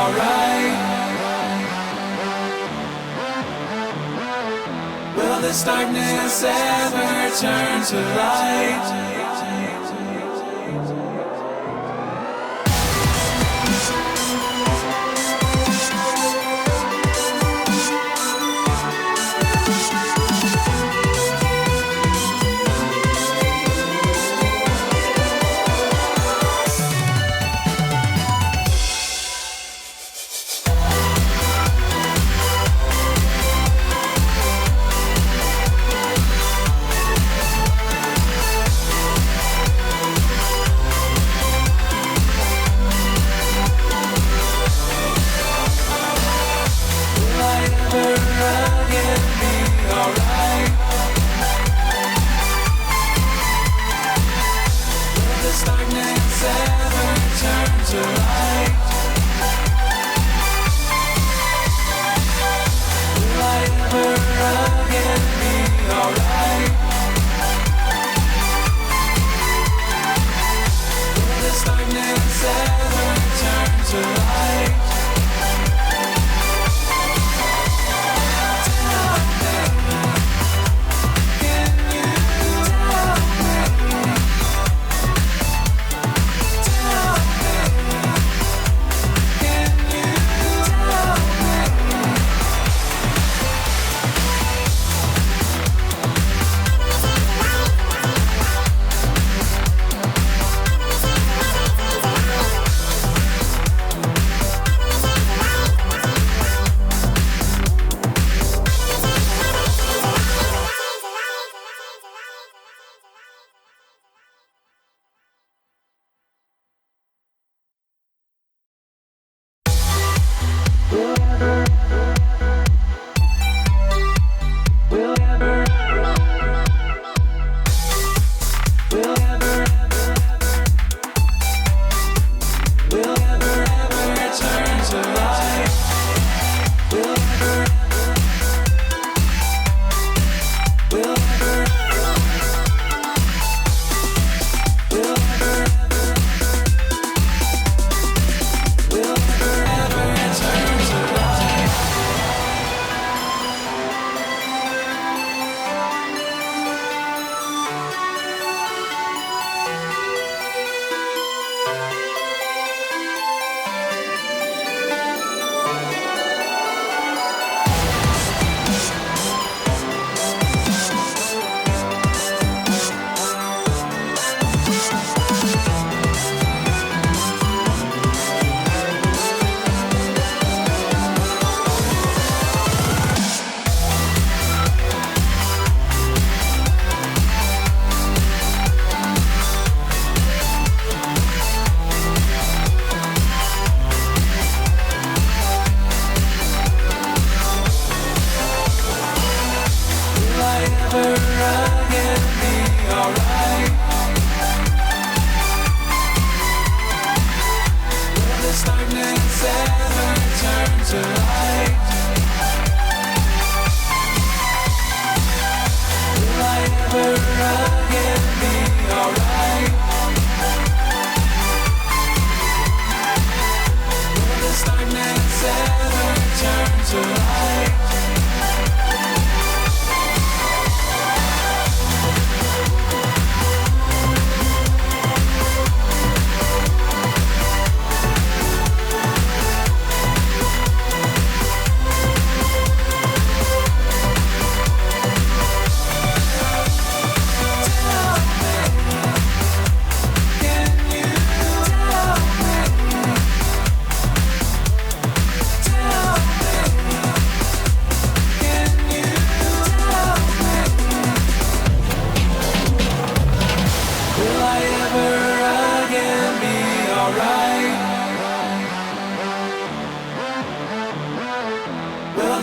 alright? Will this darkness ever turn to light?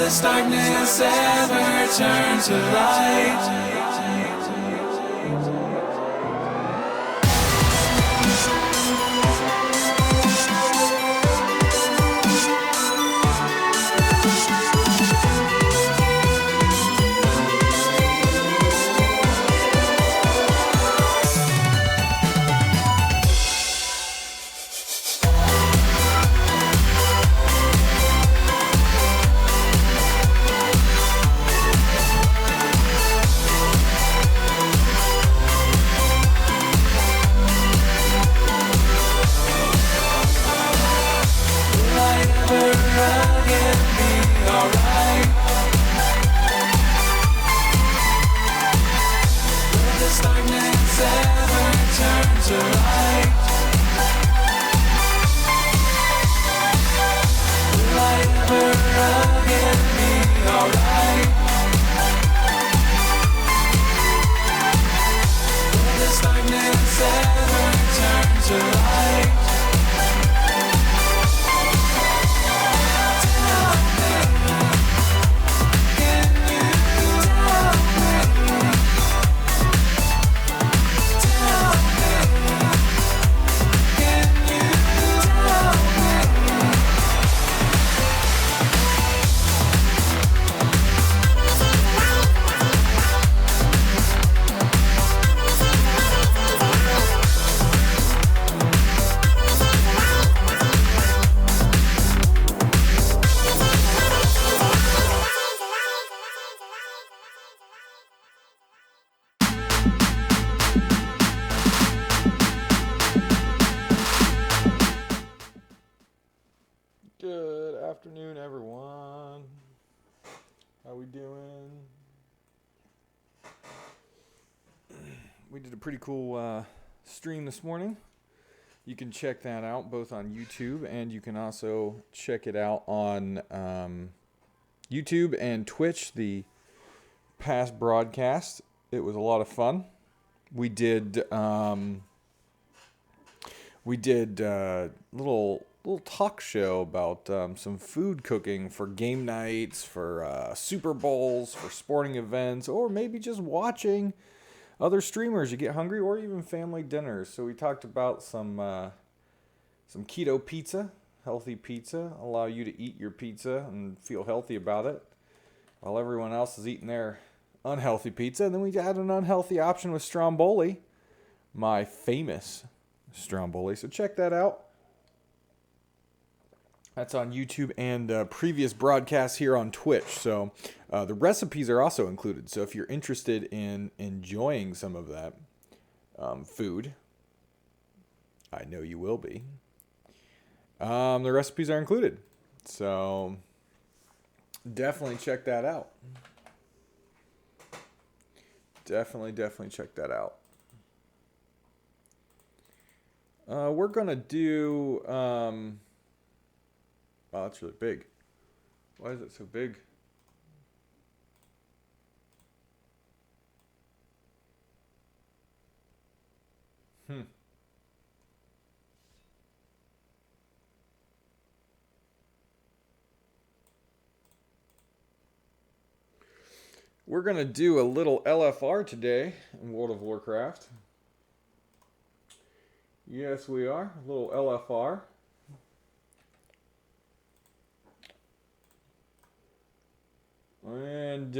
this darkness ever turn to light? did a pretty cool stream this morning. You can check that out both on YouTube, and you can also check it out on YouTube and Twitch, the past broadcast. It was a lot of fun. We did little talk show about some food cooking for game nights, for Super Bowls, for sporting events, or maybe just watching other streamers. You get hungry, or even family dinners. So we talked about some keto pizza, healthy pizza, allow you to eat your pizza and feel healthy about it, while everyone else is eating their unhealthy pizza. And then we had an unhealthy option with Stromboli, my famous Stromboli. So check that out. That's on YouTube and previous broadcasts here on Twitch. So the recipes are also included. So if you're interested in enjoying some of that food, I know you will be. The recipes are included. So definitely check that out. Definitely check that out. We're going to do... wow, that's really big. Why is it so big? We're going to do a little LFR today in World of Warcraft. Yes, we are. A little LFR. And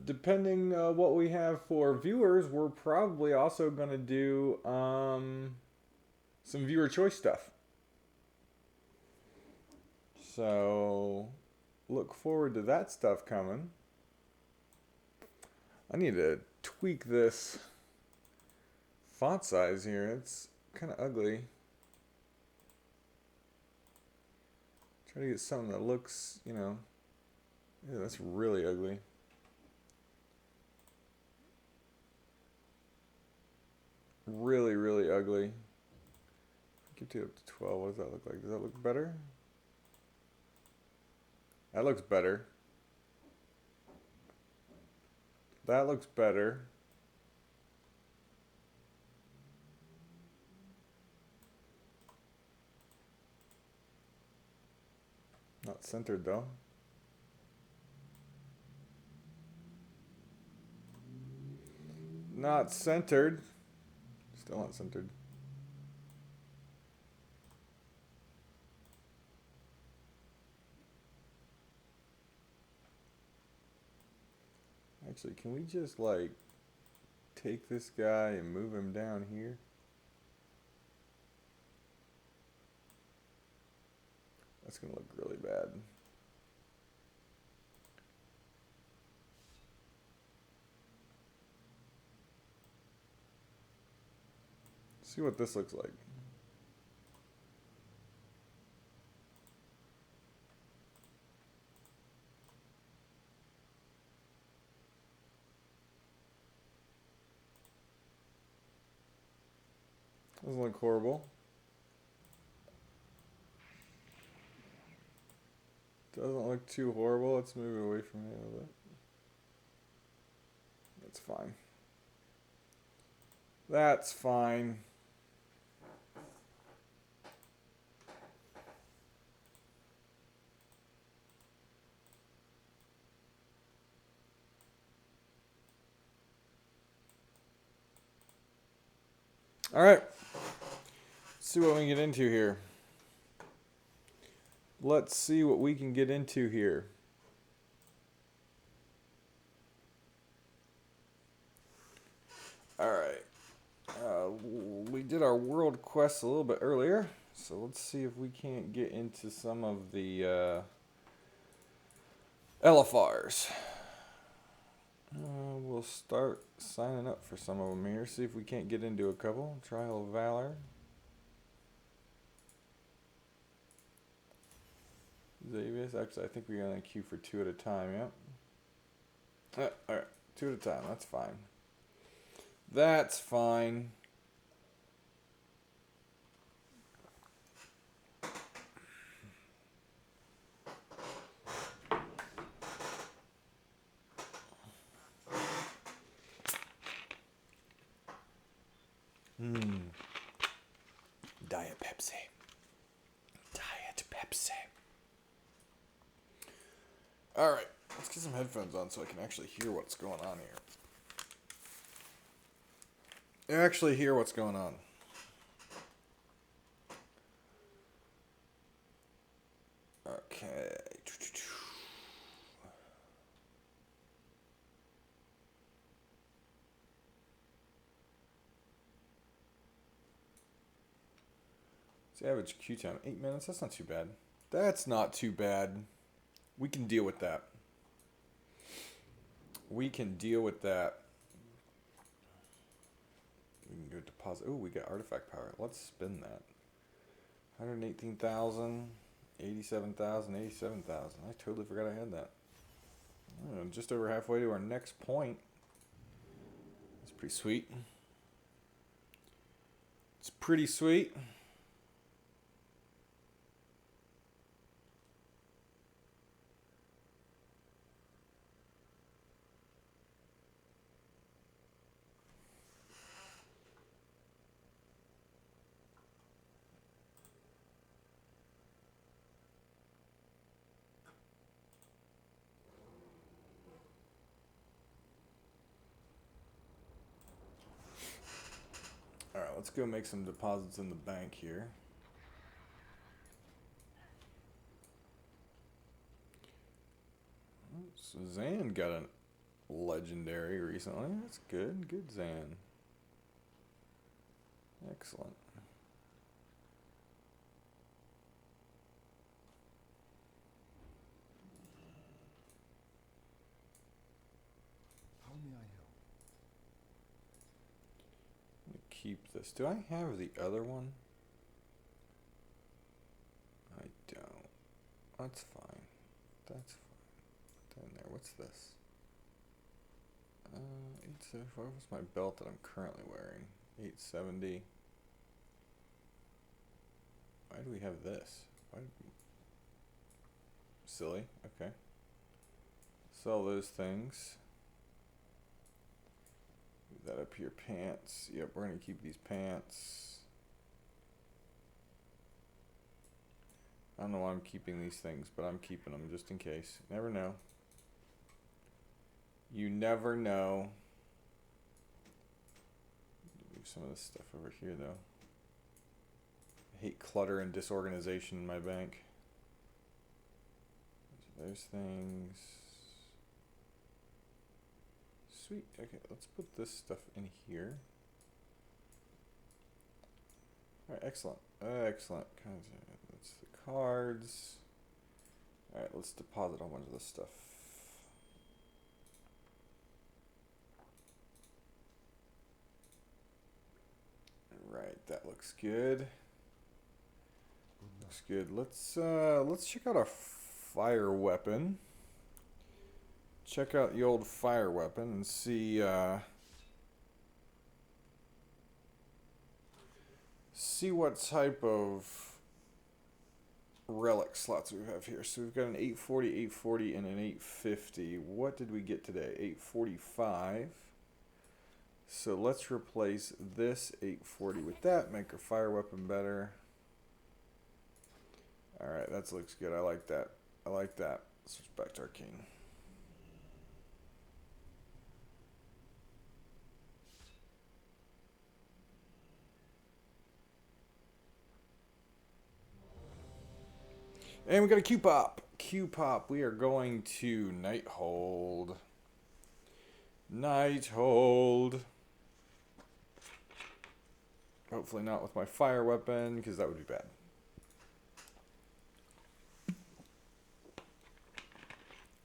depending what we have for viewers, we're probably also going to do some viewer choice stuff. So look forward to that stuff coming. I need to tweak this font size here. It's kind of ugly. Try to get something that looks, yeah, that's really ugly. Really ugly. Get it up to 12. What does that look like? Does that look better? That looks better. That looks better. Not centered though. Not centered. Still not centered. Actually, can we just like take this guy and move him down here? That's gonna look really bad. See what this looks like. Doesn't look horrible. Doesn't look too horrible. Let's move it away from me a little bit. That's fine. That's fine. All right. Let's see what we can get into here. Let's see what we can get into here. All right. We did our world quests a little bit earlier, so let's see if we can't get into some of the LFRs. We'll start signing up for some of them here. See if we can't get into a couple. Trial of Valor. Xavius. Actually, I think we're going to queue for 2 at a time, yep. Alright, 2 at a time. That's fine. That's fine. Diet Pepsi. Diet Pepsi. Alright, let's get some headphones on so I can actually hear what's going on here. Actually hear what's going on. Okay. The average queue time, 8 minutes. That's not too bad. That's not too bad. We can deal with that. We can deal with that. We can go deposit. Oh, we got artifact power. Let's spin that. 118,000, 87,000, 87,000. I totally forgot I had that. Oh, just over halfway to our next point. That's pretty sweet. It's pretty sweet. Alright, let's go make some deposits in the bank here. So Zan got a legendary recently. That's good. Good Zan. Excellent. How may I help? Let me keep this. Do I have the other one? I don't. That's fine. That's fine. Put that in there. What's this? 875. What's my belt that I'm currently wearing? 870. Why do we have this? Why did we... Silly. Okay. Sell those things. Move that up here. Pants. Yep, we're going to keep these pants. I don't know why I'm keeping these things, but I'm keeping them just in case. Never know. You never know. Move some of this stuff over here, though. I hate clutter and disorganization in my bank. Those things. Sweet. Okay, let's put this stuff in here. Alright, excellent. Excellent. That's the cards. Alright, let's deposit a whole bunch of this stuff. Right, that looks good. Looks good. Let's check out our fire weapon. Check out the old fire weapon and see what type of relic slots we have here. So we've got an 840, 840, and an 850. What did we get today? 845. So let's replace this 840 with that. Make our fire weapon better. Alright, that looks good. I like that. I like that. Switch back to Arcane. And we got a Q pop. Q pop. We are going to Night Hold. Night Hold. Hopefully not with my fire weapon, because that would be bad.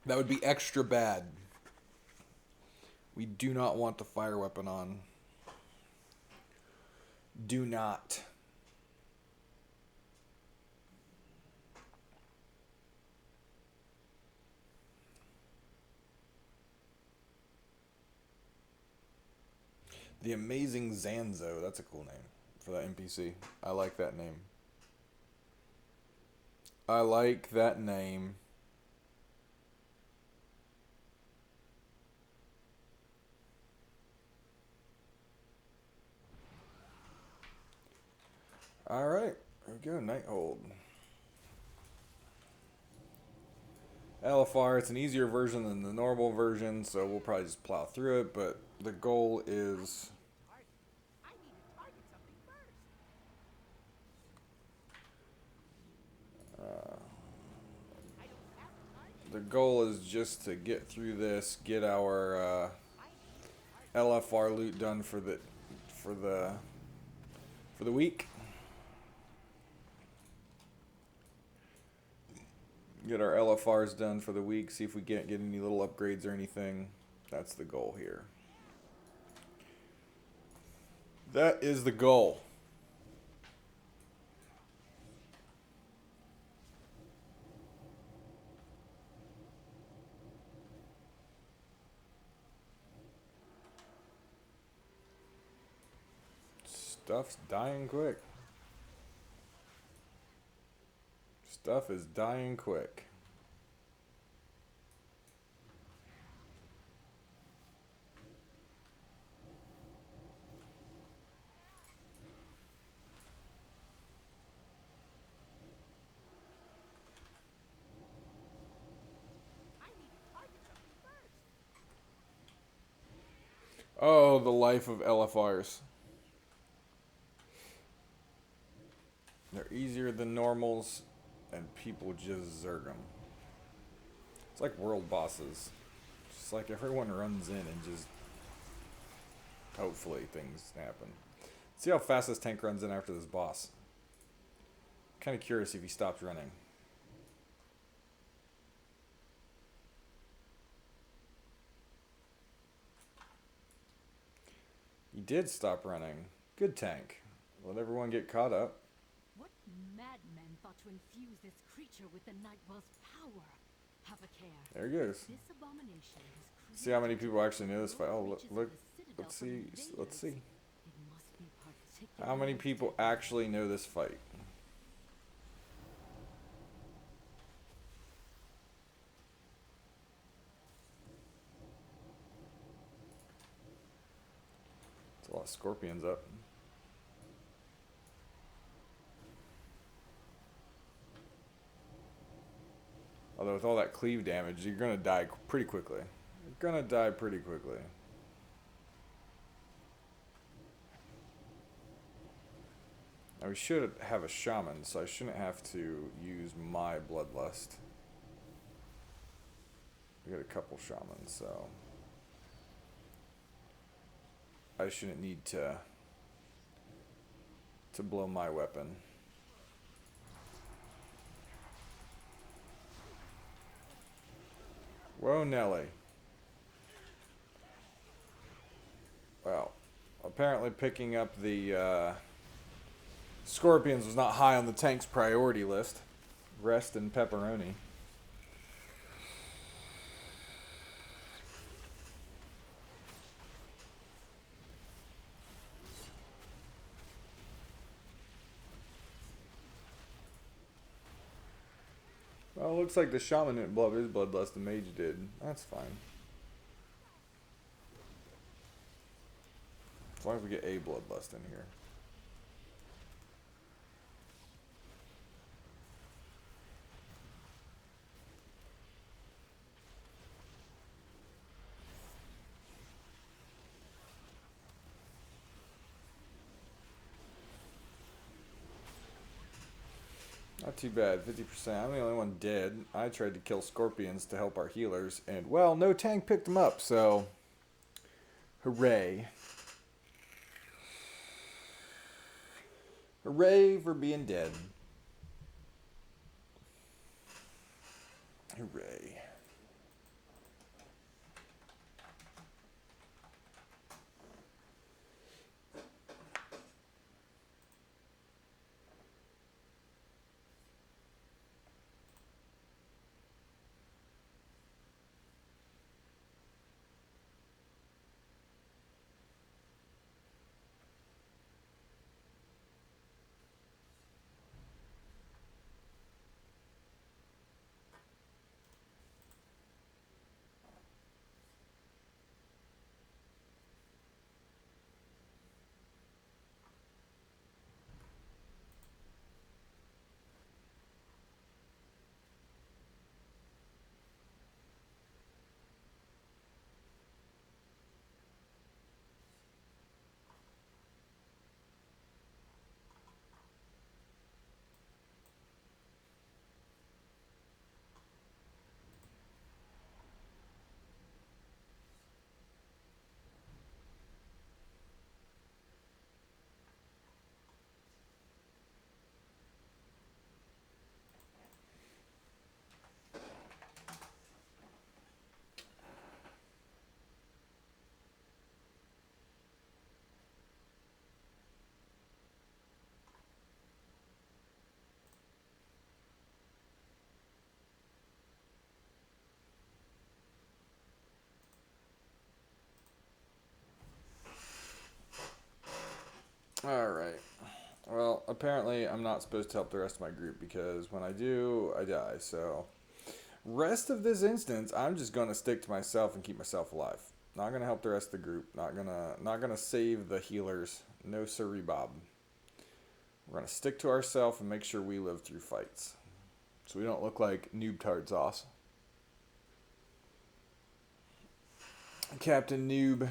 That would be extra bad. We do not want the fire weapon on. Do not. The Amazing Zanzo. That's a cool name for that NPC. I like that name. I like that name. Alright, there we go, Nighthold. LFR, it's an easier version than the normal version, so we'll probably just plow through it, but the goal is... the goal is just to get through this, get our LFR loot done for the week. Get our LFRs done for the week, see if we can't get any little upgrades or anything. That's the goal here. That is the goal. Stuff's dying quick. Stuff is dying quick. Oh, the life of LFRs. They're easier than normals, and people just zerg them. It's like world bosses. Just like everyone runs in and just... hopefully things happen. See how fast this tank runs in after this boss. Kind of curious if he stopped running. He did stop running. Good tank. Let everyone get caught up. What madman thought to infuse this creature with the Nightwell's power? Have a care. There he goes. This abomination is See how many people actually know this fight. Oh, look, reaches look. the citadel Let's from see. invaders. Let's see. It must be How many particularly people deadly. actually know this fight? There's a lot of scorpions up. Although with all that cleave damage, you're gonna die pretty quickly. You're gonna die pretty quickly. Now we should have a shaman, so I shouldn't have to use my bloodlust. We got a couple shamans, so I shouldn't need to blow my weapon. Whoa, Nelly. Well, apparently picking up the scorpions was not high on the tank's priority list. Rest and pepperoni. Well, it looks like the shaman didn't blow up his bloodlust, the mage did. That's fine. As long as we get a bloodlust in here. Not too bad, 50%. I'm the only one dead. I tried to kill scorpions to help our healers, and, well, no tank picked them up, so... hooray. Hooray for being dead. Hooray. Alright. Well, apparently I'm not supposed to help the rest of my group because when I do, I die. So, rest of this instance, I'm just gonna stick to myself and keep myself alive. Not gonna help the rest of the group. Not gonna save the healers. No siree Bob. We're gonna stick to ourselves and make sure we live through fights. So we don't look like noob tard sauce. Captain Noob.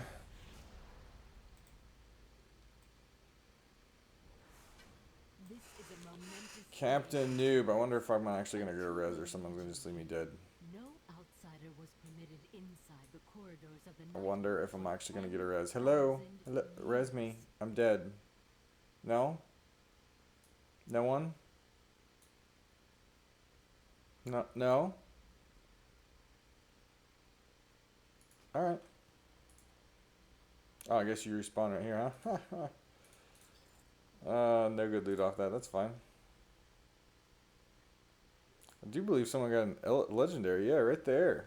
This is a momentous Captain Noob. I wonder if I'm actually gonna get a res or someone's gonna just leave me dead. No outsider was permitted inside the corridors of the I night. wonder if I'm actually gonna get a res. Hello? Hello? Res me. I'm dead. No? No one? No? No? Alright. Oh, I guess you respawn right here, huh? No good loot off that. That's fine. I do believe someone got an legendary. Yeah, right there.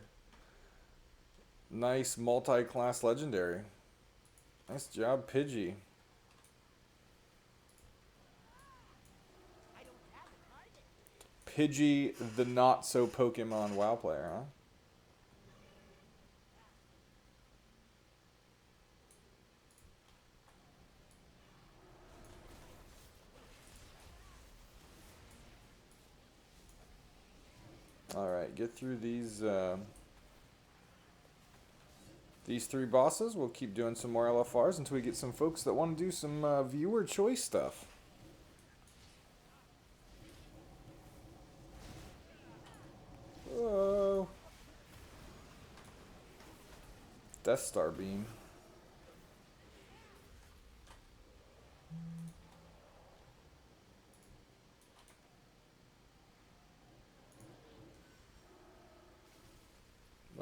Nice multi-class legendary. Nice job, Pidgey. Pidgey, the not-so-Pokemon WoW player, huh? Alright, get through these 3 bosses. We'll keep doing some more LFRs until we get some folks that want to do some viewer choice stuff. Whoa. Death Star Beam.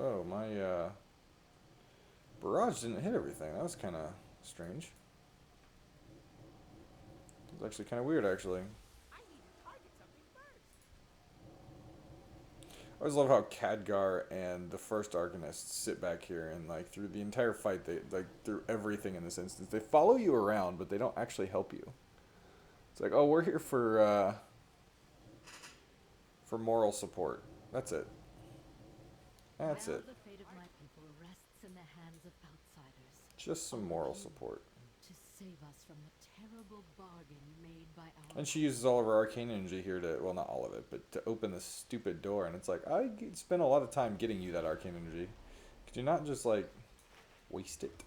Oh, my barrage didn't hit everything. That was kind of strange. It was actually kind of weird, actually. I always love how Khadgar and the first Arcanist sit back here and, like, through the entire fight, they, like, through everything in this instance, they follow you around, but they don't actually help you. It's like, oh, we're here for moral support. That's it. That's Now it. the fate of my people rests in the hands of outsiders. Just some moral support. To save us from the terrible bargain made by our And she uses all of her arcane energy here to, well, not all of it, but to open this stupid door. And it's like, I spent a lot of time getting you that arcane energy. Could you not just, like, waste it?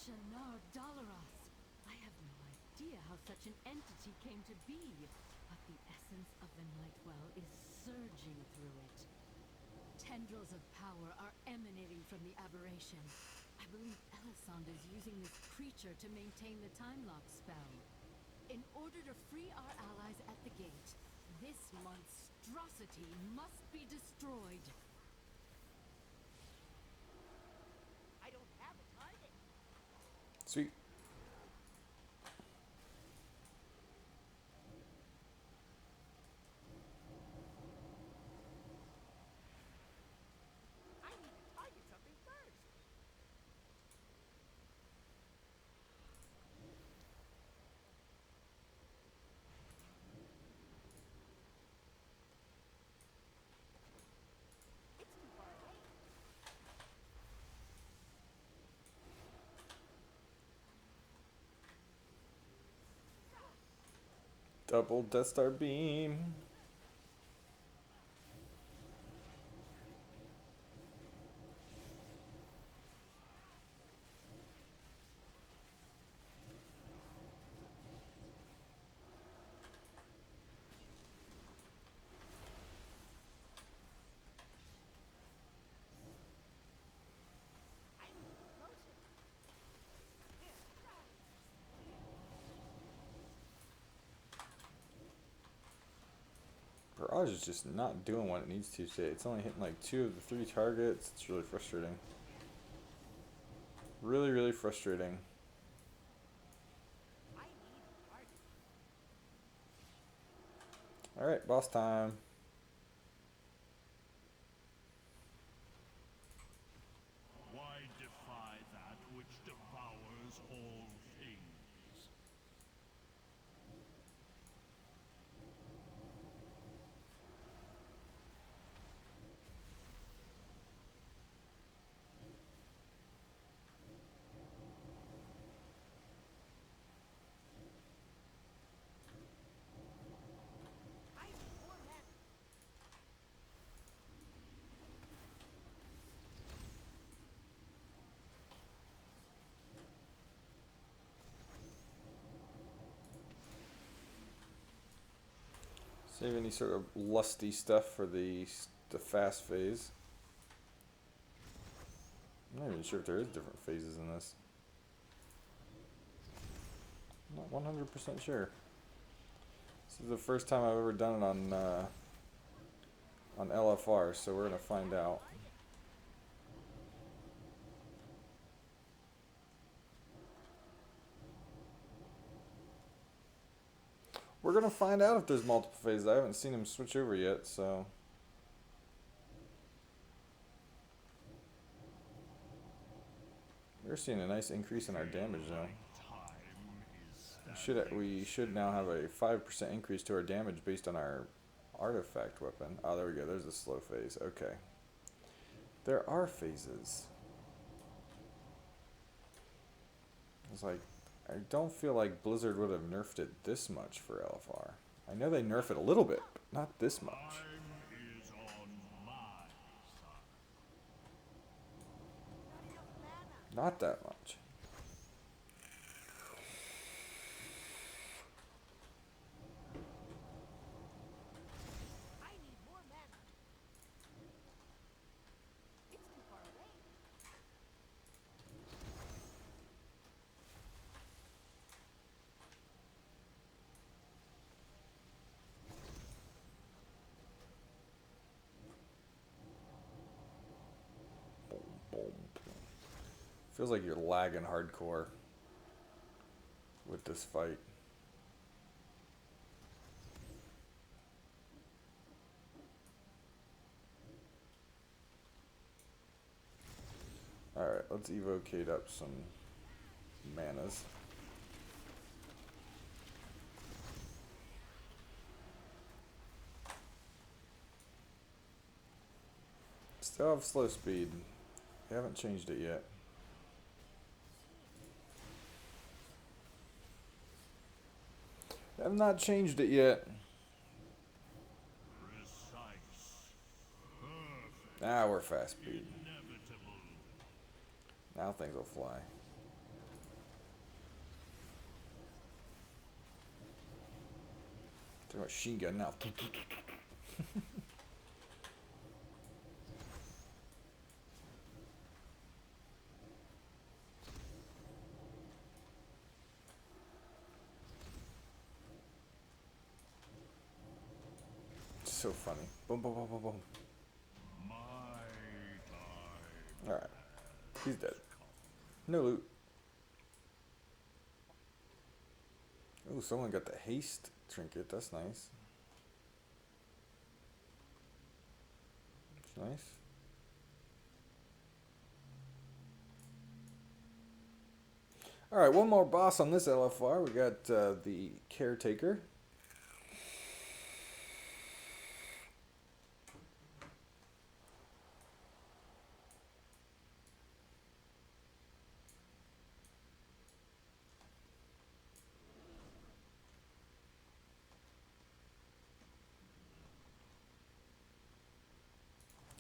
Shinar Dalaras. I have no idea how such an entity came to be, but the essence of the Nightwell is surging through it. Tendrils of power are emanating from the aberration. I believe Elisande is using this creature to maintain the time lock spell. In order to free our allies at the gate, this monstrosity must be destroyed. Sweet. Double Death Star Beam. Barrage is just not doing what it needs to today. It's only hitting like 2 of the 3 targets. It's really frustrating. Really, really frustrating. Alright, boss time. Why defy that which devours all things? Save any sort of lusty stuff for the fast phase. I'm not even sure if there is different phases in this. I'm not 100% sure. This is the first time I've ever done it on LFR, so we're gonna find out. We're gonna find out if there's multiple phases. I haven't seen him switch over yet, so. We're seeing a nice increase in our damage though. We should now have a 5% increase to our damage based on our artifact weapon. Oh, there we go. There's a slow phase. Okay. There are phases. It's like, I don't feel like Blizzard would have nerfed it this much for LFR. I know they nerf it a little bit, but not this much. Is on my side. Not that much. I need more mana. It's too far away. Boom, boom, boom. Feels like you're lagging hardcore with this fight. Alright, let's evocate up some manas. Still have slow speed. They haven't changed it yet. They have not changed it yet. Precise. Perfect. Now we're fast speed. Inevitable. Now things will fly. Take a machine gun now. So funny. Boom, boom, boom, boom, boom. My time. Alright. He's dead. No loot. Oh, someone got the haste trinket. That's nice. That's nice. Alright, one more boss on this LFR. We got the Caretaker.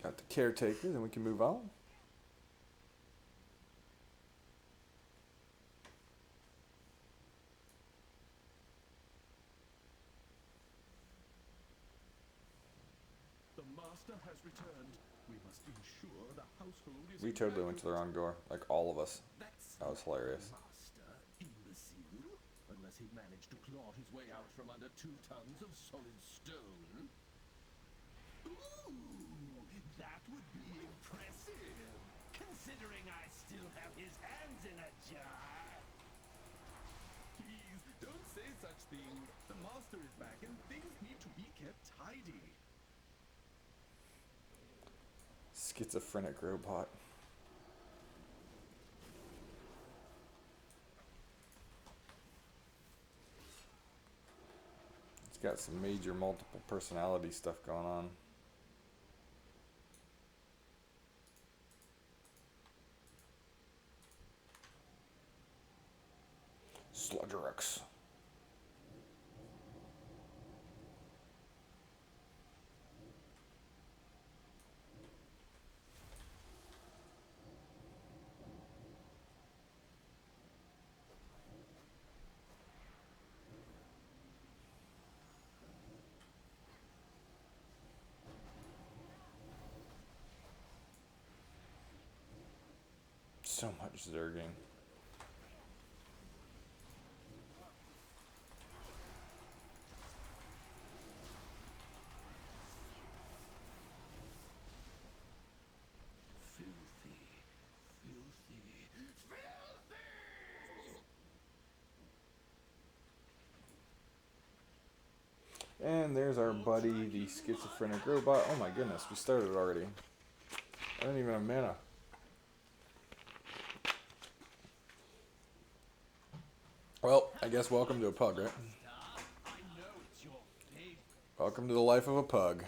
Got the Caretaker, then we can move on. The master has returned. We must ensure the household is. We totally went to the wrong door, like all of us. That's That was hilarious. master, imbecile. Unless he managed to claw his way out from under 2 tons of solid stone. Ooh, that would be impressive. considering I still have his hands in a jar. Please, don't say such things. The master is back and things need to be kept tidy. Schizophrenic robot. It's got some major multiple personality stuff going on. Sludgerux. So much zerging. Filthy, filthy, filthy! And there's our buddy, the schizophrenic robot. Oh my goodness, we started already. I don't even have mana. Well, I guess welcome to a pug, right? I know it's your favorite. Welcome to the life of a pug.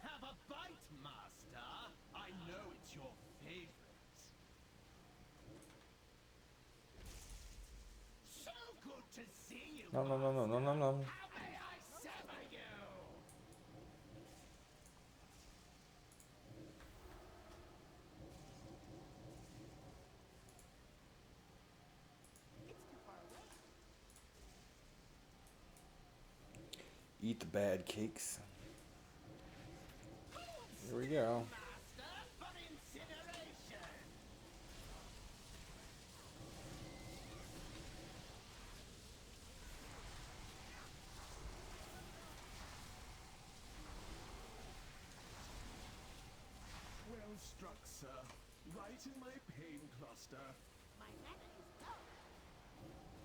Have a bite, master. I know it's your favorite. So good to see you. No, no, no, no, no, no, no. How may I sever you? It's too far away. Eat the bad cakes. Here we go. Master, for incineration. Well struck, sir. Right in my pain cluster. My mana is low.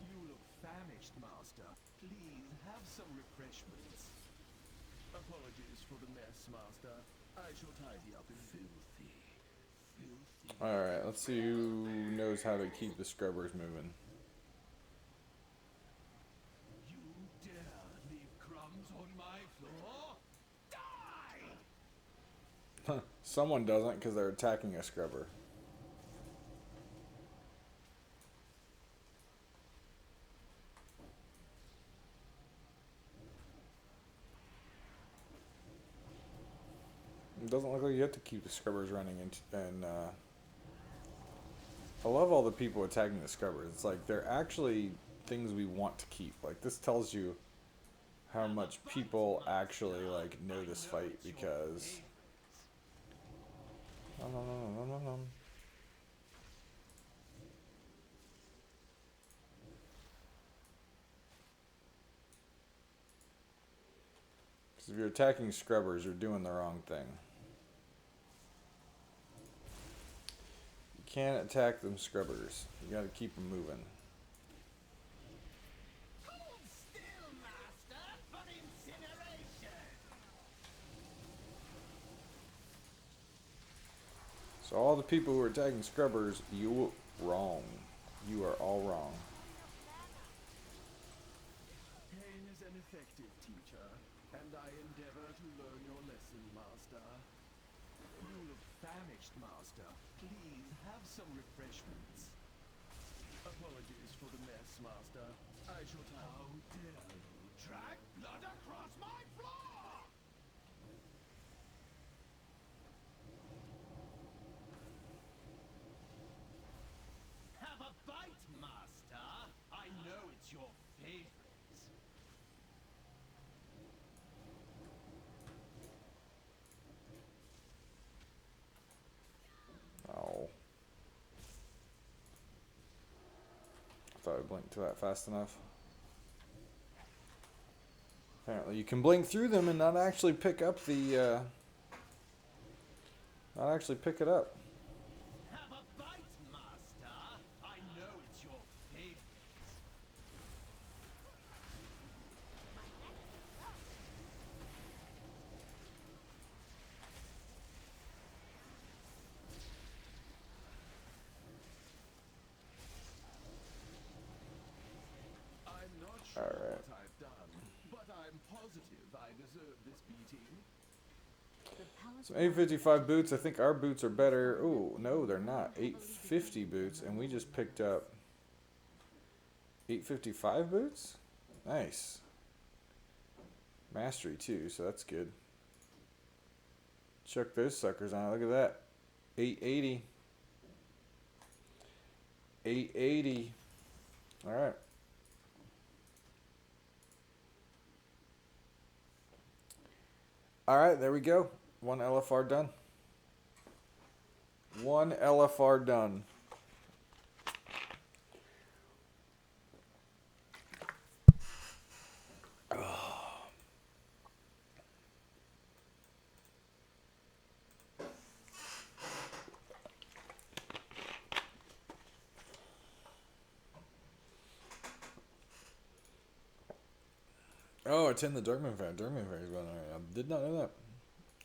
You look famished, master. Please have some refreshments. Apologies for the mess, master. I shall tidy up in filthy, filthy. Alright, let's see who knows how to keep the scrubbers moving. You dare leave crumbs on my floor? Die! Someone doesn't because they're attacking a scrubber. It doesn't look like you have to keep the scrubbers running, and I love all the people attacking the scrubbers. It's like they're actually things we want to keep. Like this tells you how much people actually like know this fight because. No, no, no, no, no, no. Because if you're attacking scrubbers, you're doing the wrong thing. You can't attack them scrubbers. You gotta keep them moving. Hold still, master, for incineration! So all the people who are attacking scrubbers, you wrong. You are all wrong. Pain is an effective teacher, and I endeavor to learn your lesson, master. You look famished, master. Please have some refreshments. Apologies for the mess, master. I shall How dare you drag blood across my floor! Have a bite, master. I know it's your favorite. if I blinked to that fast enough. Apparently you can blink through them and not actually pick up the, not actually pick it up. Have a bite, Master. I know it's your favorite. I'm not sure Alright. what I've done, but I'm positive I deserve this beating. The Paladin Some 855 boots. I think our boots are better. Oh, no, they're not. 850 boots, and we just picked up 855 boots? Nice. Mastery, too, so that's good. Chuck those suckers on. Look at that. 880. 880. Alright. Alright, there we go. One LFR done. One LFR done. Oh, attend the Darkman Fair. Darkman Fair is going on right now. Did not know that.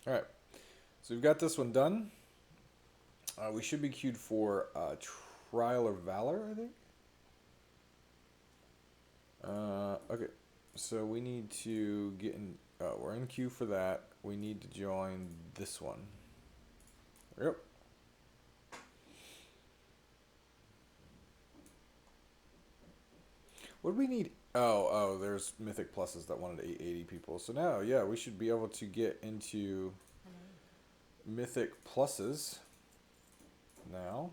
Alright. So we've got this one done. We should be queued for Trial of Valor, I think. Okay. So we need to get in. We're in queue for that. We need to join this one. Yep. What do we need? Oh, there's Mythic Pluses that wanted 880 people. So now, yeah, we should be able to get into Mythic Pluses now.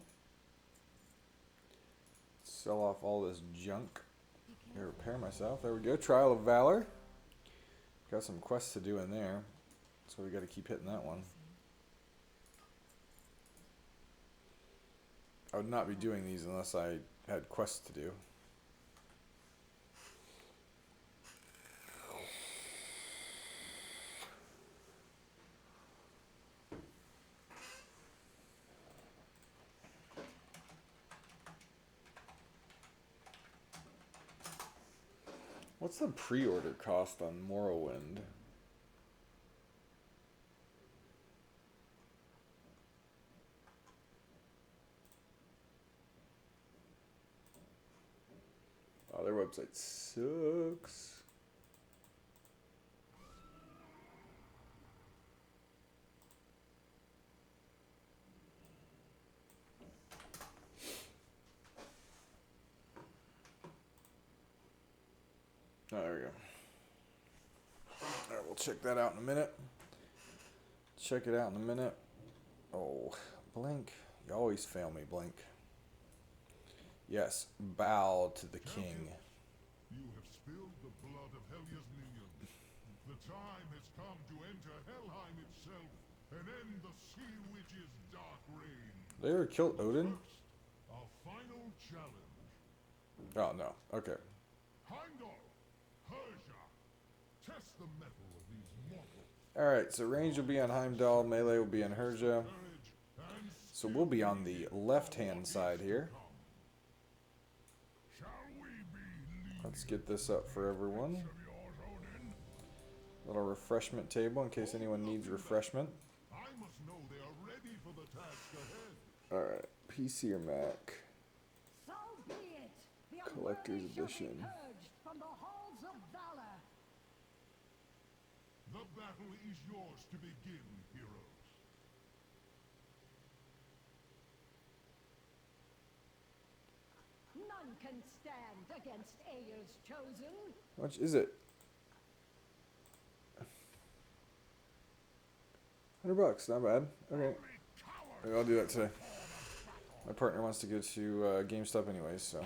Sell off all this junk. Here, repair myself. There we go. Trial of Valor. Got some quests to do in there. So we got to keep hitting that one. I would not be doing these unless I had quests to do. What's the pre-order cost on Morrowind? Oh, their website sucks. Oh, there we go. Alright, we'll check that out in a minute. Check it out in a minute. Oh, Blink. You always fail me, Blink. Yes, bow to the king. You have spilled the blood of Helya's minions. The time has come to enter Helheim itself and end the Sea Witch's dark reign. They ever killed Odin? First, our final challenge. Oh, no. Okay. Heimdall, Persia, test the mettle of these mortals. Alright, so range will be on Heimdall, melee will be on Herja. Courage and So we'll be on the left-hand side here. shall we be leaders Let's get this up for everyone. of yours, Odin? Little refreshment table in case anyone needs refreshment. I must know they are ready for the task ahead. Alright, PC or Mac. So be it. The Collector's unworthy shall be edition. purged from the halls of valor. The battle is yours to begin, heroes. None can stand against Ayer's chosen. How much is it? $100, not bad. Okay. Maybe I'll do that today. My partner wants to go to GameStop anyways, so.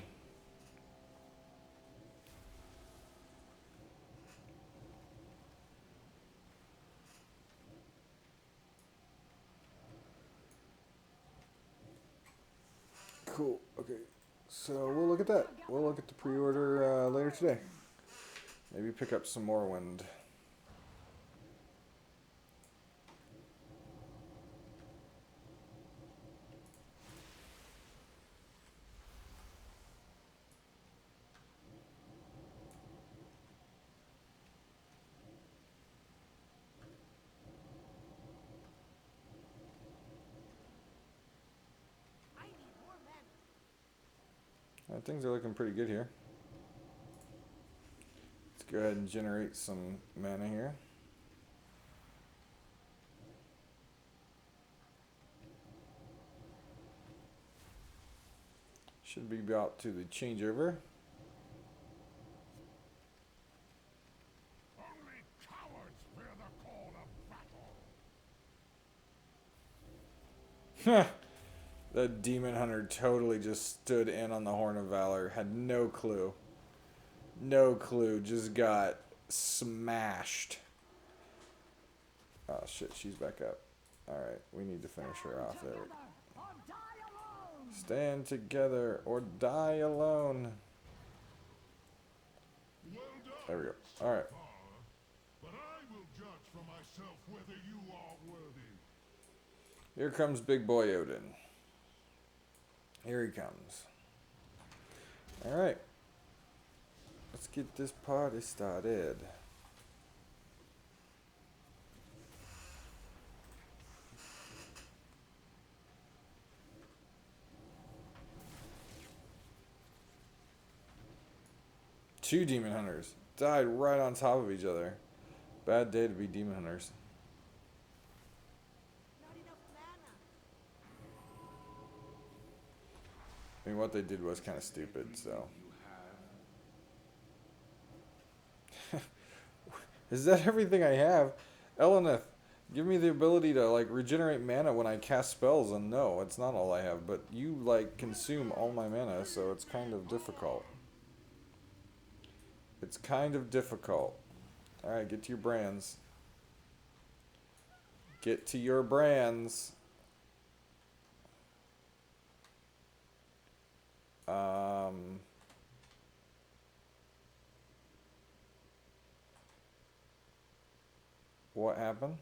Cool. Okay. So we'll look at that. We'll look at the pre-order later today. Maybe pick up some more wind. Things are looking pretty good here. Let's go ahead and generate some mana here. Should be about to the changeover. Only cowards fear the call of battle. The demon hunter totally just stood in on the Horn of Valor. Had no clue. No clue. Just got smashed. Oh shit, she's back up. Alright, we need to finish her off there. Stand together or die alone. Well done. There we go. Alright. But I will judge for myself whether you are worthy. Here comes Big Boy Odin. Here he comes. Alright. Let's get this party started. Two demon hunters died right on top of each other. Bad day to be demon hunters. I mean, what they did was kind of stupid, so. Is that everything I have? Eleneth, give me the ability to, like, regenerate mana when I cast spells, and no, it's not all I have, but you, like, consume all my mana, so it's kind of difficult. It's kind of difficult. Alright, get to your brands. Get to your brands. What happened?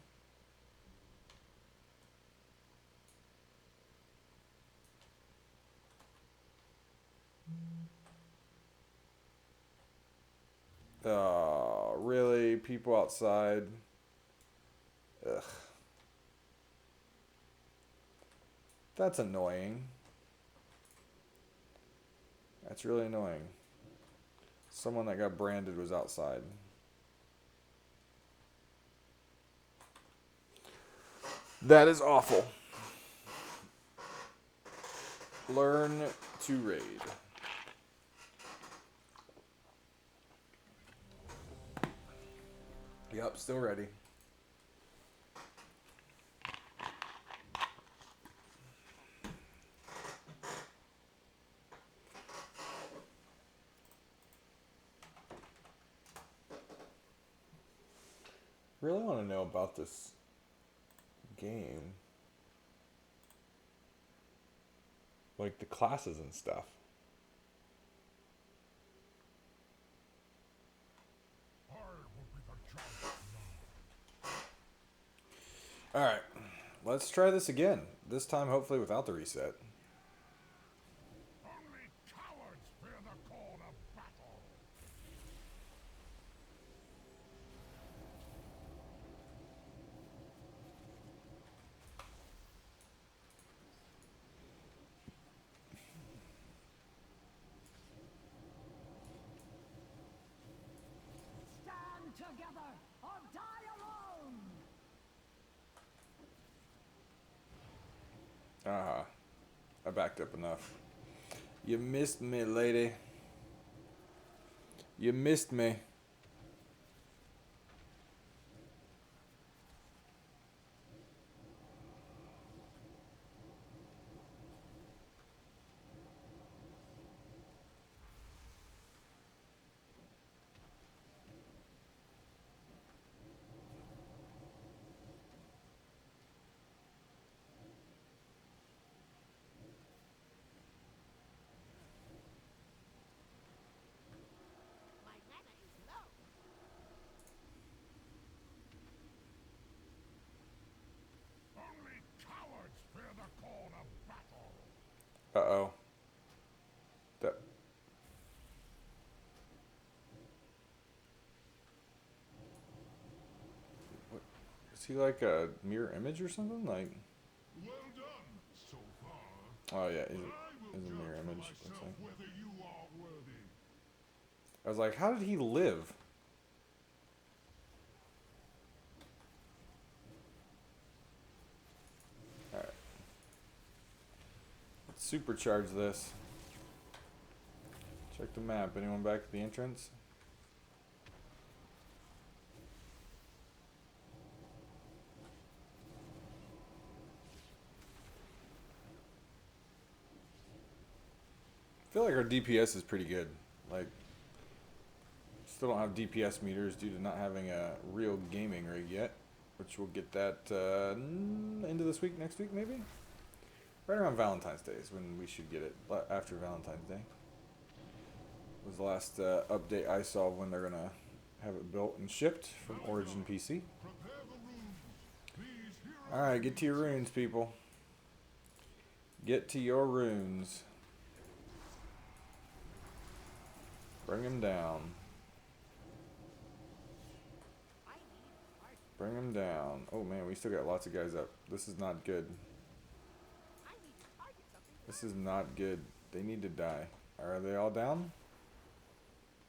Really? People outside? Ugh. That's annoying. That's really annoying. Someone that got branded was outside. That is awful. Learn to raid. Yep, still ready. Really want to know about this game. Like the classes and stuff. I will be the judge. Alright, let's try this again. This time hopefully without the reset. Only cowards fear the call of battle. Stand together or die alone! I backed up enough. You missed me, lady. You missed me. Is he like a mirror image or something? Like, Well done so far. oh yeah, But he's I will a judge mirror for image. myself Looks like. whether you are worthy. I was like, how did he live? Alright. Let's supercharge this. Check the map. Anyone back at the entrance? I feel like our DPS is pretty good. Like, still don't have DPS meters due to not having a real gaming rig yet, which we'll get that into this week, next week maybe? Right around Valentine's Day is when we should get it, after Valentine's Day. Was the last update I saw when they're going to have it built and shipped from Origin PC. Prepare the runes. These heroes Alright, get to your runes, people. Get to your runes. Bring them down. Bring them down. Oh man, we still got lots of guys up. This is not good. This is not good. They need to die. Are they all down?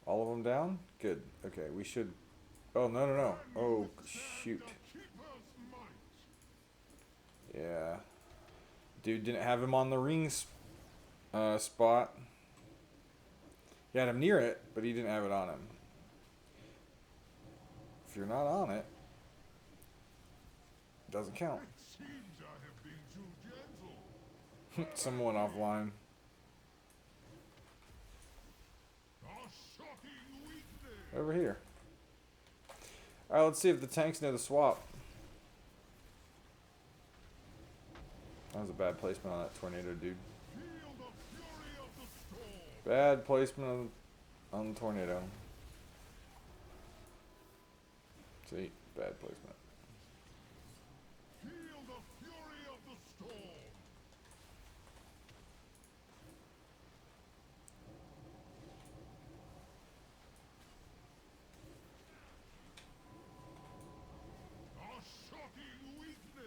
All of them down? Good. Okay, we should... Oh, no, no, no. Oh, shoot. keeper's might. Yeah. Dude didn't have him on the ring spot. He had him near it, but he didn't have it on him. If you're not on it, it doesn't count. It seems I have been too gentle. Someone offline. A shocking weakness. Over here. Alright, let's see if the tanks know the swap. That was a bad placement on that tornado, dude. Feel the fury of the storm. Bad placement on the tornado. See? Bad placement. Feel the fury of the storm. A shocking weakness.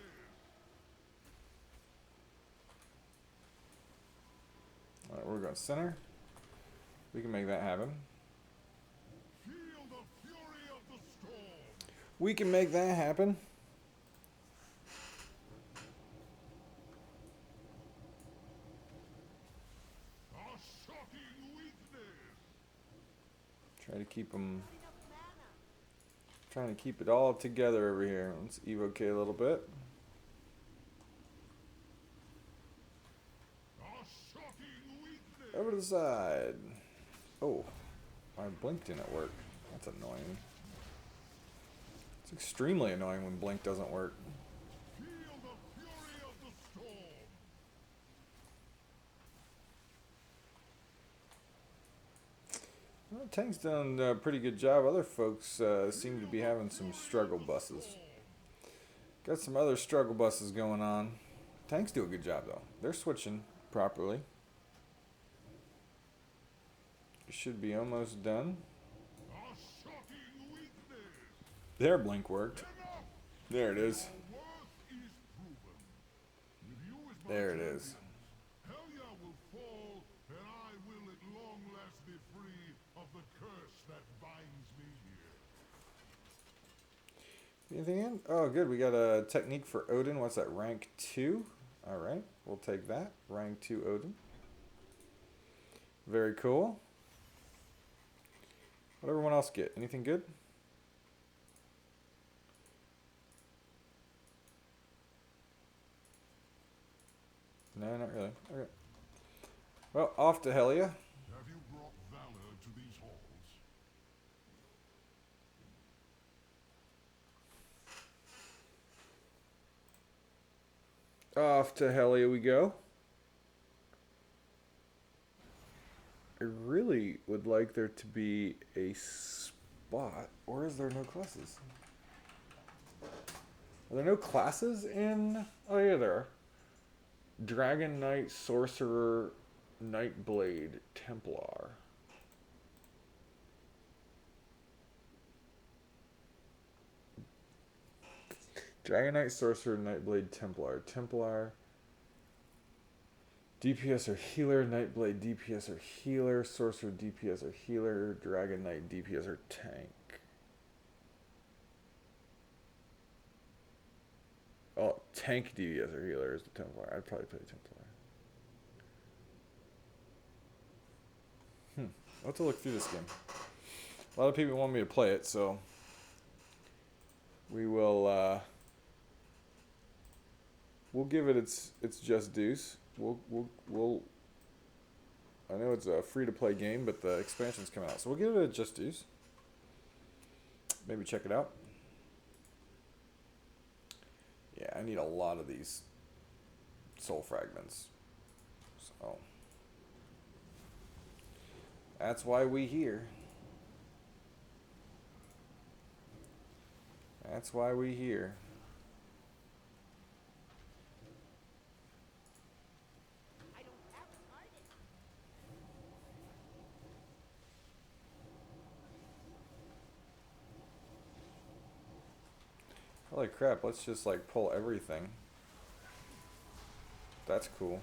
Alright, we're going center. We can make that happen. Feel the fury of the storm. We can make that happen. A shocking weakness. Try to keep them... Trying to keep it all together over here. Let's evoke a little bit. A shocking weakness. Over to the side. Oh, my blink didn't work. That's annoying. It's extremely annoying when blink doesn't work. Feel the fury of the storm. Well, Tank's done a pretty good job. Other folks seem to be having some struggle buses. Got some other struggle buses going on. Tanks do a good job though. They're switching properly. You should be almost done. A shocking weakness. Their blink worked. Enough. There it is. Your worth is proven. With you as my There it champion, is. Helya will fall, and I will at long last be free of the curse that binds me here. Anything in? Oh, good. We got a technique for Odin. What's that? Rank 2? Alright, we'll take that. Rank 2 Odin. Very cool. What everyone else get? Anything good? No, not really. Okay. Well, off to Helia. Have you brought valor to these halls? Off to Helia we go. I really would like there to be a spot. Or is there no classes? Are there no classes in... Oh yeah, there are. Dragon Knight, Sorcerer, Nightblade, Templar. Dragon Knight, Sorcerer, Nightblade, Templar. Templar. DPS or healer. Nightblade, DPS or healer. Sorcerer, DPS or healer. Dragon Knight, DPS or tank. Oh, tank DPS or healer is the Templar. I'd probably play Templar. I'll have to look through this game. A lot of people want me to play it, so we will. We'll give it its just dues. We'll. I know it's a free to play game, but the expansion's coming out, so we'll give it a just dues. Maybe check it out. Yeah, I need a lot of these soul fragments. So that's why we here. That's why we here. Holy crap, let's just like pull everything. That's cool.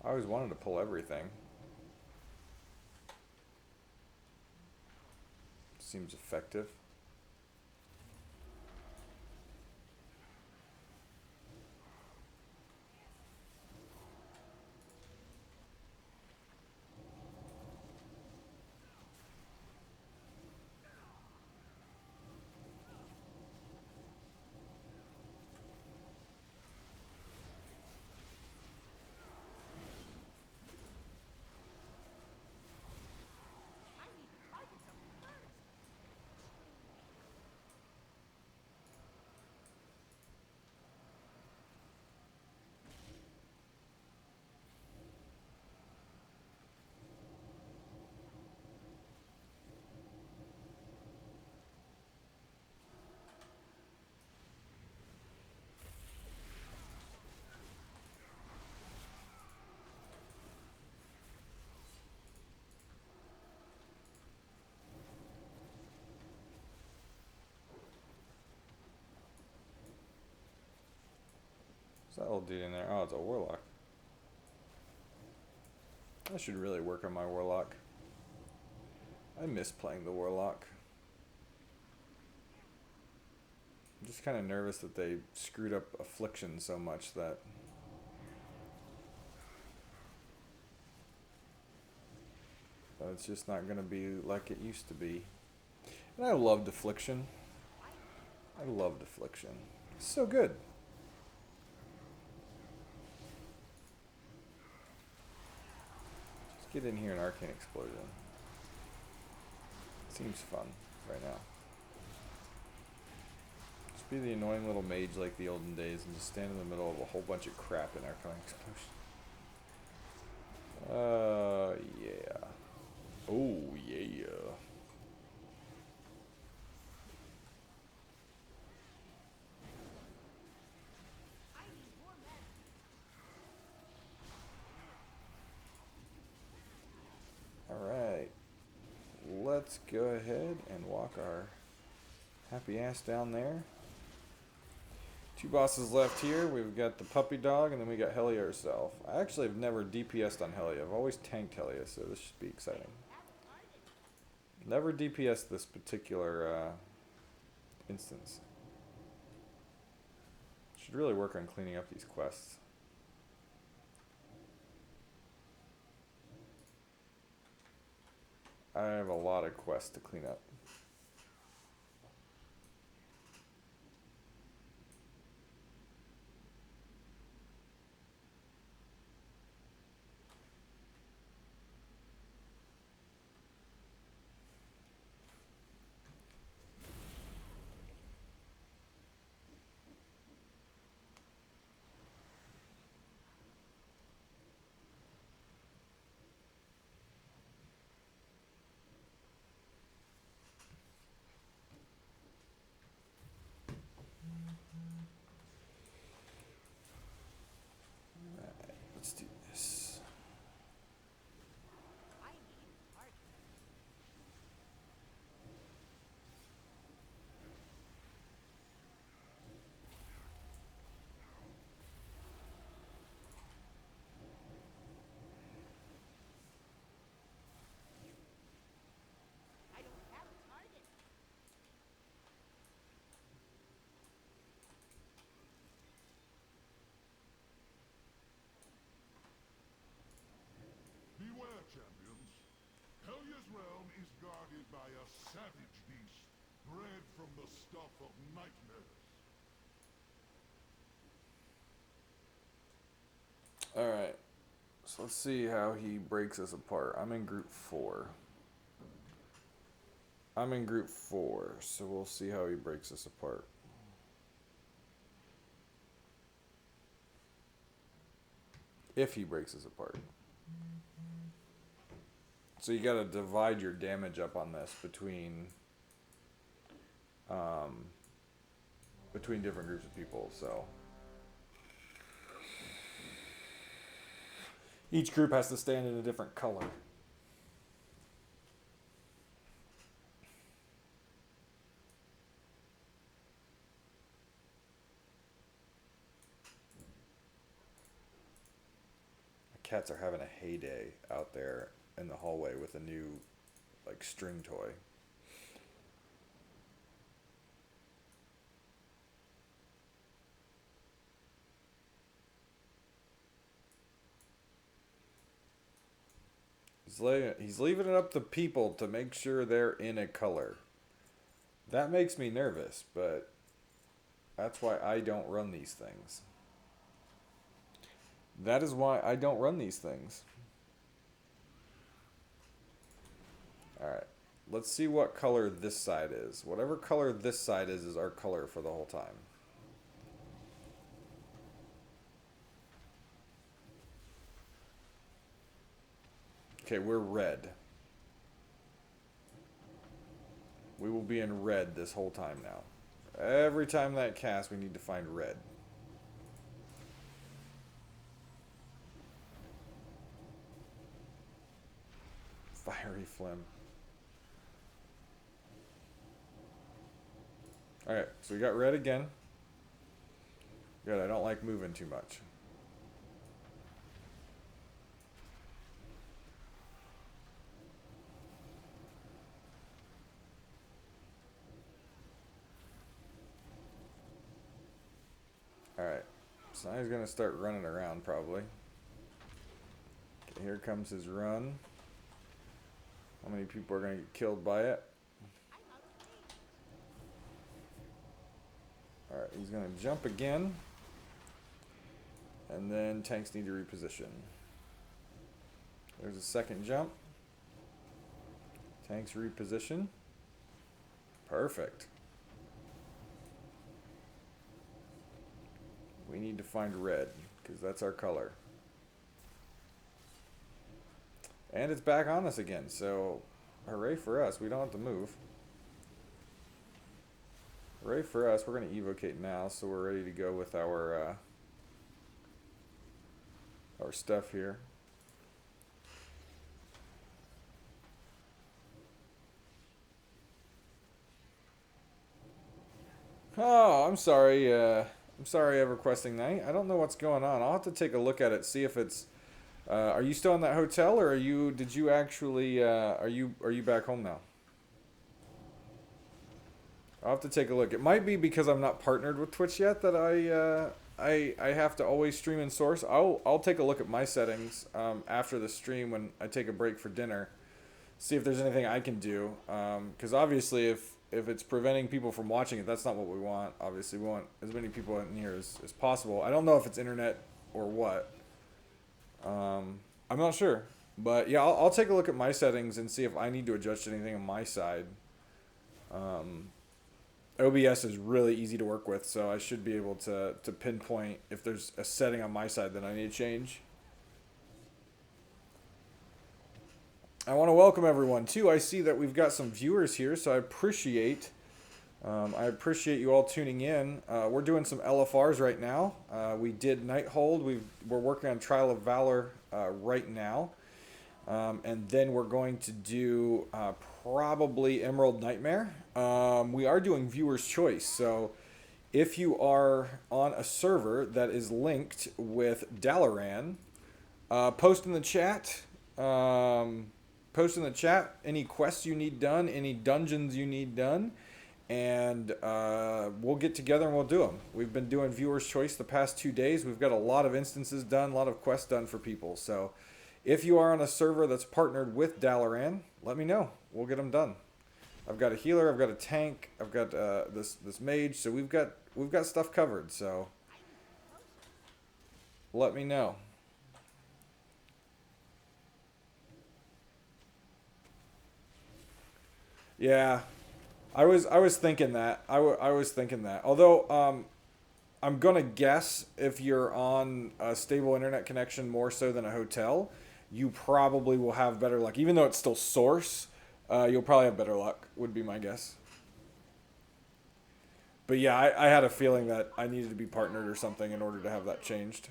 I always wanted to pull everything. Seems effective. What's that little dude in there? Oh, it's a warlock. I should really work on my warlock. I miss playing the warlock. I'm just kind of nervous that they screwed up affliction so much that it's just not going to be like it used to be. And I loved affliction. I loved affliction. It's so good. Just get in here and Arcane Explosion. Seems fun right now. Just be the annoying little mage like the olden days and just stand in the middle of a whole bunch of crap in Arcane Explosion. Yeah. Oh, yeah. Alright. Let's go ahead and walk our happy ass down there. 2 bosses left here. We've got the puppy dog and then we got Helia herself. I actually have never DPS'd on Helia. I've always tanked Helia, so this should be exciting. Never DPS'd this particular instance. Should really work on cleaning up these quests. I have a lot of quests to clean up. guarded by a savage beast, bred from the stuff of nightmares. Alright. So let's see how he breaks us apart. I'm in group 4. I'm in group 4, so we'll see how he breaks us apart. If he breaks us apart. So you gotta divide your damage up on this between different groups of people, so each group has to stand in a different color. The cats are having a heyday out there in the hallway with a new, like, string toy. He's leaving it up to people to make sure they're in a color. That makes me nervous, but that's why I don't run these things. That is why I don't run these things. Alright, let's see what color this side is. Whatever color this side is our color for the whole time. Okay, we're red. We will be in red this whole time now. Every time that casts, we need to find red. Fiery phlegm. Alright, so we got red again. Good, I don't like moving too much. Alright, so now he's going to start running around probably. Okay, here comes his run. How many people are going to get killed by it? Alright, he's going to jump again. And then tanks need to reposition. There's a second jump. Tanks reposition. Perfect. We need to find red, because that's our color. And it's back on us again, so hooray for us. We don't have to move. Hooray for us. We're going to evocate now, so we're ready to go with our stuff here. Oh, I'm sorry. I'm sorry, EverQuesting Knight. I don't know what's going on. I'll have to take a look at it, see if it's. Are you still in that hotel, or are you? Did you actually? Are you back home now? I'll have to take a look. It might be because I'm not partnered with Twitch yet that I have to always stream in source. I'll take a look at my settings after the stream when I take a break for dinner. See if there's anything I can do. Because obviously, if it's preventing people from watching it, that's not what we want. Obviously, we want as many people in here as possible. I don't know if it's internet or what. I'm not sure. But yeah, I'll take a look at my settings and see if I need to adjust anything on my side. OBS is really easy to work with, so I should be able to pinpoint if there's a setting on my side that I need to change. I want to welcome everyone too. I see that we've got some viewers here, so I appreciate you all tuning in. We're doing some LFRs right now. We did Nighthold. We're working on Trial of Valor right now, and then we're going to do probably Emerald Nightmare. We are doing Viewer's Choice, so if you are on a server that is linked with Dalaran, post in the chat. Post in the chat any quests you need done, any dungeons you need done, and we'll get together and we'll do them. We've been doing Viewer's Choice the past 2 days. We've got a lot of instances done, a lot of quests done for people. So if you are on a server that's partnered with Dalaran, let me know. we'll get them done. I've got a healer, I've got a tank, I've got this mage, so we've got stuff covered. So let me know. Yeah, I was thinking that. I was thinking that. Although I'm gonna guess if you're on a stable internet connection more so than a hotel, you probably will have better luck. Even though it's still source, you'll probably have better luck, would be my guess. But yeah, I had a feeling that I needed to be partnered or something in order to have that changed.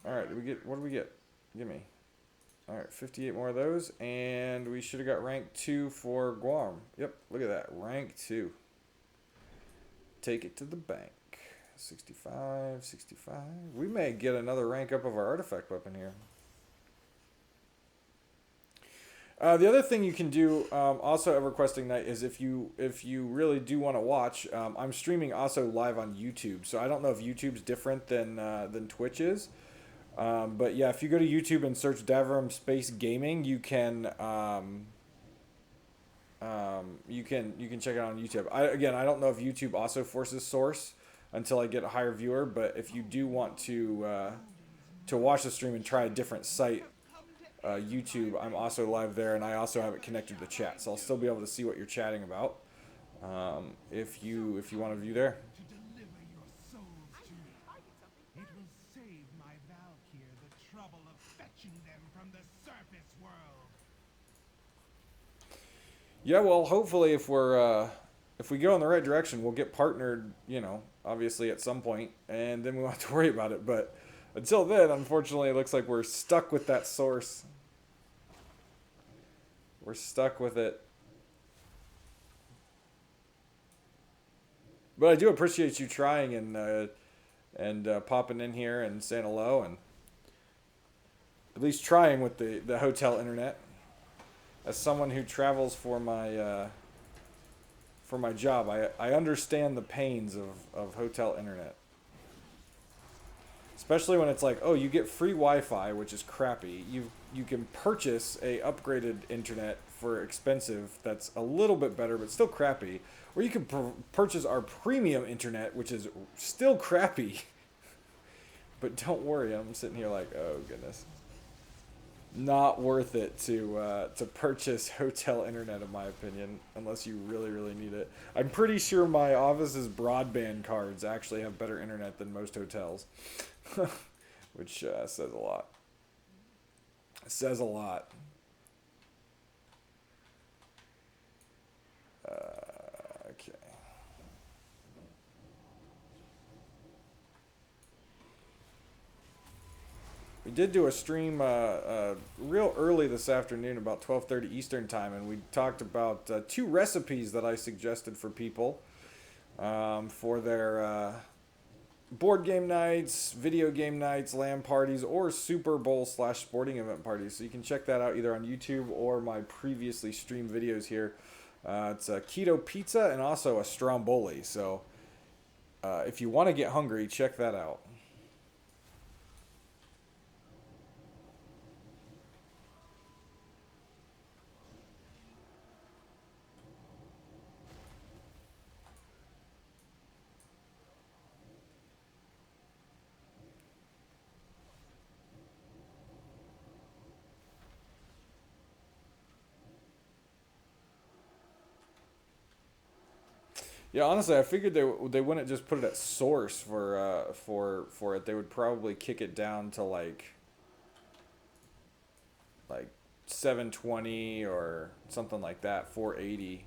Alright, what do we get? Give me. Alright, 58 more of those, and we should have got rank 2 for Guam. Yep, look at that, rank 2. Take it to the bank. 65, 65. We may get another rank up of our artifact weapon here. The other thing you can do, also at Requesting Night, is if you really do want to watch, I'm streaming also live on YouTube. So I don't know if YouTube's different than Twitch is. But yeah, if you go to YouTube and search Davrim Space Gaming, you can check it out on YouTube. I don't know if YouTube also forces source until I get a higher viewer, but if you do want to watch the stream and try a different site, YouTube, I'm also live there, and I also have it connected to the chat, so I'll still be able to see what you're chatting about. If you want to view there. To deliver your souls to me. It will save my Valkyr the trouble of fetching them from the surface world. Yeah, well, hopefully if we go in the right direction, we'll get partnered, obviously at some point, and then we won't have to worry about it. But until then, unfortunately, it looks like we're stuck with that source. We're stuck with it. But I do appreciate you trying and popping in here and saying hello, and at least trying with the hotel internet. As someone who travels for my job, I understand the pains of hotel internet. Especially when it's like, oh, you get free Wi-Fi, which is crappy. You can purchase a upgraded internet for expensive that's a little bit better, but still crappy. Or you can purchase our premium internet, which is still crappy. But don't worry, I'm sitting here like, oh goodness. Not worth it to purchase hotel internet, in my opinion, unless you really, really need it. I'm pretty sure my office's broadband cards actually have better internet than most hotels, which says a lot. It says a lot. Okay. We did do a stream real early this afternoon, about 12:30 Eastern time, and we talked about 2 recipes that I suggested for people for their board game nights, video game nights, LAN parties, or Super Bowl / sporting event parties. So you can check that out either on YouTube or my previously streamed videos here. It's a keto pizza and also a stromboli. So if you want to get hungry, check that out. Yeah, honestly, I figured they wouldn't just put it at source for it. They would probably kick it down to like 720 or something like that, 480.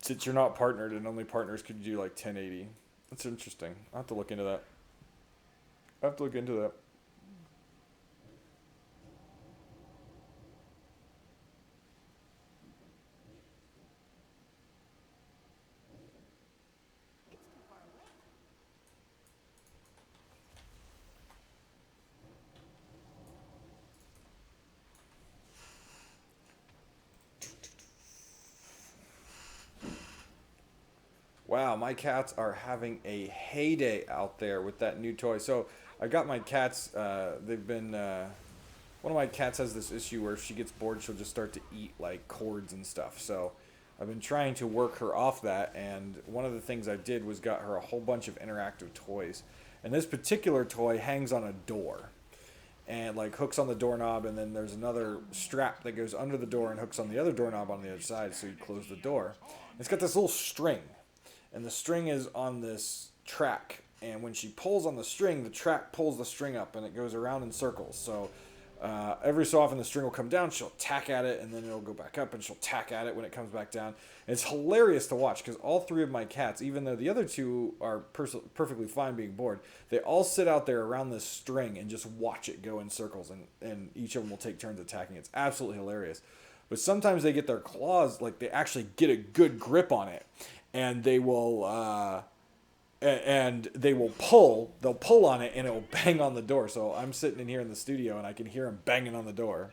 Since you're not partnered and only partners could do like 1080. That's interesting. I'll have to look into that. Wow, my cats are having a heyday out there with that new toy. So I got my cats. They've been one of my cats has this issue where if she gets bored, she'll just start to eat like cords and stuff. So I've been trying to work her off that, and one of the things I did was got her a whole bunch of interactive toys. And this particular toy hangs on a door and like hooks on the doorknob, and then there's another strap that goes under the door and hooks on the other doorknob on the other side, so you close the door. It's got this little string, and the string is on this track, and when she pulls on the string, the track pulls the string up and it goes around in circles. So every so often the string will come down, she'll tack at it, and then it'll go back up, and she'll tack at it when it comes back down. And it's hilarious to watch because all three of my cats, even though the other two are perfectly fine being bored, they all sit out there around this string and just watch it go in circles, and each of them will take turns attacking. It's absolutely hilarious. But sometimes they get their claws, like they actually get a good grip on it, and they will pull. They'll pull on it, and it will bang on the door. So I'm sitting in here in the studio, and I can hear them banging on the door.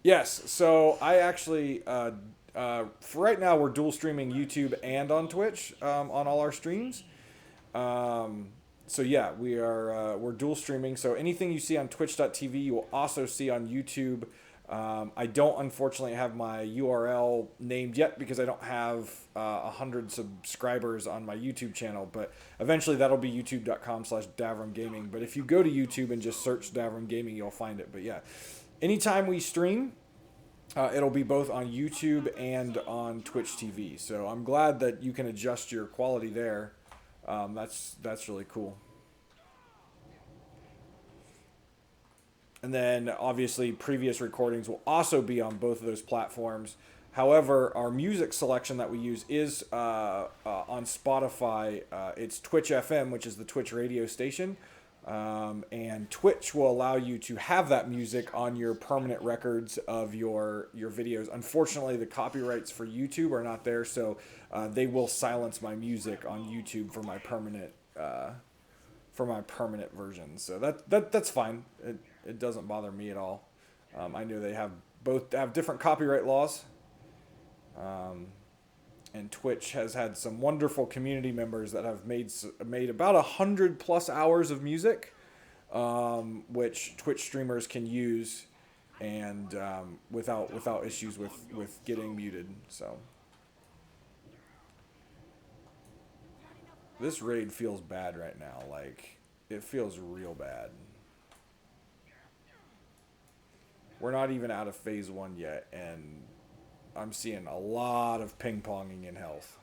Yes, so I actually, for right now, we're dual streaming YouTube and on Twitch on all our streams. So yeah, we're dual streaming. So anything you see on twitch.tv, you will also see on YouTube. I don't unfortunately have my URL named yet because I don't have 100 subscribers on my YouTube channel, but eventually that'll be youtube.com/Davrim Gaming. But if you go to YouTube and just search Davrim Gaming, you'll find it. But yeah, anytime we stream, it'll be both on YouTube and on Twitch TV. So I'm glad that you can adjust your quality there. That's really cool. And then, obviously, previous recordings will also be on both of those platforms. However, our music selection that we use is on Spotify. It's Twitch FM, which is the Twitch radio station. And Twitch will allow you to have that music on your permanent records of your videos. Unfortunately, the copyrights for YouTube are not there, so they will silence my music on YouTube for my permanent version. So that's fine. It doesn't bother me at all. I know they have different copyright laws. And Twitch has had some wonderful community members that have made about 100+ hours of music, which Twitch streamers can use, and without issues with getting muted. So this raid feels bad right now. Like, it feels real bad. We're not even out of phase 1 yet, and I'm seeing a lot of ping-ponging in health.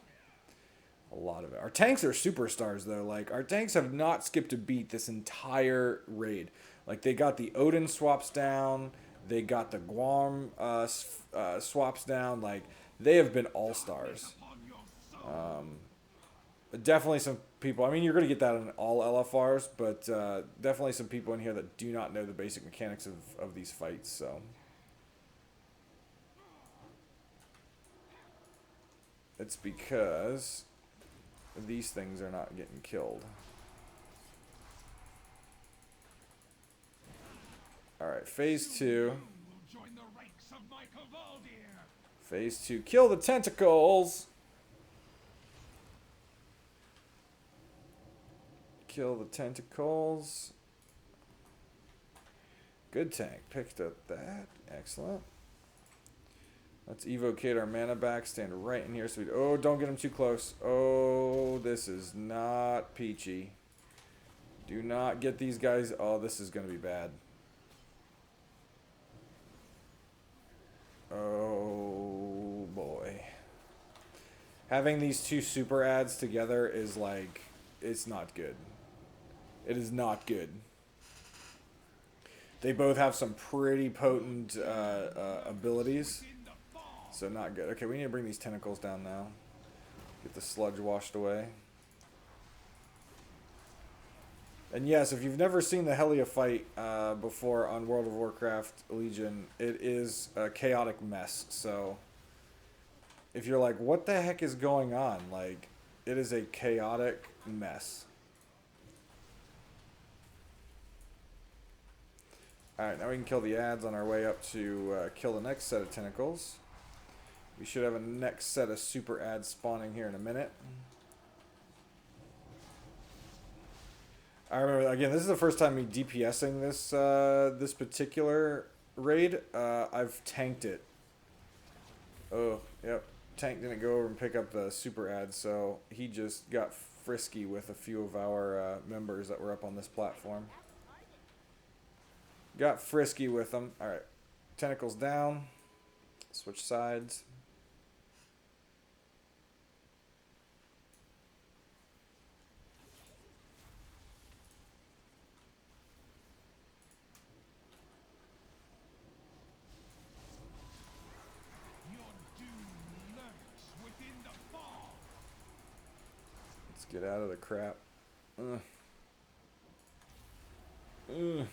A lot of it. Our tanks are superstars, though. Like, our tanks have not skipped a beat this entire raid. Like, they got the Odin swaps down. They got the Guam swaps down. Like, they have been all-stars. Definitely some people. I mean, you're going to get that in all LFRs, but definitely some people in here that do not know the basic mechanics of these fights. So it's because these things are not getting killed. All right, phase 2. Phase 2. Kill the tentacles. Kill the tentacles. Good tank. Picked up that. Excellent. Let's evocate our mana back. Stand right in here. So oh, don't get him too close. Oh, this is not peachy. Do not get these guys. Oh, this is going to be bad. Oh, boy. Having these two super ads together is like, it's not good. It is not good. They both have some pretty potent abilities. So not good. Okay, we need to bring these tentacles down now. Get the sludge washed away. And yes, if you've never seen the Helia fight before on World of Warcraft Legion, it is a chaotic mess. So if you're like, what the heck is going on? Like, it is a chaotic mess. Alright, now we can kill the ads on our way up to kill the next set of tentacles. We should have a next set of super ads spawning here in a minute. I remember, again, this is the first time me DPSing this this particular raid. I've tanked it. Oh, yep. Tank didn't go over and pick up the super ad, so he just got frisky with a few of our members that were up on this platform. Got frisky with them. Alright. Tentacles down. Switch sides. Let's get out of the crap. Ugh. Ugh.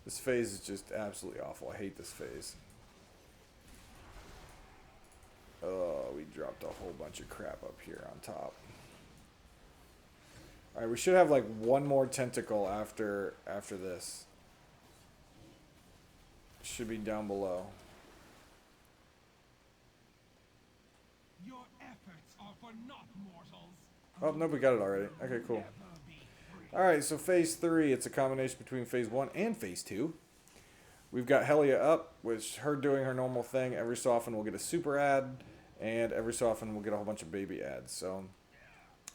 This phase is just absolutely awful. I hate this phase. Oh, we dropped a whole bunch of crap up here on top. Alright, we should have like one more tentacle after this. Should be down below. Your efforts are for naught, mortals. Oh, no, we got it already. Okay, cool. Alright, so phase 3, it's a combination between phase 1 and phase 2. We've got Helia up, which her doing her normal thing. Every so often we'll get a super ad, and every so often we'll get a whole bunch of baby ads. So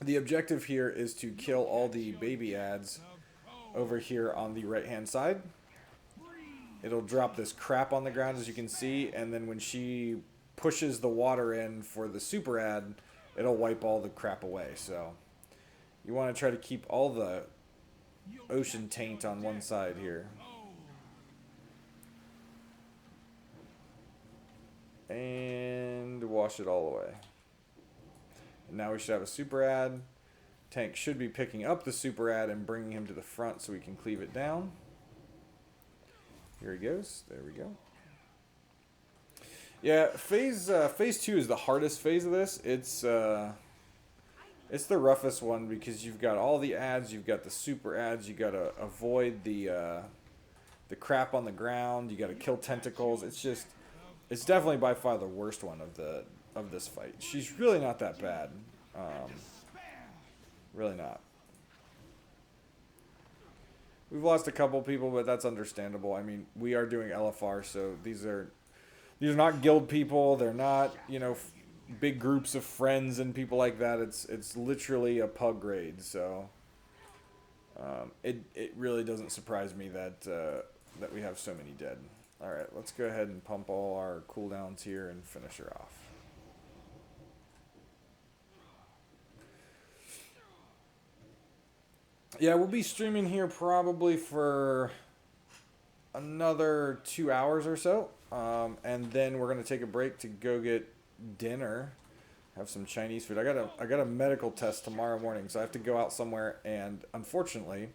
the objective here is to kill all the baby ads over here on the right hand side. It'll drop this crap on the ground, as you can see, and then when she pushes the water in for the super ad, it'll wipe all the crap away. So you want to try to keep all the ocean taint on one side here. And wash it all away. And now we should have a super ad. Tank should be picking up the super ad and bringing him to the front so we can cleave it down. Here he goes. There we go. Yeah, phase 2 is the hardest phase of this. It's the roughest one because you've got all the ads, you've got the super ads, you got to avoid the crap on the ground, you got to kill tentacles. It's definitely by far the worst one of this fight. She's really not that bad. Really not. We've lost a couple people, but that's understandable. I mean, we are doing LFR, so these are not guild people. They're not, you know, big groups of friends and people like that. It's literally a pug raid, so it really doesn't surprise me that that we have so many dead. All right, let's go ahead and pump all our cooldowns here and finish her off. Yeah, we'll be streaming here probably for another 2 hours or so. And then we're going to take a break to go get dinner. Have some Chinese food. I got a medical test tomorrow morning, so I have to go out somewhere. And unfortunately,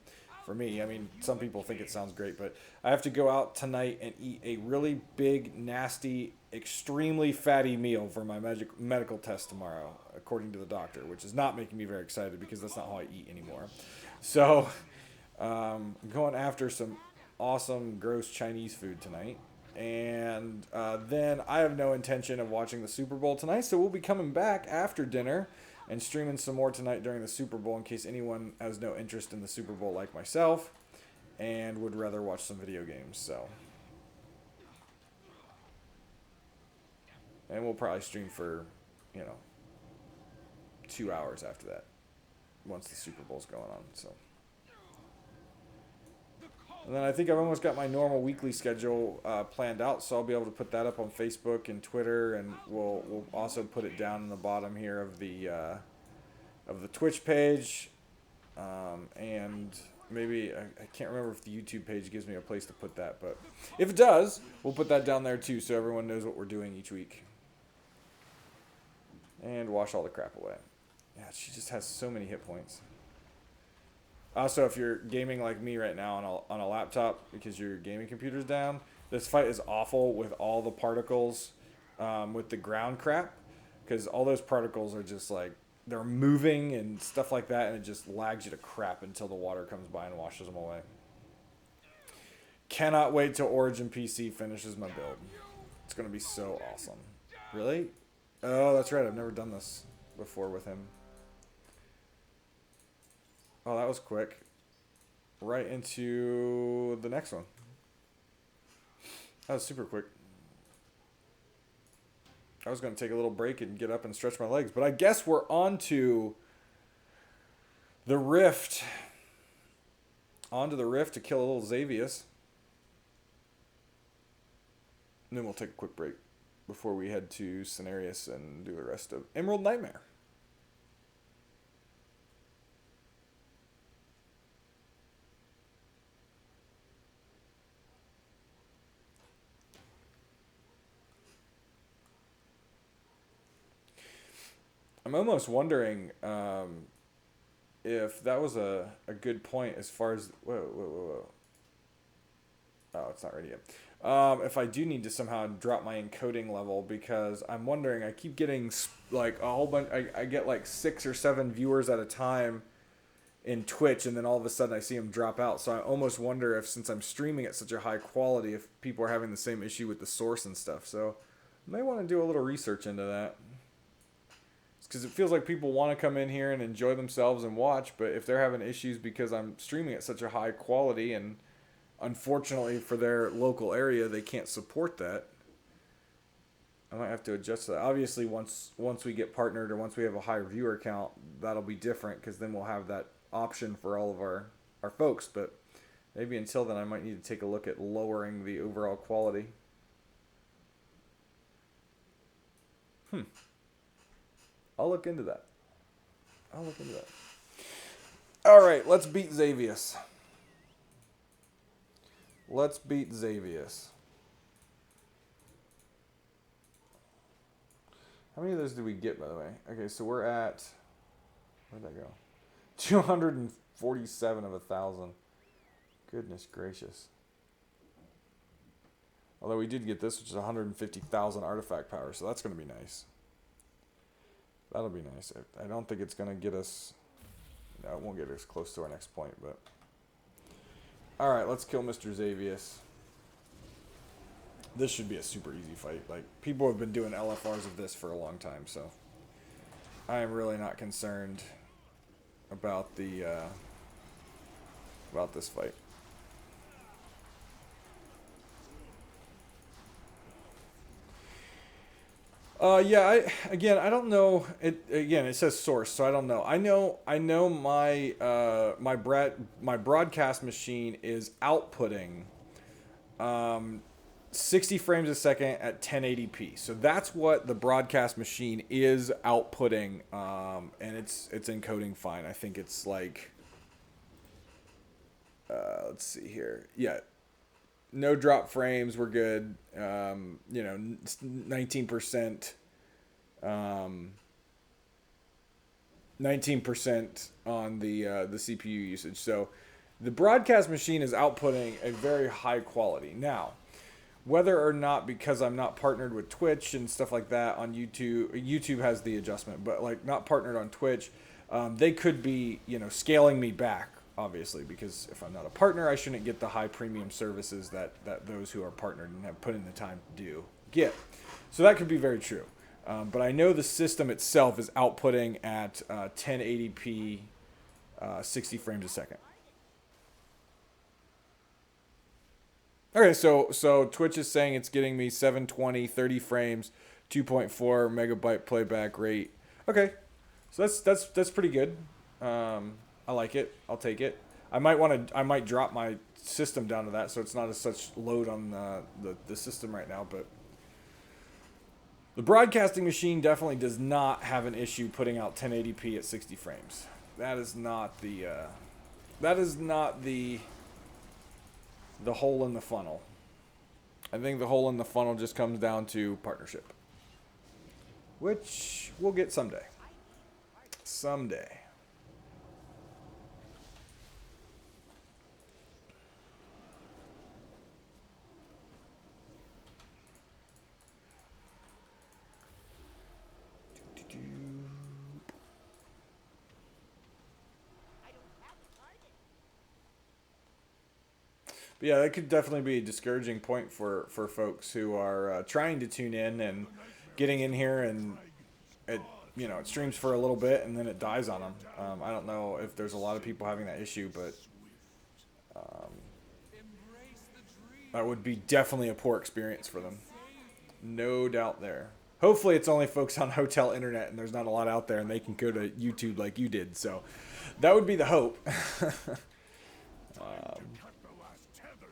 for me, I mean, some people think it sounds great, but I have to go out tonight and eat a really big, nasty, extremely fatty meal for my medical test tomorrow, according to the doctor, which is not making me very excited because that's not how I eat anymore. So, I'm going after some awesome, gross Chinese food tonight. And then I have no intention of watching the Super Bowl tonight, so we'll be coming back after dinner and streaming some more tonight during the Super Bowl in case anyone has no interest in the Super Bowl like myself and would rather watch some video games. So, and we'll probably stream for, 2 hours after that once the Super Bowl's going on. So, and then I think I've almost got my normal weekly schedule planned out, so I'll be able to put that up on Facebook and Twitter, and we'll also put it down in the bottom here of the Twitch page, and maybe I can't remember if the YouTube page gives me a place to put that, but if it does, we'll put that down there too, so everyone knows what we're doing each week. And wash all the crap away. Yeah, she just has so many hit points. Also, if you're gaming like me right now on a laptop because your gaming computer's down, this fight is awful with all the particles, with the ground crap, because all those particles are just like, they're moving and stuff like that, and it just lags you to crap until the water comes by and washes them away. Cannot wait till Origin PC finishes my build. It's going to be so awesome. Really? Oh, that's right. I've never done this before with him. Oh, that was quick. Right into the next one. That was super quick. I was going to take a little break and get up and stretch my legs, but I guess we're on to the Rift. Onto the Rift to kill a little Xavius. And then we'll take a quick break before we head to Cenarius and do the rest of Emerald Nightmare. I'm almost wondering if that was a good point as far as... Whoa. Oh, it's not ready yet. If I do need to somehow drop my encoding level, because I'm wondering, I keep getting like a whole bunch, I get like 6 or 7 viewers at a time in Twitch, and then all of a sudden I see them drop out. So I almost wonder if, since I'm streaming at such a high quality, if people are having the same issue with the source and stuff. So I may want to do a little research into that. Because it feels like people want to come in here and enjoy themselves and watch, but if they're having issues because I'm streaming at such a high quality, and unfortunately for their local area they can't support that, I might have to adjust that. Obviously once we get partnered, or once we have a higher viewer count, that'll be different, because then we'll have that option for all of our folks. But maybe until then I might need to take a look at lowering the overall quality. I'll look into that. All right, let's beat Xavius. How many of those did we get, by the way? Okay, so we're at... Where'd that go? 247 of 1,000. Goodness gracious. Although we did get this, which is 150,000 artifact power, so that's going to be nice. That'll be nice. I don't think it's going to get us... No, it won't get us close to our next point, but... Alright, let's kill Mr. Xavius. This should be a super easy fight. Like, people have been doing LFRs of this for a long time, so... I am really not concerned about the, about this fight. Yeah, I don't know. It says source, so I don't know. I know my broadcast machine is outputting 60 frames a second at 1080p. So that's what the broadcast machine is outputting, and it's encoding fine. I think it's like let's see here. Yeah. No drop frames, we're good. 19%. 19% on the CPU usage. So the broadcast machine is outputting a very high quality. Now, whether or not, because I'm not partnered with Twitch and stuff like that on YouTube has the adjustment, but like not partnered on Twitch, they could be, scaling me back. Obviously, because if I'm not a partner, I shouldn't get the high premium services that those who are partnered and have put in the time to get. So that could be very true. But I know the system itself is outputting at 1080p, 60 frames a second. Okay, so Twitch is saying it's getting me 720, 30 frames, 2.4 megabyte playback rate. Okay, so that's pretty good. I like it. I'll take it. I might drop my system down to that, so it's not as such load on the system right now. But the broadcasting machine definitely does not have an issue putting out 1080p at 60 frames. That is not the hole in the funnel. I think the hole in the funnel just comes down to partnership, which we'll get someday. Someday. But yeah, that could definitely be a discouraging point for folks who are trying to tune in and getting in here and you know, it streams for a little bit and then it dies on them. I don't know if there's a lot of people having that issue, but that would be definitely a poor experience for them. No doubt there. Hopefully it's only folks on hotel internet and there's not a lot out there and they can go to YouTube like you did. So that would be the hope.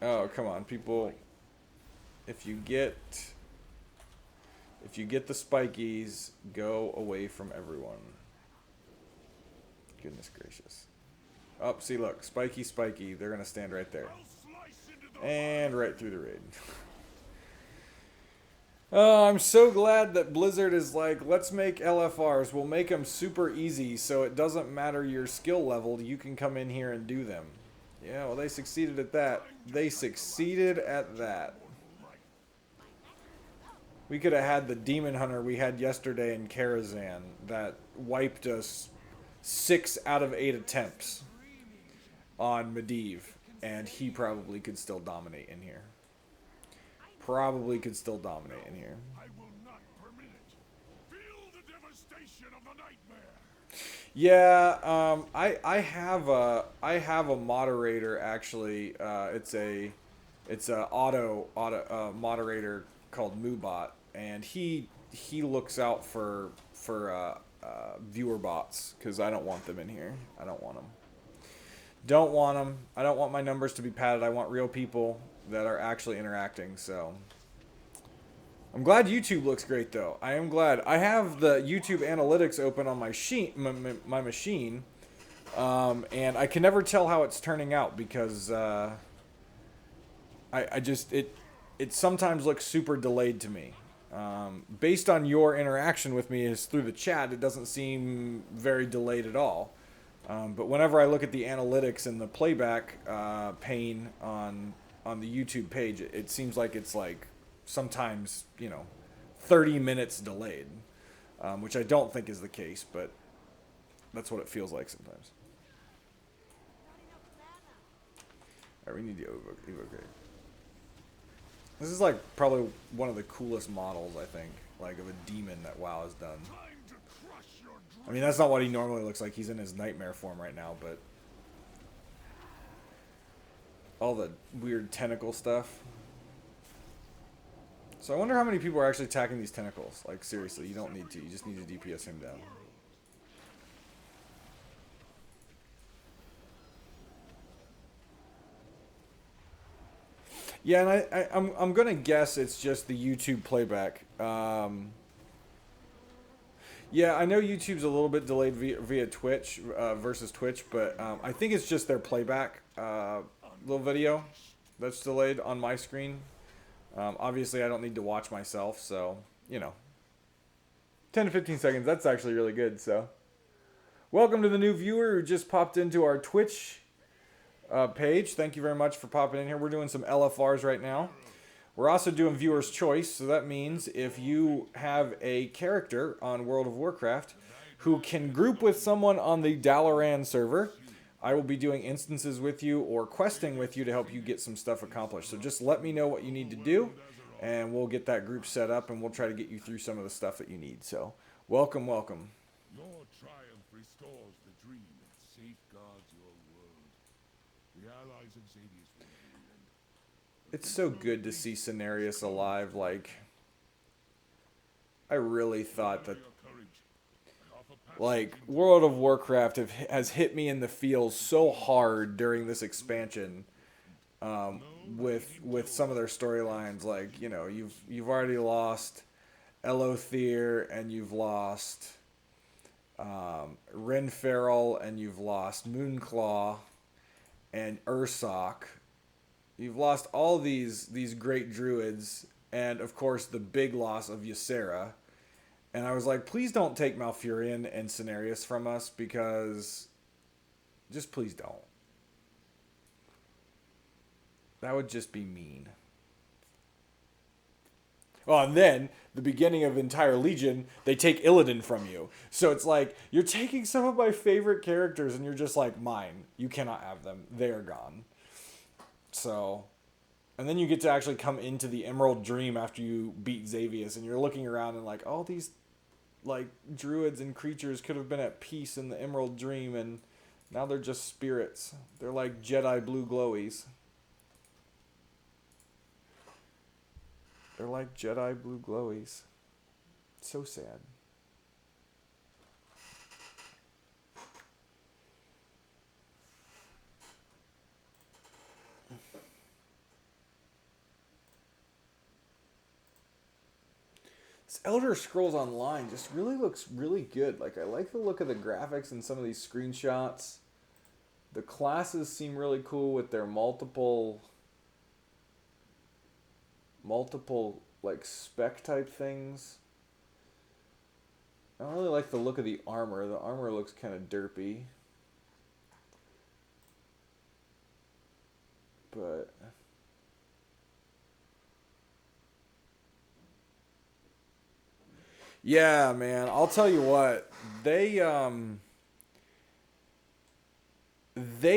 Oh, come on, people. If you get the spikies, go away from everyone. Goodness gracious. Oh, see, look. Spiky, spiky. They're going to stand right there. And right through the raid. Oh, I'm so glad that Blizzard is like, let's make LFRs. We'll make them super easy so it doesn't matter your skill level. You can come in here and do them. Yeah, well, they succeeded at that. They succeeded at that. We could have had the Demon Hunter we had yesterday in Karazhan that wiped us 6 out of 8 attempts on Medivh, and he probably could still dominate in here. Probably could still dominate in here. I will not permit it. Feel the devastation of the nightmare. Yeah, I have a moderator actually. It's a auto moderator called Moobot, and he looks out for viewer bots because I don't want them in here. I don't want them. Don't want them. I don't want my numbers to be padded. I want real people that are actually interacting. So I'm glad YouTube looks great though. I am glad. I have the YouTube analytics open on my machine, and I can never tell how it's turning out because it sometimes looks super delayed to me. Based on your interaction with me is through the chat, it doesn't seem very delayed at all. But whenever I look at the analytics and the playback pane on the YouTube page, it seems like it's like sometimes, 30 minutes delayed, which I don't think is the case, but that's what it feels like sometimes. All right, we need to evoke. This is like probably one of the coolest models, I think, like of a demon that WoW has done. I mean, that's not what he normally looks like. He's in his nightmare form right now, but all the weird tentacle stuff. So I wonder how many people are actually attacking these tentacles. Like, seriously, you don't need to. You just need to DPS him down. Yeah, and I'm gonna guess it's just the YouTube playback. Yeah, I know YouTube's a little bit delayed via Twitch versus Twitch, but I think it's just their playback little video that's delayed on my screen. Obviously, I don't need to watch myself, so, 10 to 15 seconds, that's actually really good, so. Welcome to the new viewer who just popped into our Twitch page. Thank you very much for popping in here. We're doing some LFRs right now. We're also doing viewer's choice, so that means if you have a character on World of Warcraft who can group with someone on the Dalaran server, I will be doing instances with you or questing with you to help you get some stuff accomplished. So just let me know what you need to do, and we'll get that group set up, and we'll try to get you through some of the stuff that you need. So welcome, welcome. Your triumph restores the dream and safeguards your world. The allies of Xadius will be. It's so good to see Cenarius alive. Like, I really thought that, like, World of Warcraft has hit me in the feels so hard during this expansion, with some of their storylines. Like, you've already lost Elothier, and you've lost Ren Farrell, and you've lost Moonclaw and Ursoc. You've lost all these great druids, and of course the big loss of Ysera. And I was like, please don't take Malfurion and Cenarius from us, because just please don't. That would just be mean. Oh, and then the beginning of entire Legion, they take Illidan from you. So it's like, you're taking some of my favorite characters and you're just like, mine. You cannot have them. They are gone. So, and then you get to actually come into the Emerald Dream after you beat Xavius, and you're looking around and like, all these like druids and creatures could have been at peace in the Emerald Dream, and now they're just spirits. They're like Jedi blue glowies. They're like Jedi blue glowies. So sad. This Elder Scrolls Online just really looks really good. Like, I like the look of the graphics in some of these screenshots. The classes seem really cool with their multiple like spec type things. I don't really like the look of the armor. The armor looks kind of derpy. But yeah, man, I'll tell you what. They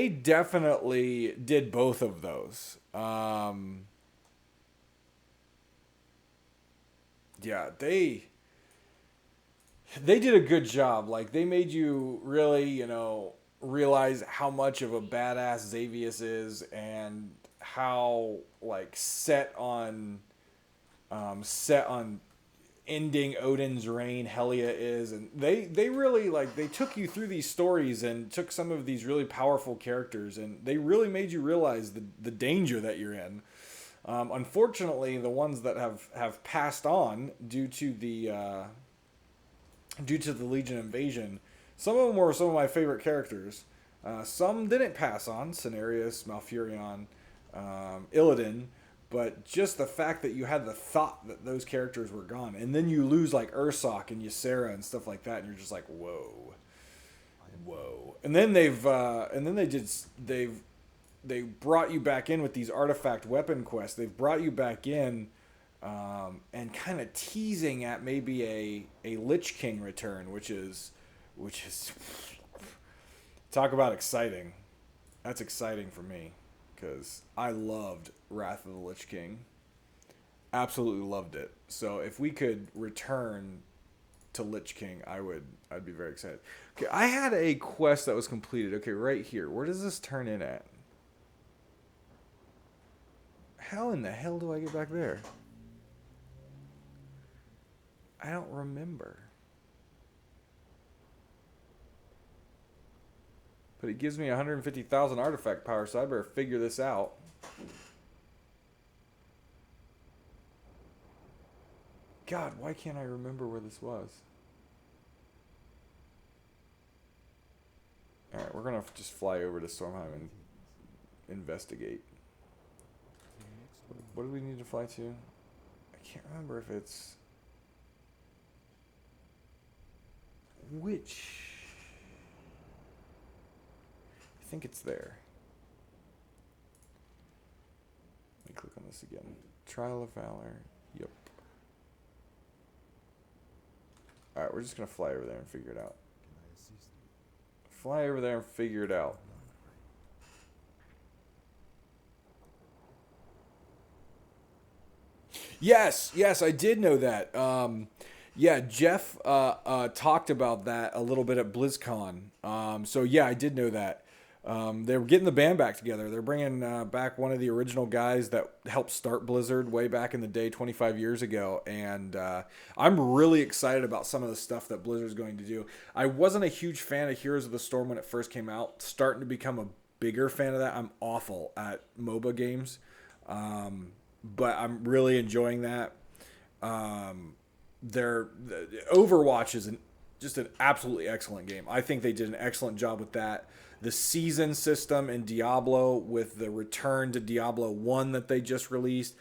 definitely did both of those. Yeah, they did a good job. Like, they made you really, realize how much of a badass Xavius is, and how like set on ending Odin's reign Helia is. And they really, like, they took you through these stories and took some of these really powerful characters, and they really made you realize the danger that you're in. Unfortunately, the ones that have passed on due to the Legion invasion, some of them were some of my favorite characters. Some didn't pass on, Cenarius, Malfurion, Illidan, but just the fact that you had the thought that those characters were gone, and then you lose like Ursoc and Ysera and stuff like that, and you're just like, whoa. And then they brought you back in with these artifact weapon quests. They've brought you back in, and kind of teasing at maybe a Lich King return, which is talk about exciting. That's exciting for me, because I loved Wrath of the Lich King. Absolutely loved it. So if we could return to Lich King, I'd be very excited. Okay, I had a quest that was completed. Okay, right here. Where does this turn in at? How in the hell do I get back there? I don't remember. But it gives me 150,000 artifact power, so I better figure this out. God, why can't I remember where this was? Alright, we're going to just fly over to Stormheim and investigate. What do we need to fly to? I can't remember if it's... Which... I think it's there. Let me click on this again. Trial of Valor. Yep. Alright, we're just going to fly over there and figure it out. Fly over there and figure it out. Yes, I did know that. Yeah, Jeff talked about that a little bit at BlizzCon. So yeah, I did know that. They were getting the band back together. They're bringing back one of the original guys that helped start Blizzard way back in the day, 25 years ago. And I'm really excited about some of the stuff that Blizzard's going to do. I wasn't a huge fan of Heroes of the Storm when it first came out. Starting to become a bigger fan of that. I'm awful at MOBA games. But I'm really enjoying that. Overwatch is just an absolutely excellent game. I think they did an excellent job with that. The season system in Diablo, with the return to Diablo 1 that they just released,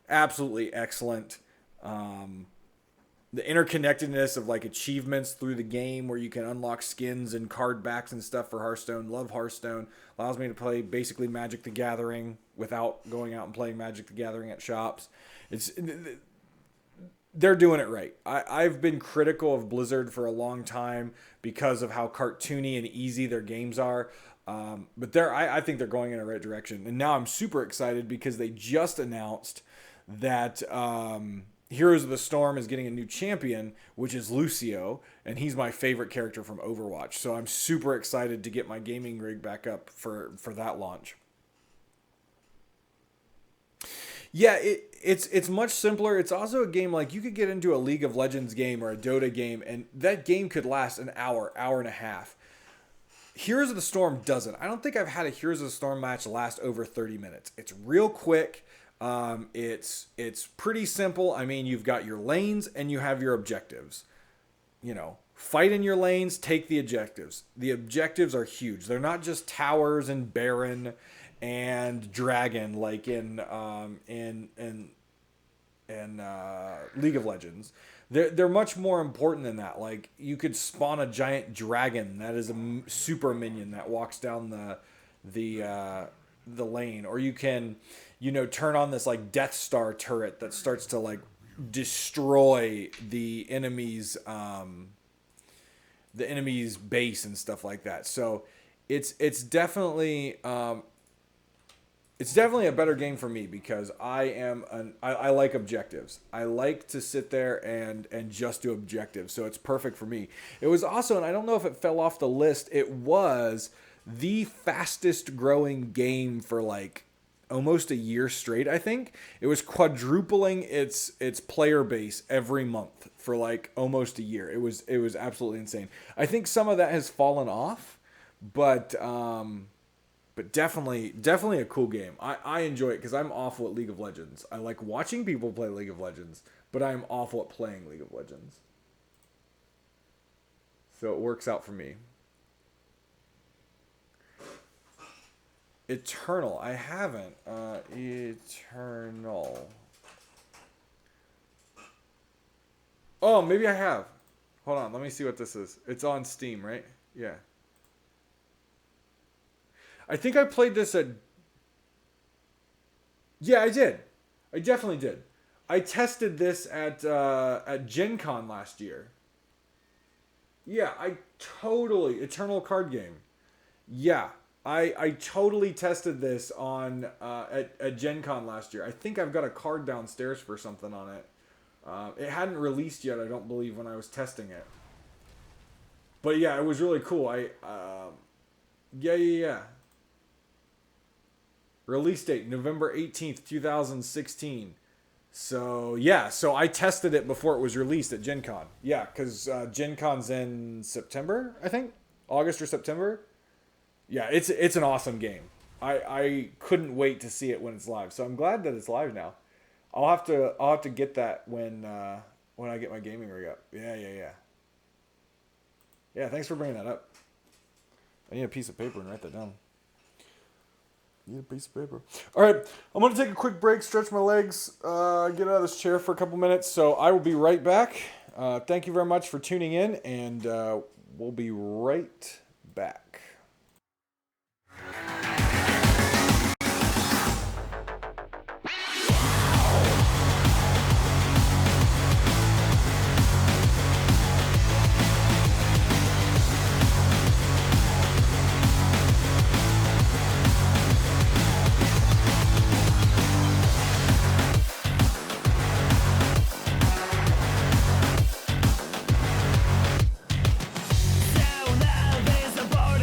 absolutely excellent. The interconnectedness of like achievements through the game, where you can unlock skins and card backs and stuff for Hearthstone. Love Hearthstone. Allows me to play basically Magic the Gathering without going out and playing Magic the Gathering at shops. They're doing it right. I've been critical of Blizzard for a long time because of how cartoony and easy their games are. But I think they're going in the right direction. And now I'm super excited because they just announced that Heroes of the Storm is getting a new champion, which is Lucio, and he's my favorite character from Overwatch. So I'm super excited to get my gaming rig back up for that launch. Yeah, it's much simpler. It's also a game like you could get into a League of Legends game or a Dota game, and that game could last an hour, hour and a half. Heroes of the Storm doesn't. I don't think I've had a Heroes of the Storm match last over 30 minutes. It's real quick. It's pretty simple. I mean, you've got your lanes and you have your objectives. You know, fight in your lanes, take the objectives. The objectives are huge. They're not just towers and Baron and Dragon like in League of Legends. They're much more important than that. Like, you could spawn a giant dragon that is a super minion that walks down the lane, or you can, you know, turn on this like Death Star turret that starts to like destroy the enemy's base and stuff like that. So it's definitely a better game for me because I like objectives. I like to sit there and just do objectives. So it's perfect for me. It was also, and I don't know if it fell off the list, it was the fastest growing game for like almost a year straight, I think. It was quadrupling its player base every month for like almost a year. It was absolutely insane. I think some of that has fallen off, but definitely a cool game. I enjoy it because I'm awful at League of Legends. I like watching people play League of Legends, but I'm awful at playing League of Legends. So it works out for me. Eternal. I haven't. Eternal. Oh, maybe I have. Hold on. Let me see what this is. It's on Steam, right? Yeah. I think I played this at... Yeah, I did. I definitely did. I tested this at Gen Con last year. Yeah, Eternal card game. Yeah. I totally tested this on at Gen Con last year. I think I've got a card downstairs for something on it. It hadn't released yet, I don't believe, when I was testing it. But yeah, it was really cool. Yeah. Release date, November 18th, 2016. So, yeah. So I tested it before it was released at Gen Con. Yeah, because Gen Con's in September, I think? August or September? Yeah, it's an awesome game. I couldn't wait to see it when it's live. So I'm glad that it's live now. I'll have to get that when I get my gaming rig up. Yeah. Yeah, thanks for bringing that up. I need a piece of paper and write that down. Need a piece of paper. All right, I'm going to take a quick break, stretch my legs, get out of this chair for a couple minutes. So I will be right back. Thank you very much for tuning in, and we'll be right back. So now there's a border.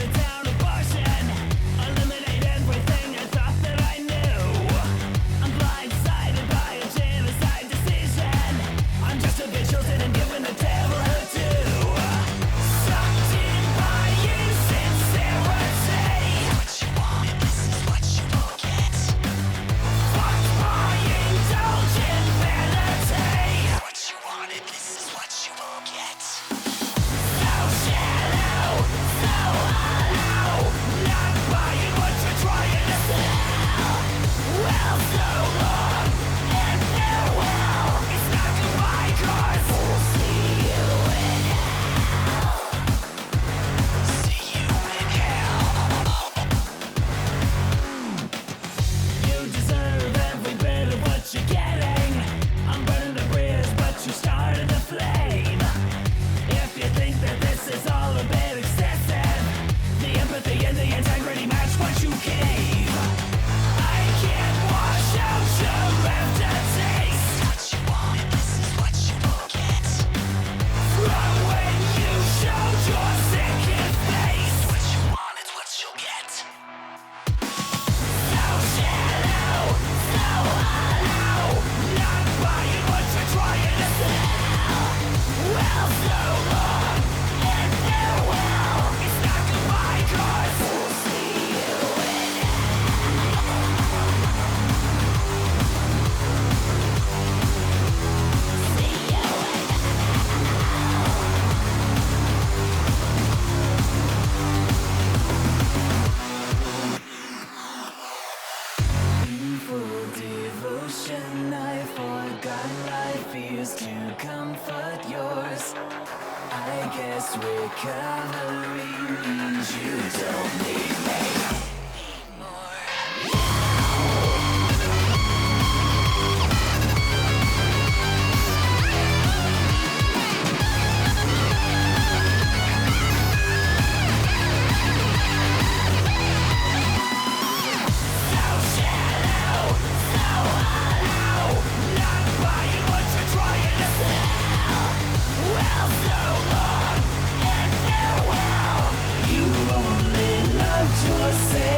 tears to comfort yours. I guess recovery means you don't need me yourself.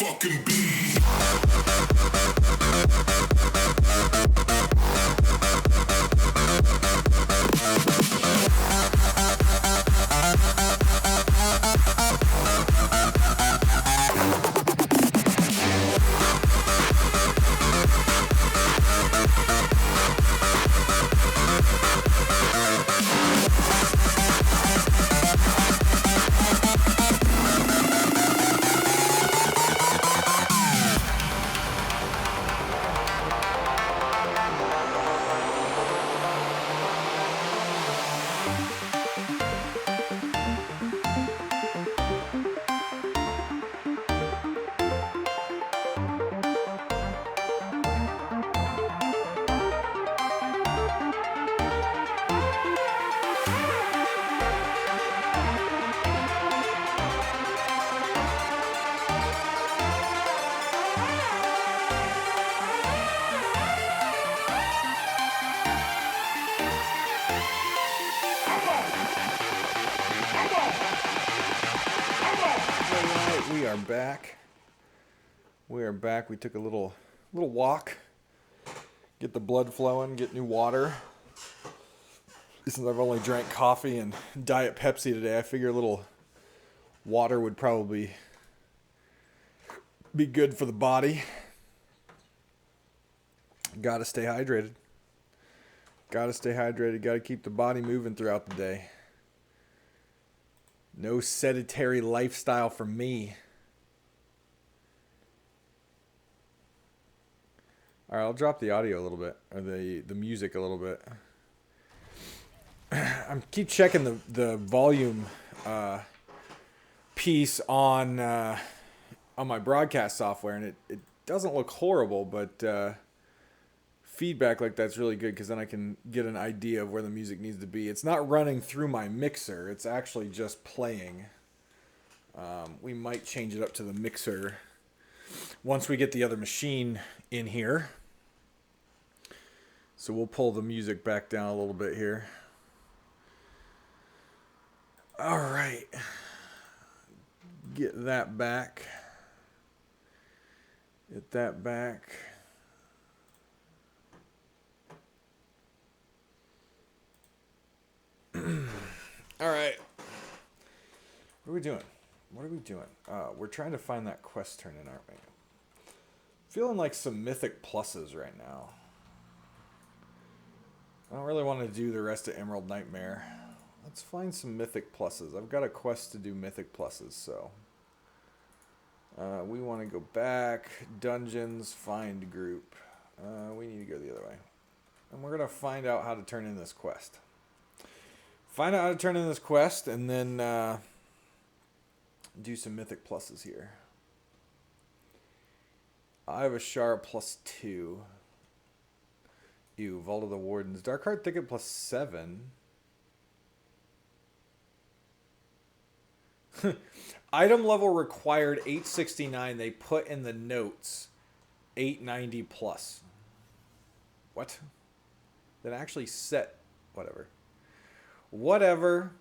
fucking be. Alright, we are back. We are back. We took a little walk. Get the blood flowing, get new water. Since I've only drank coffee and Diet Pepsi today, I figure a little water would probably be good for the body. Gotta stay hydrated. Gotta stay hydrated. Gotta keep the body moving throughout the day. No sedentary lifestyle for me. All right, I'll drop the audio a little bit, or the music a little bit. I keep checking the volume piece on my broadcast software, and it doesn't look horrible, but feedback like that's really good because then I can get an idea of where the music needs to be. It's not running through my mixer. It's actually just playing. We might change it up to the mixer once we get the other machine in here. So we'll pull the music back down a little bit here. All right. Get that back. Get that back. All right. What are we doing? What are we doing? We're trying to find that quest turn in, aren't we? Feeling like some mythic pluses right now. I don't really want to do the rest of Emerald Nightmare. Let's find some mythic pluses. I've got a quest to do mythic pluses, so. We want to go back. Dungeons, find group. We need to go the other way. And we're going to find out how to turn in this quest. Find out how to turn in this quest, and then do some mythic pluses here. I have a Shara +2. Ew, Vault of the Wardens. Dark Heart Thicket +7. Item level required 869. They put in the notes 890 plus. What? That actually set. Whatever. Whatever.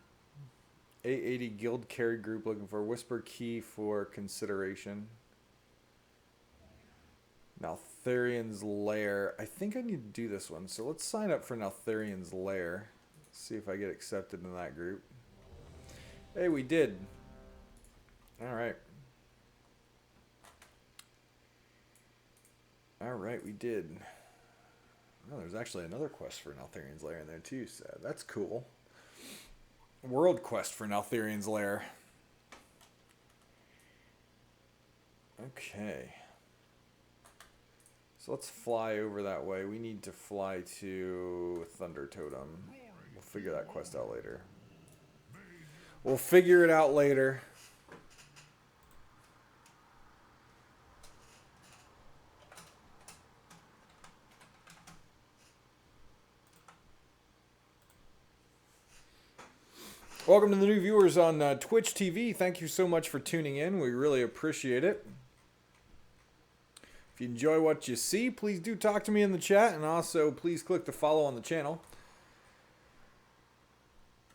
880 guild carry group looking for Whisper Key for consideration. Naltharian's Lair. I think I need to do this one. So let's sign up for Naltharian's Lair. See if I get accepted in that group. Hey, we did. Alright. Alright, we did. Oh, there's actually another quest for Naltharian's Lair in there too, so that's cool. World quest for Naltharian's Lair. Okay. So let's fly over that way. We need to fly to Thunder Totem. We'll figure that quest out later. We'll figure it out later. Welcome to the new viewers on Twitch TV. Thank you so much for tuning in. We really appreciate it. If you enjoy what you see, please do talk to me in the chat, and also please click the follow on the channel.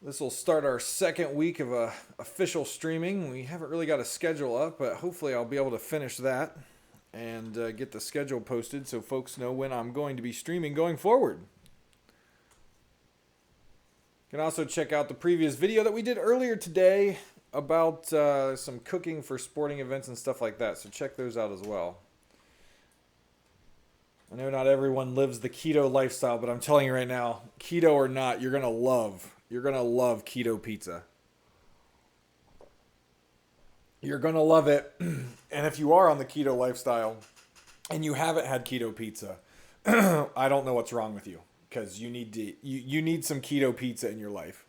This will start our second week of official streaming. We haven't really got a schedule up, but hopefully I'll be able to finish that and get the schedule posted so folks know when I'm going to be streaming going forward. You can also check out the previous video that we did earlier today about some cooking for sporting events and stuff like that, so check those out as well. I know not everyone lives the keto lifestyle, but I'm telling you right now, keto or not, you're gonna love keto pizza. You're gonna love it. And if you are on the keto lifestyle and you haven't had keto pizza, I don't know what's wrong with you, because you need some keto pizza in your life.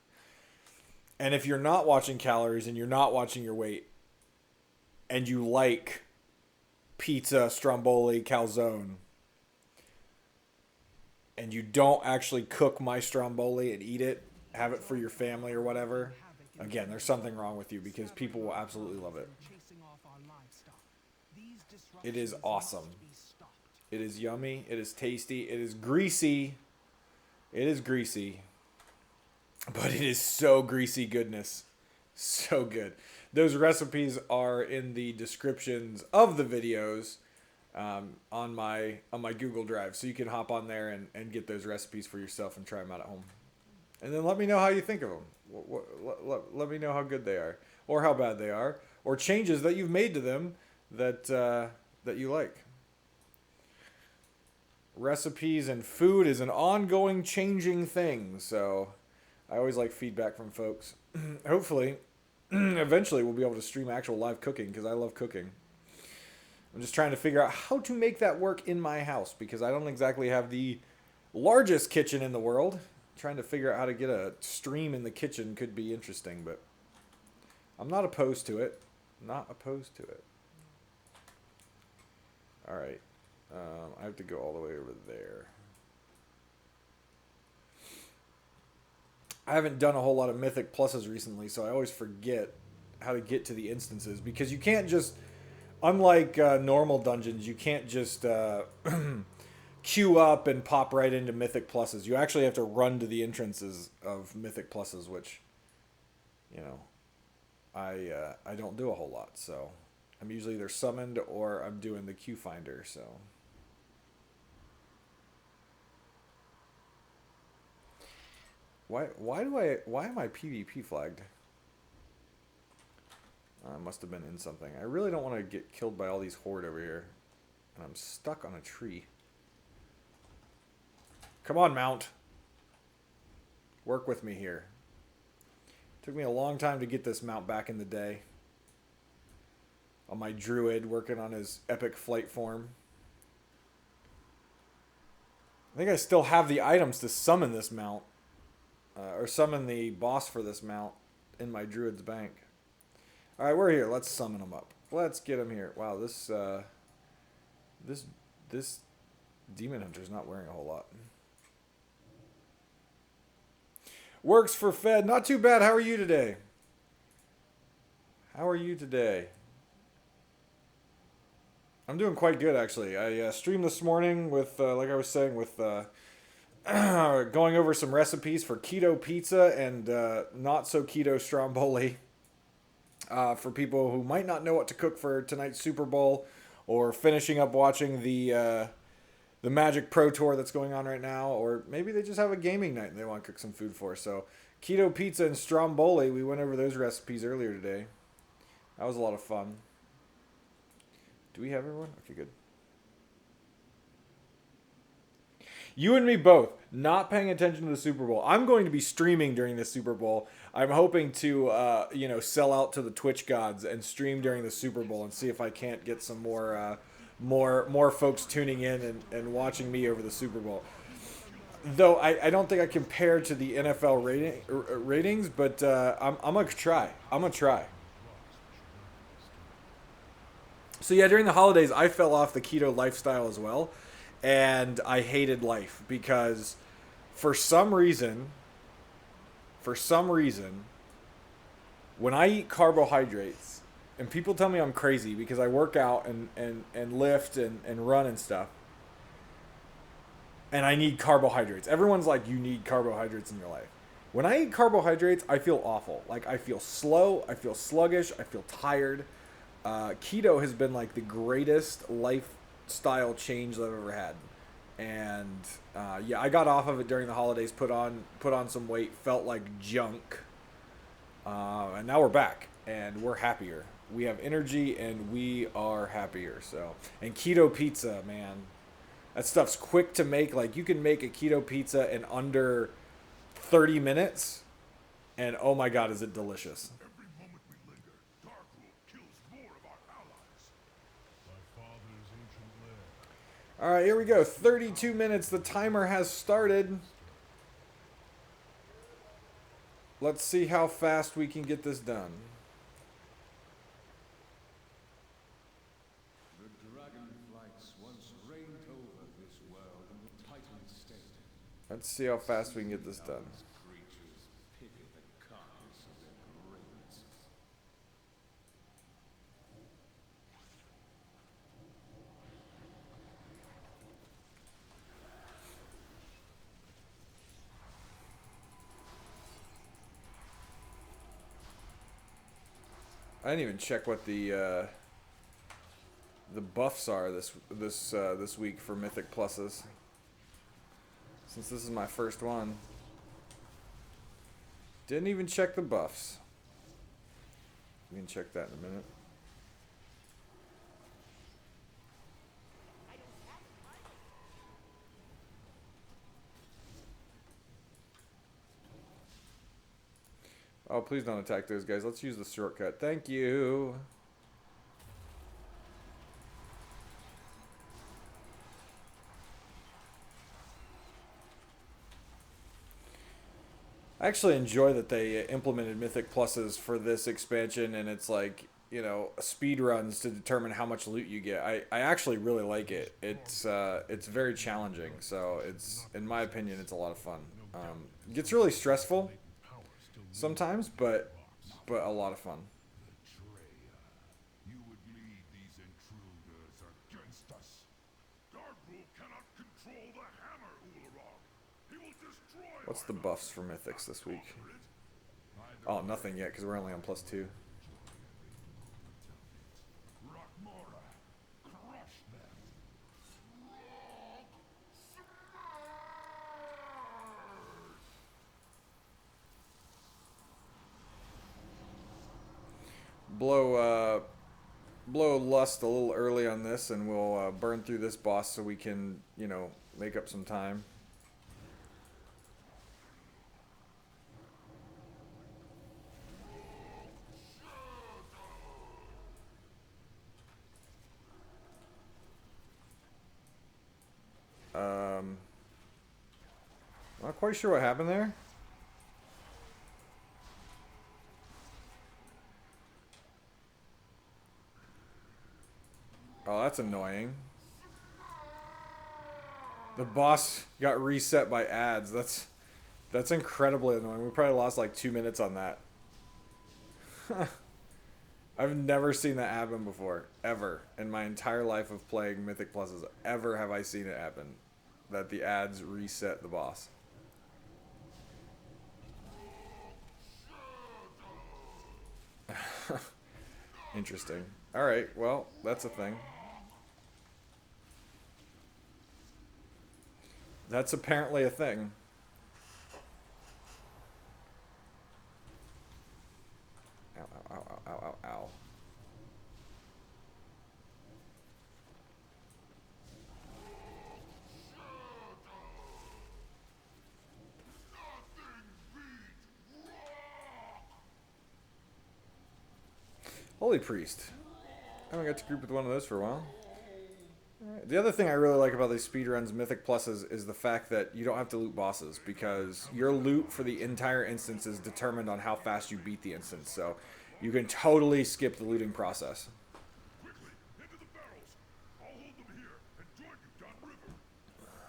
And if you're not watching calories and you're not watching your weight and you like pizza, stromboli, calzone, and you don't actually cook my stromboli and eat it, have it for your family or whatever, again, there's something wrong with you, because people will absolutely love it. It is awesome. It is yummy. It is tasty. It is greasy. It is greasy. But it is so greasy goodness. So good. Those recipes are in the descriptions of the videos on my Google Drive. So you can hop on there and get those recipes for yourself and try them out at home. And then let me know how you think of them. Let me know how good they are, or how bad they are, or changes that you've made to them that you like. Recipes and food is an ongoing changing thing, so I always like feedback from folks. Hopefully, eventually we'll be able to stream actual live cooking, because I love cooking. I'm just trying to figure out how to make that work in my house, because I don't exactly have the largest kitchen in the world. Trying to figure out how to get a stream in the kitchen could be interesting, but I'm not opposed to it. Not opposed to it. All right. I have to go all the way over there. I haven't done a whole lot of Mythic Pluses recently, so I always forget how to get to the instances, because you can't just, unlike normal dungeons, you can't just queue up and pop right into Mythic Pluses. You actually have to run to the entrances of Mythic Pluses, which, you know, I don't do a whole lot. So I'm usually either summoned or I'm doing the queue finder. So why am I PvP flagged? I must have been in something. I really don't want to get killed by all these horde over here, and I'm stuck on a tree. Come on, Mount. Work with me here. Took me a long time to get this mount back in the day. On my druid, working on his epic flight form. I think I still have the items to summon this mount. Or summon the boss for this mount in my druid's bank. Alright, we're here. Let's summon him up. Let's get him here. Wow, this demon hunter's not wearing a whole lot. Works for Fed. Not too bad. How are you today? How are you today? I'm doing quite good, actually. I streamed this morning with, like I was saying, with going over some recipes for keto pizza and not so keto stromboli. For people who might not know what to cook for tonight's Super Bowl, or finishing up watching the Magic Pro Tour that's going on right now, or maybe they just have a gaming night and they want to cook some food for. So keto pizza and stromboli, we went over those recipes earlier today. That was a lot of fun. Do we have everyone? Okay, good. You and me both, not paying attention to the Super Bowl. I'm going to be streaming during the Super Bowl. I'm hoping to, sell out to the Twitch gods and stream during the Super Bowl and see if I can't get some more folks tuning in and watching me over the Super Bowl. Though I don't think I compare to the NFL ratings, but I'm gonna try. I'm gonna try. So yeah, during the holidays, I fell off the keto lifestyle as well, and I hated life because for some reason, when I eat carbohydrates, and people tell me I'm crazy because I work out and lift and run and stuff, and I need carbohydrates. Everyone's like, you need carbohydrates in your life. When I eat carbohydrates, I feel awful. Like, I feel slow, I feel sluggish, I feel tired. Keto has been like the greatest lifestyle change that I've ever had. And yeah, I got off of it during the holidays, put on some weight, felt like junk. And now we're back and we're happier. We have energy and we are happier. So, and keto pizza, man, that stuff's quick to make. Like, you can make a keto pizza in under 30 minutes, and oh my god, is it delicious. Every moment we linger, dark rule kills more of our allies. My father's ancient lair. All right, here we go. 32 minutes. The timer has started. Let's see how fast we can get this done. The dragonflights once reigned over this world in the Titan state. Let's see how fast we can get this done. Creatures pity the carcass of their greatness. I didn't even check what the buffs are this week for Mythic Pluses. Since this is my first one. Didn't even check the buffs. We can check that in a minute. Oh, please don't attack those guys. Let's use the shortcut. Thank you. I actually enjoy that they implemented Mythic Pluses for this expansion, and it's like, you know, speed runs to determine how much loot you get. I actually really like it. It's very challenging, so it's, in my opinion, it's a lot of fun. It gets really stressful sometimes, but a lot of fun. Betrayer, you would lead these intruders against us. Darkrul cannot control the hammer, Ularog. He will destroy. What's the buffs for Mythics this week? Oh, nothing yet, because we're only on +2. Rockmora, crush them. Blow Lust a little early on this, and we'll burn through this boss so we can, you know, make up some time. Not quite sure what happened there. Oh, that's annoying. The boss got reset by ads. That's incredibly annoying. We probably lost like 2 minutes on that. I've never seen that happen before. Ever. In my entire life of playing Mythic Pluses, ever have I seen it happen. That the ads reset the boss. Interesting. Alright, well, that's a thing. That's apparently a thing. Ow, ow, ow, ow, ow, ow, ow. Holy Priest. I haven't got to group with one of those for a while. Alright. The other thing I really like about these speedruns, Mythic Pluses, is the fact that you don't have to loot bosses, because your loot for the entire instance is determined on how fast you beat the instance. So you can totally skip the looting process. Quickly, into the barrels. I'll hold them here and join you downriver.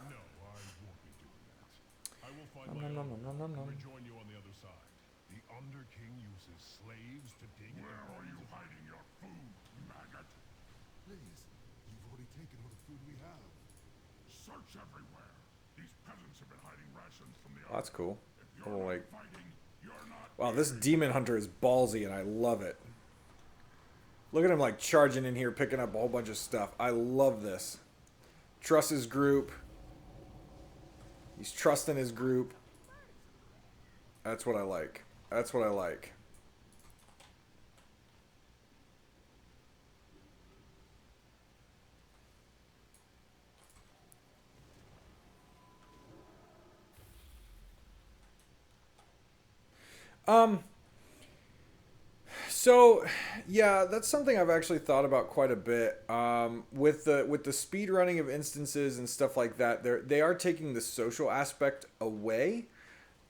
No, I won't be doing that. I will find my own and rejoin you on the other side. The Underking uses slaves to dig. Where are you hiding your food, maggot? Please, you've already taken all the food we have. Search everywhere. These peasants have been hiding rations from the Oh, that's cool. If Oh, like, wow, this demon hunter is ballsy, and I love it. Look at him like charging in here, picking up a whole bunch of stuff. I love this. Trust his group. He's trusting his group. That's what I like. That's what I like. So, yeah, that's something I've actually thought about quite a bit. With the speed running of instances and stuff like that, they are taking the social aspect away,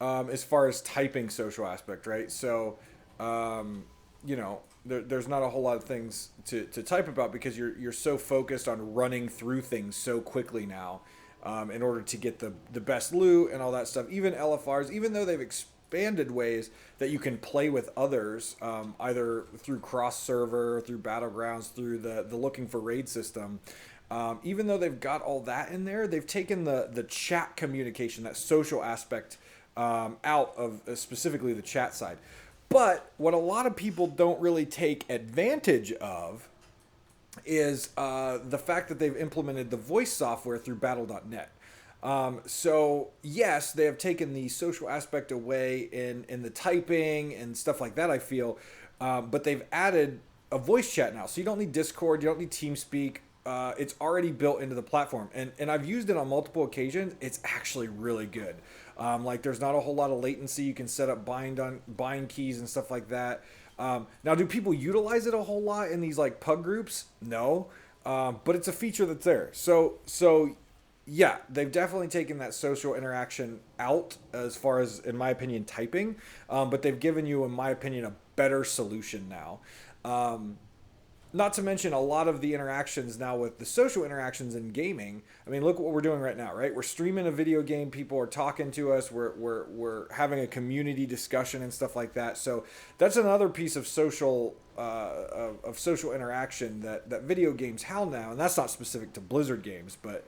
as far as typing social aspect, right? So, you know, there's not a whole lot of things to type about because you're so focused on running through things so quickly now, in order to get the best loot and all that stuff. Even LFRs, even though they've expanded ways that you can play with others, either through cross server, through battlegrounds, through the looking for raid system. Even though they've got all that in there, they've taken the chat communication, that social aspect, out of specifically the chat side. But what a lot of people don't really take advantage of is the fact that they've implemented the voice software through battle.net. So yes, they have taken the social aspect away in the typing and stuff like that, I feel, but they've added a voice chat now. So you don't need Discord, you don't need TeamSpeak. It's already built into the platform, and I've used it on multiple occasions. It's actually really good. Like there's not a whole lot of latency. You can set up bind keys and stuff like that. Now, do people utilize it a whole lot in these like pug groups? No, but it's a feature that's there. So yeah, they've definitely taken that social interaction out as far as, in my opinion, typing. But they've given you, in my opinion, a better solution now. Not to mention a lot of the interactions now with the social interactions in gaming. I mean, look what we're doing right now, right? We're streaming a video game. People are talking to us. We're having a community discussion and stuff like that. So that's another piece of social social interaction that video games have now. And that's not specific to Blizzard games, but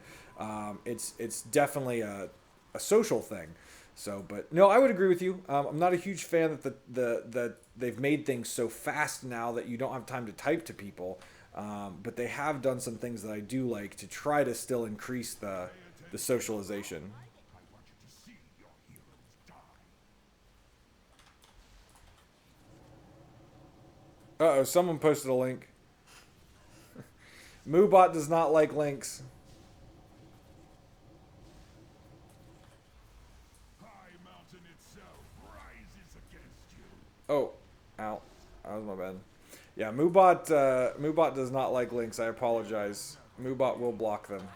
it's definitely a social thing. So, but no, I would agree with you. I'm not a huge fan that that they've made things so fast now that you don't have time to type to people. But they have done some things that I do like to try to still increase the socialization. Uh-oh, someone posted a link. Moobot does not like links. Oh, ow. That was my bad. Yeah, Moobot does not like links. I apologize. Moobot will block them.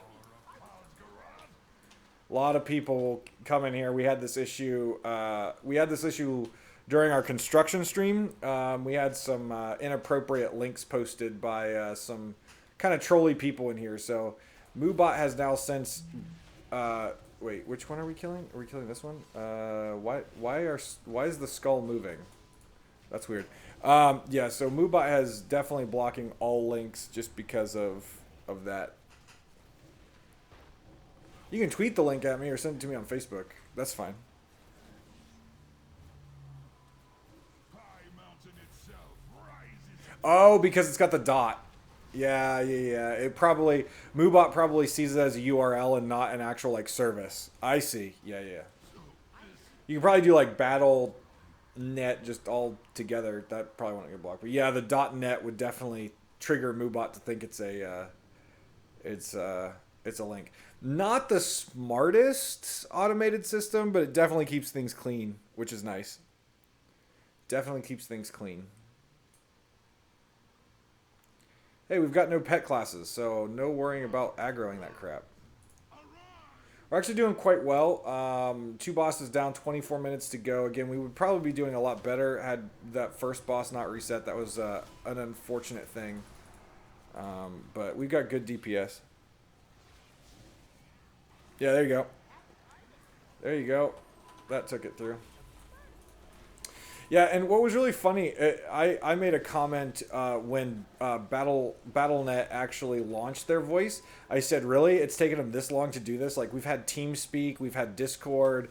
A lot of people come in here. We had this issue. During our construction stream. We had some inappropriate links posted by some kind of trolly people in here. So Moobot has now since. Wait, which one are we killing? Are we killing this one? Why is the skull moving? That's weird. Yeah, so Moobot has definitely blocking all links just because of that. You can tweet the link at me or send it to me on Facebook. That's fine. Oh, because it's got the dot. Yeah. Moobot probably sees it as a URL and not an actual like service. I see. Yeah. You can probably do like battle.net just all together. That probably won't get blocked. But yeah, the .net would definitely trigger Moobot to think it's a link. Not the smartest automated system, but it definitely keeps things clean, which is nice. Definitely keeps things clean. Hey, we've got no pet classes, so no worrying about aggroing that crap. We're actually doing quite well. 2 bosses down, 24 minutes to go. Again, we would probably be doing a lot better had that first boss not reset. That was an unfortunate thing. But we've got good DPS. Yeah, there you go. There you go. That took it through. Yeah, and what was really funny, I made a comment when BattleNet actually launched their voice. I said, "Really? It's taken them this long to do this? Like we've had TeamSpeak, we've had Discord,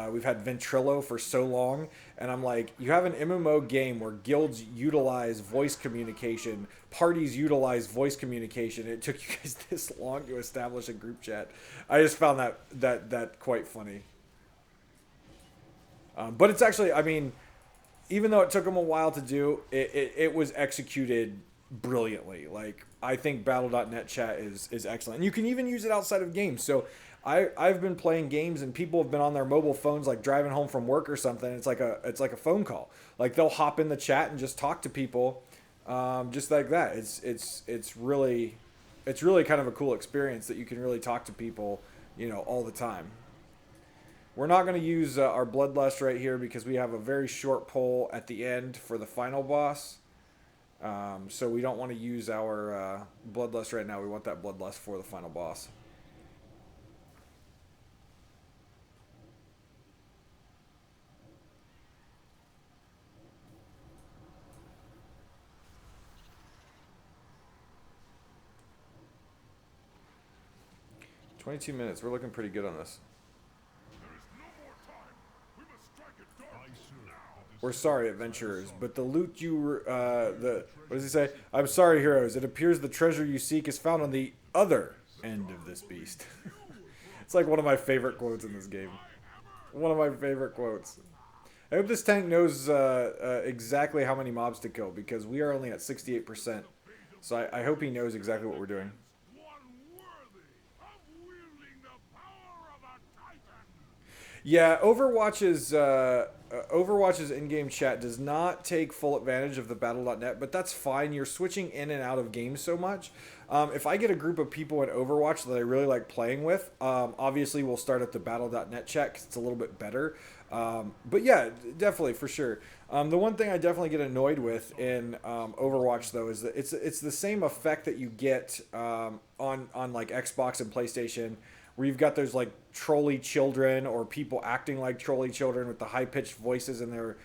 we've had Ventrilo for so long." And I'm like, "You have an MMO game where guilds utilize voice communication, parties utilize voice communication. It took you guys this long to establish a group chat." I just found that quite funny. But it's actually, I mean, even though it took them a while to do, it was executed brilliantly. Like, I think Battle.net chat is excellent. And you can even use it outside of games. So I've been playing games and people have been on their mobile phones, like driving home from work or something. It's like a phone call. Like they'll hop in the chat and just talk to people, just like that. It's really kind of a cool experience that you can really talk to people, all the time. We're not going to use our Bloodlust right here because we have a very short pull at the end for the final boss. So we don't want to use our Bloodlust right now. We want that Bloodlust for the final boss. "22 minutes. We're looking pretty good on this. We're sorry, adventurers, but the loot what does he say? I'm sorry, heroes. It appears the treasure you seek is found on the other end of this beast." It's like one of my favorite quotes in this game. One of my favorite quotes. I hope this tank knows exactly how many mobs to kill, because we are only at 68%. So I hope he knows exactly what we're doing. Yeah, Overwatch's in-game chat does not take full advantage of the Battle.net, but that's fine. You're switching in and out of games so much. If I get a group of people in Overwatch that I really like playing with, obviously we'll start at the Battle.net chat because it's a little bit better. But yeah, definitely, for sure. The one thing I definitely get annoyed with in Overwatch, though, is that it's the same effect that you get on like Xbox and PlayStation, where you've got those like trolley children or people acting like trolley children with the high-pitched voices and they're,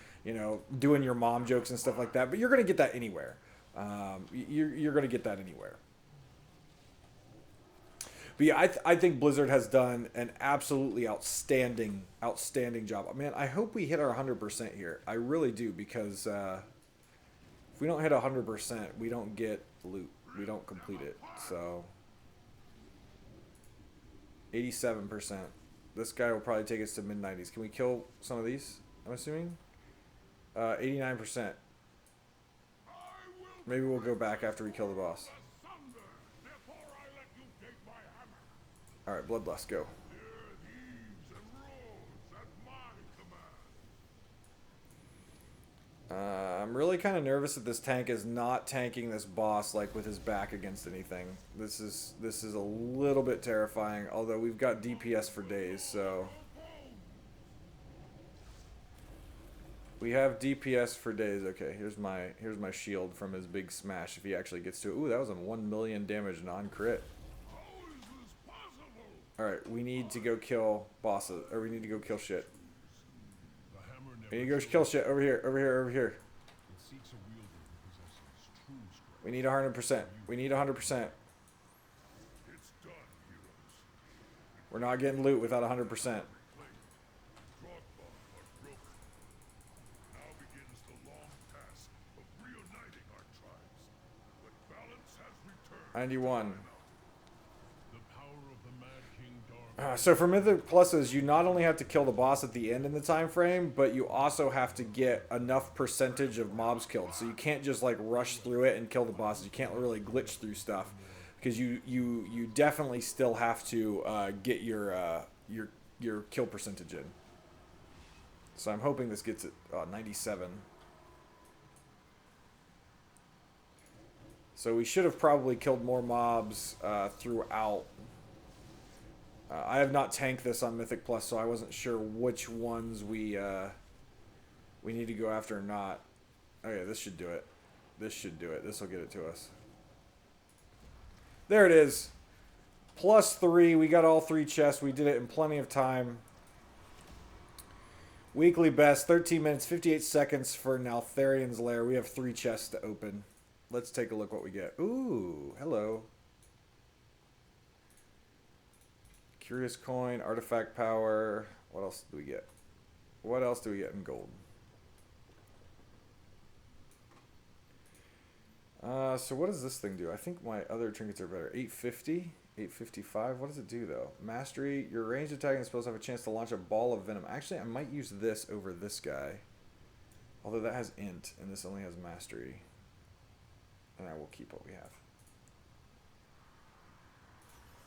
doing your mom jokes and stuff like that. But you're going to get that anywhere. You're going to get that anywhere. But yeah, I think Blizzard has done an absolutely outstanding job. Man, I hope we hit our 100% here. I really do, because if we don't hit 100%, we don't get loot. We don't complete it. So 87%. This guy will probably take us to mid-90s. Can we kill some of these, I'm assuming? 89%. Maybe we'll go back after we kill the boss. Alright, Bloodlust, go. I'm really kind of nervous that this tank is not tanking this boss like with his back against anything. This is a little bit terrifying, although we've got DPS for days, so we have DPS for days. Okay, here's my shield from his big smash if he actually gets to it. Ooh, that was a 1 million damage non-crit. Alright, we need to go kill bosses, or we need to go kill shit. We need to go kill shit. Over here, over here, over here. We need 100%. We need 100%. We're not getting loot without 100%. Now begins the long task of reuniting our tribes. But balance has returned. 91. The power of the Mad King Dark. So for Mythic Pluses, you not only have to kill the boss at the end in the time frame, but you also have to get enough percentage of mobs killed. So you can't just like rush through it and kill the bosses. You can't really glitch through stuff, because you definitely still have to get your kill percentage in. So I'm hoping this gets it 97. So we should have probably killed more mobs throughout. I have not tanked this on Mythic Plus, so I wasn't sure which ones we need to go after or not. Okay, this should do it. This should do it. This will get it to us. There it is. +3. We got all 3 chests. We did it in plenty of time. Weekly best, 13 minutes, 58 seconds for Naltharian's Lair. We have 3 chests to open. Let's take a look what we get. Ooh, hello. Curious coin, artifact power. What else do we get? What else do we get in gold? So what does this thing do? I think my other trinkets are better. 850, 855. What does it do though? Mastery. Your ranged attacking spells have a chance to launch a ball of venom. Actually, I might use this over this guy. Although that has int and this only has mastery. And I will keep what we have.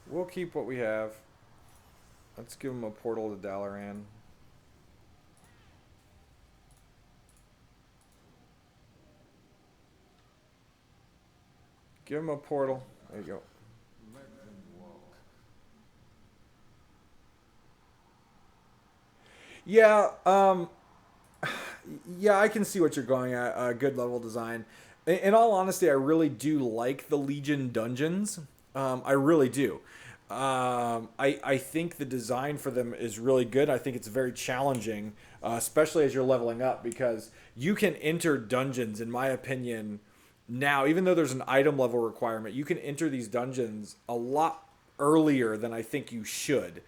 We'll keep what we have. Let's give him a portal to Dalaran. Give him a portal. There you go. Let them walk. Yeah, yeah, I can see what you're going at. Good level design. In all honesty, I really do like the Legion dungeons. I really do. I think the design for them is really good. I think it's very challenging, especially as you're leveling up, because you can enter dungeons, in my opinion, now, even though there's an item level requirement, you can enter these dungeons a lot earlier than I think you should.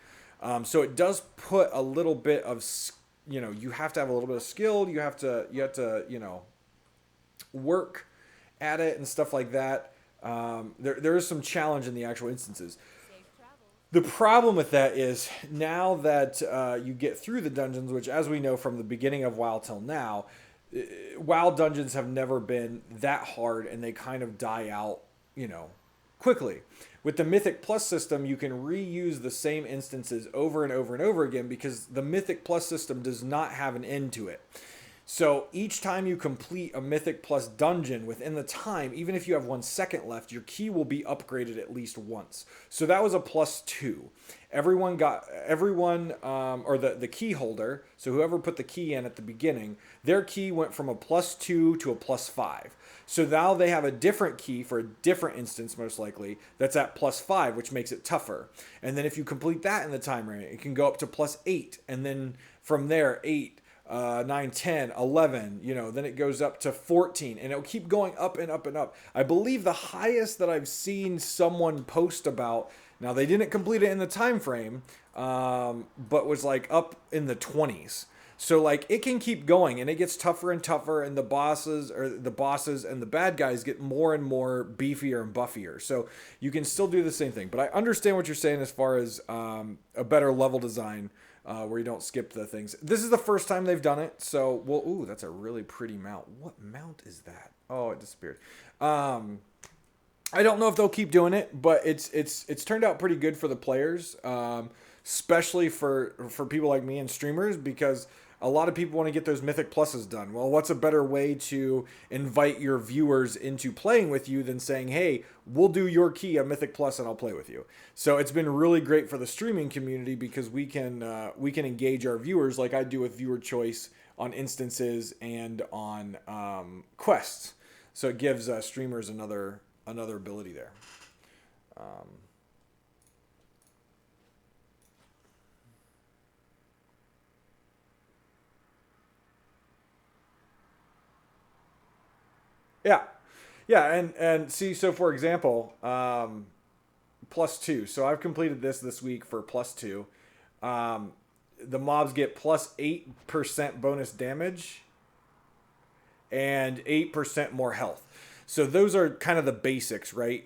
So it does put a little bit of, you have to have a little bit of skill. You have to, work at it and stuff like that. There is some challenge in the actual instances. The problem with that is now that you get through the dungeons, which as we know from the beginning of WoW till now, WoW dungeons have never been that hard and they kind of die out, quickly. With the Mythic Plus system, you can reuse the same instances over and over and over again because the Mythic Plus system does not have an end to it. So each time you complete a Mythic Plus dungeon within the time, even if you have 1 second left, your key will be upgraded at least once. So that was a +2. Everyone, or the key holder, so whoever put the key in at the beginning, their key went from a +2 to a +5. So now they have a different key for a different instance, most likely, that's at +5, which makes it tougher. And then if you complete that in the time range, it can go up to +8. And then from there, 8. 9, 10, 11, then it goes up to 14 and it'll keep going up and up and up. I believe the highest that I've seen someone post about, now they didn't complete it in the time frame, but was like up in the 20s. So like it can keep going and it gets tougher and tougher and the bosses and the bad guys get more and more beefier and buffier. So you can still do the same thing, but I understand what you're saying as far as a better level design. Where you don't skip the things. This is the first time they've done it, so ooh, that's a really pretty mount. What mount is that? Oh, it disappeared. I don't know if they'll keep doing it, but it's turned out pretty good for the players, especially for people like me and streamers, because a lot of people want to get those Mythic Pluses done. Well, what's a better way to invite your viewers into playing with you than saying, hey, we'll do your key a Mythic Plus and I'll play with you. So it's been really great for the streaming community because we can engage our viewers like I do with viewer choice on instances and on quests. So it gives streamers another ability there. Yeah, and see, so for example, +2. So I've completed this week for +2. The mobs get +8% bonus damage and 8% more health. So those are kind of the basics, right?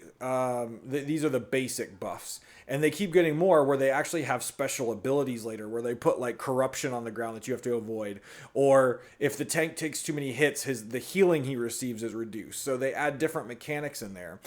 These are the basic buffs. And they keep getting more where they actually have special abilities later, where they put like corruption on the ground that you have to avoid. Or if the tank takes too many hits, the healing he receives is reduced. So they add different mechanics in there.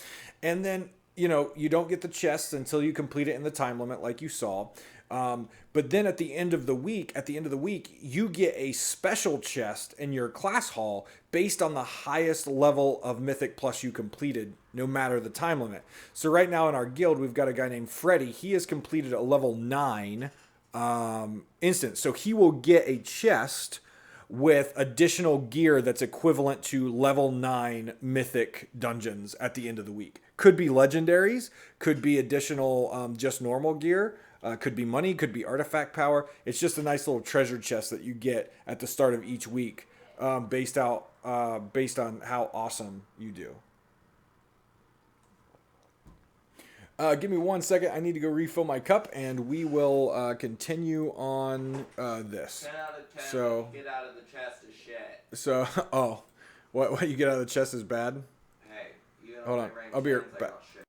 And then, you don't get the chests until you complete it in the time limit like you saw. But then at the end of the week, you get a special chest in your class hall based on the highest level of Mythic Plus you completed, no matter the time limit. So right now in our guild, we've got a guy named Freddy. He has completed a level 9 instance. So he will get a chest with additional gear that's equivalent to level 9 mythic dungeons at the end of the week. Could be legendaries, could be additional just normal gear. Could be money, could be artifact power. It's just a nice little treasure chest that you get at the start of each week, based on how awesome you do. Give me 1 second. I need to go refill my cup, and we will continue on this. 10 out of 10. So, Get out of the chest is shit. so oh, what you get out of the chest is bad. Hey, you know Hold my on, range I'll be sounds right like back. all shit.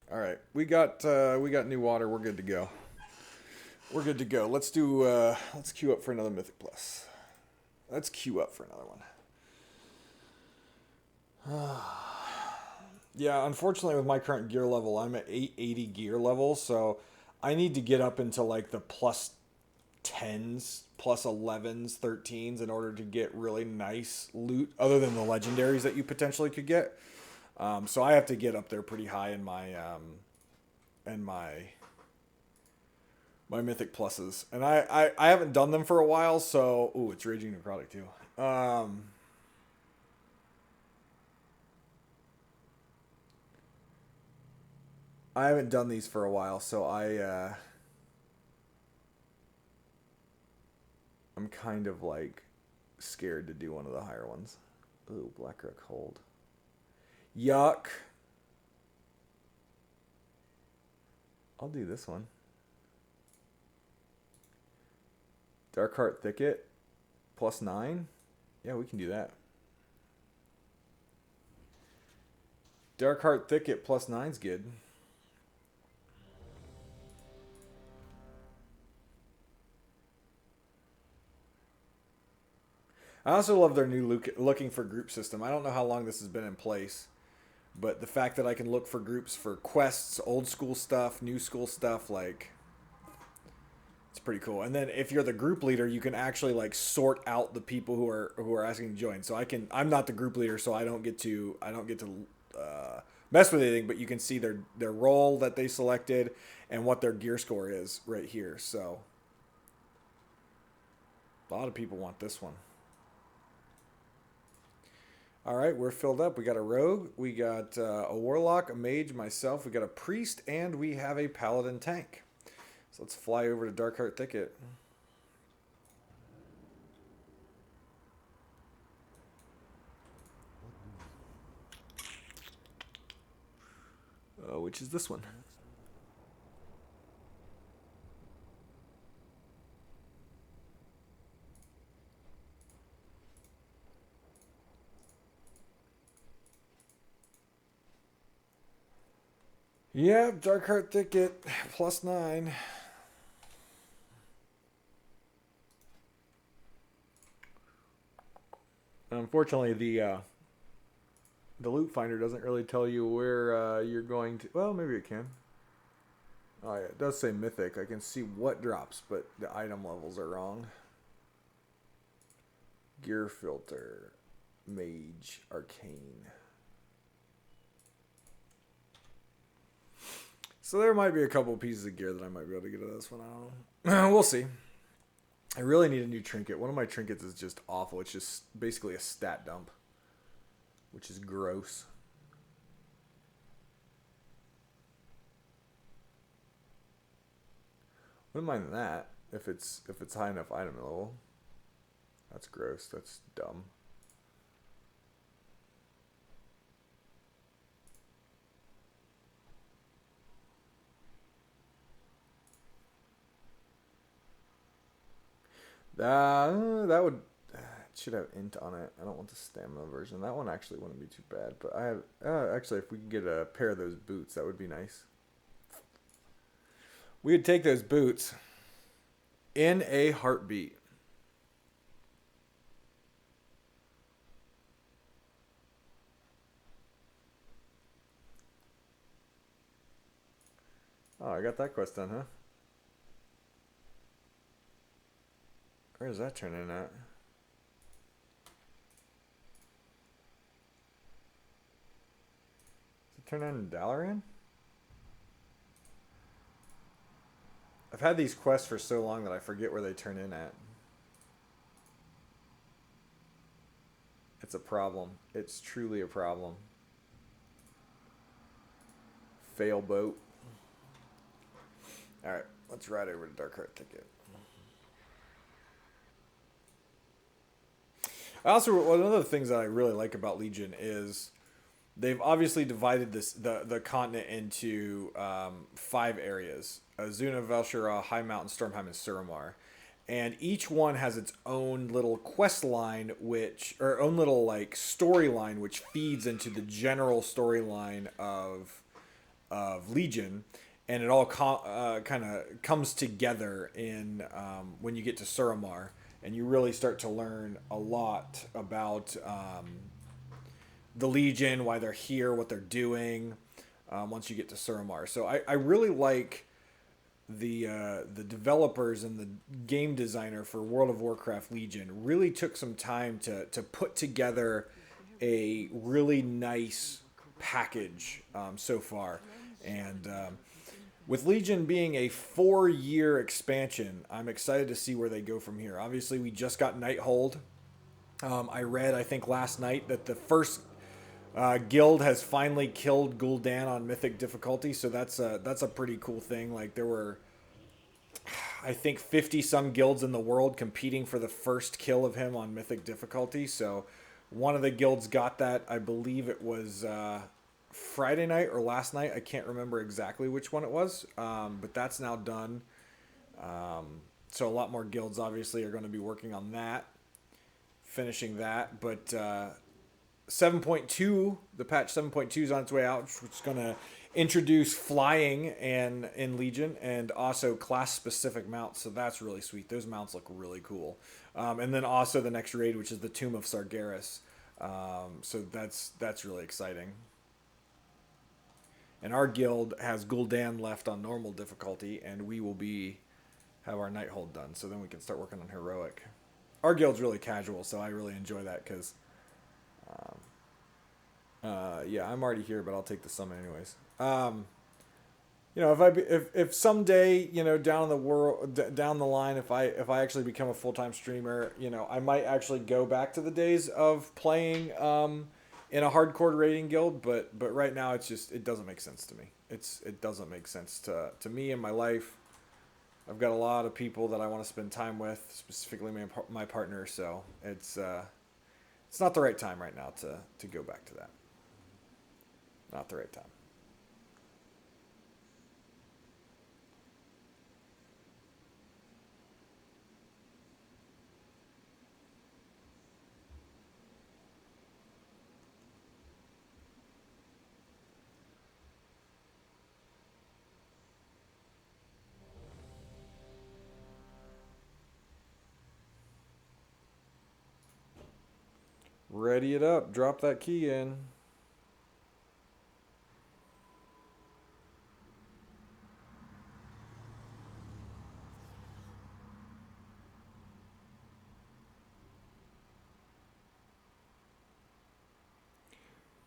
All right, we got new water. We're good to go. We're good to go. Let's queue up for another Mythic Plus. Let's queue up for another one. Yeah, unfortunately with my current gear level, I'm at 880 gear level, so I need to get up into like the plus 10s, plus 11s, 13s in order to get really nice loot other than the legendaries that you potentially could get. So I have to get up there pretty high in my my Mythic Pluses. And I haven't done them for a while, so... Ooh, it's Raging Necrotic, too. I haven't done these for a while, so I'm kind of, like, scared to do one of the higher ones. Ooh, Blackrock Hold. Yuck. I'll do this one. Darkheart Thicket, plus 9. Yeah, we can do that. Darkheart Thicket plus 9's good. I also love their new looking for group system. I don't know how long this has been in place, but the fact that I can look for groups for quests, old school stuff, new school stuff, like, It's pretty cool. And then if you're the group leader, you can actually like sort out the people who are asking to join. So I'm not the group leader, so I don't get to mess with anything. But you can see their role that they selected and what their gear score is right here. So a lot of people want this one. All right, we're filled up. We got a rogue, we got a warlock, a mage, myself, we got a priest, and we have a paladin tank. So let's fly over to Darkheart Thicket. Which is this one? Yeah, Darkheart Thicket, +9. Unfortunately, the loot finder doesn't really tell you where you're going to. Well, maybe it can. Oh yeah, it does say mythic. I can see what drops, but the item levels are wrong. Gear filter, mage, arcane. So there might be a couple pieces of gear that I might be able to get out of this one. I don't know. We'll see. I really need a new trinket. One of my trinkets is just awful. It's just basically a stat dump, which is gross. Wouldn't mind that if it's high enough item level. That's gross. That's dumb. That would it should have int on it. I don't want the stamina version. That one actually wouldn't be too bad. But I have actually, if we can get a pair of those boots, that would be nice. We would take those boots in a heartbeat. Oh, I got that quest done, huh? Where does that turn in at? Does it turn in Dalaran? I've had these quests for so long that I forget where they turn in at. It's a problem. It's truly a problem. Fail boat. Alright, let's ride over to Darkheart Thicket. Also, one of the things that I really like about Legion is they've obviously divided the continent into 5 areas: Azuna, Velshira, High Mountain, Stormheim, and Suramar. And each one has its own little quest line, or own little like storyline, which feeds into the general storyline of Legion, and it all kind of comes together in when you get to Suramar. And you really start to learn a lot about the Legion, why they're here, what they're doing, once you get to Suramar. So I really like the developers and the game designer for World of Warcraft Legion really took some time to put together a really nice package so far. And with Legion being a 4-year expansion, I'm excited to see where they go from here. Obviously, we just got Nighthold. I read, I think last night, that the first guild has finally killed Gul'dan on Mythic difficulty, so that's a pretty cool thing. Like, there were, I think, 50-some guilds in the world competing for the first kill of him on Mythic difficulty, so one of the guilds got that. I believe it was Friday night or last night. I can't remember exactly which one it was, but that's now done. So a lot more guilds obviously are going to be working on that, finishing that. But 7.2, the patch 7.2 is on its way out, which is going to introduce flying and in Legion, and also class specific mounts. So that's really sweet. Those mounts look really cool. And then also the next raid, which is the Tomb of Sargeras. So that's really exciting. And our guild has Gul'dan left on normal difficulty, and we will be have our night hold done, so then we can start working on heroic. Our guild's really casual, so I really enjoy that because, yeah, I'm already here, but I'll take the summon anyways. You know, if someday, you know, down the line, if I actually become a full-time streamer, you know, I might actually go back to the days of playing in a hardcore raiding guild, but right now it doesn't make sense to me. It doesn't make sense to me and my life. I've got a lot of people that I want to spend time with, specifically my partner, so it's not the right time right now to go back to that. Not the right time. Ready it up. Drop that key in.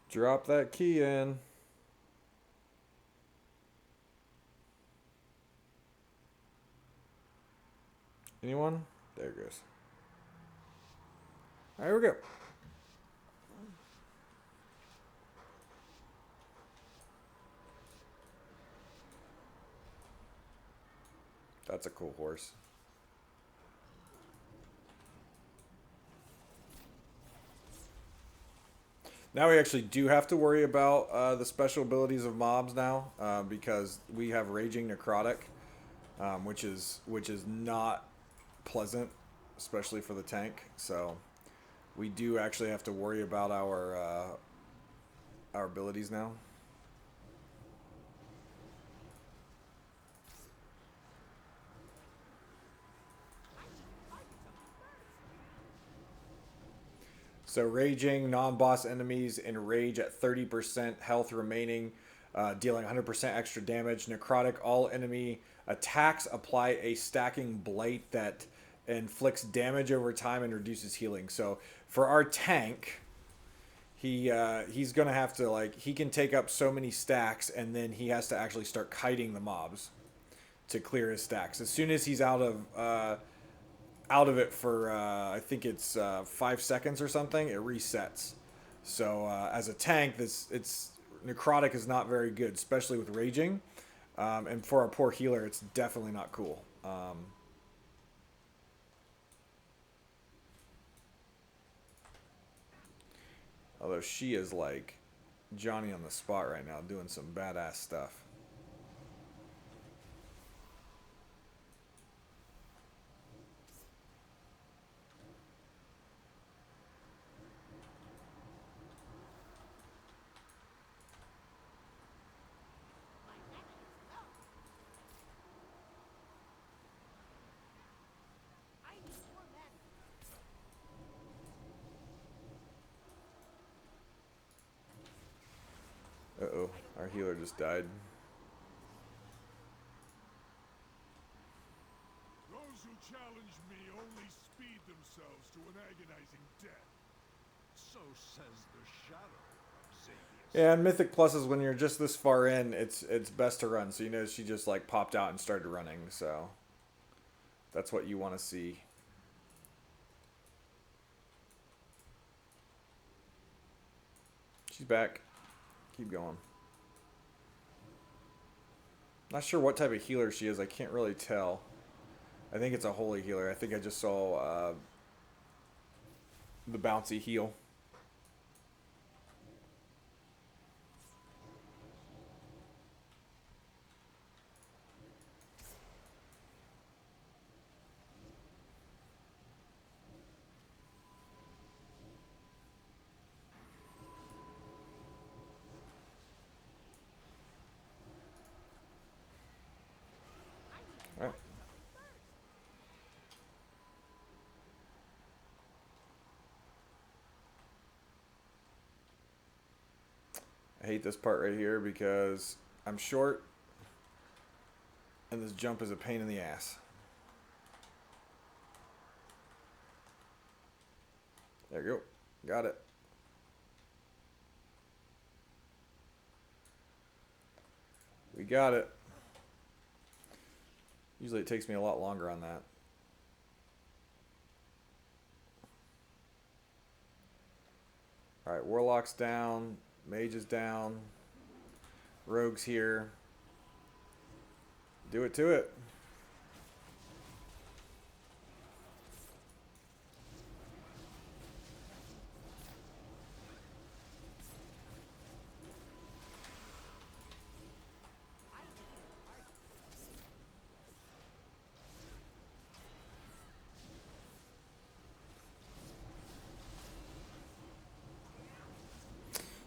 Drop that key in. Anyone? There it goes. All right, here we go. That's a cool horse. Now we actually do have to worry about the special abilities of mobs now because we have Raging Necrotic, which is not pleasant, especially for the tank. So we do actually have to worry about our abilities now. So raging non-boss enemies enrage at 30% health remaining, dealing 100% extra damage. Necrotic, all enemy attacks apply a stacking blight that inflicts damage over time and reduces healing. So for our tank, he's gonna have to, like, he can take up so many stacks and then he has to actually start kiting the mobs to clear his stacks. As soon as he's out of it for I think it's 5 seconds or something, it resets. So as a tank, it's necrotic is not very good, especially with raging, and for a poor healer, it's definitely not cool. Although she is like Johnny on the spot right now, doing some badass stuff. Uh-oh, our healer just died. Those who challenge me only speed themselves to an agonizing death. So says the shadow. Yeah, and Mythic Pluses, when you're just this far in, it's best to run. So you know she just like popped out and started running, so that's what you want to see. She's back. Keep going. Not sure what type of healer she is. I can't really tell. I think it's a holy healer. I think I just saw the bouncy heal. Alright. I hate this part right here because I'm short and this jump is a pain in the ass. There you go. Got it. We got it. Usually it takes me a lot longer on that. Alright, Warlock's down. Mage is down. Rogue's here. Do it to it.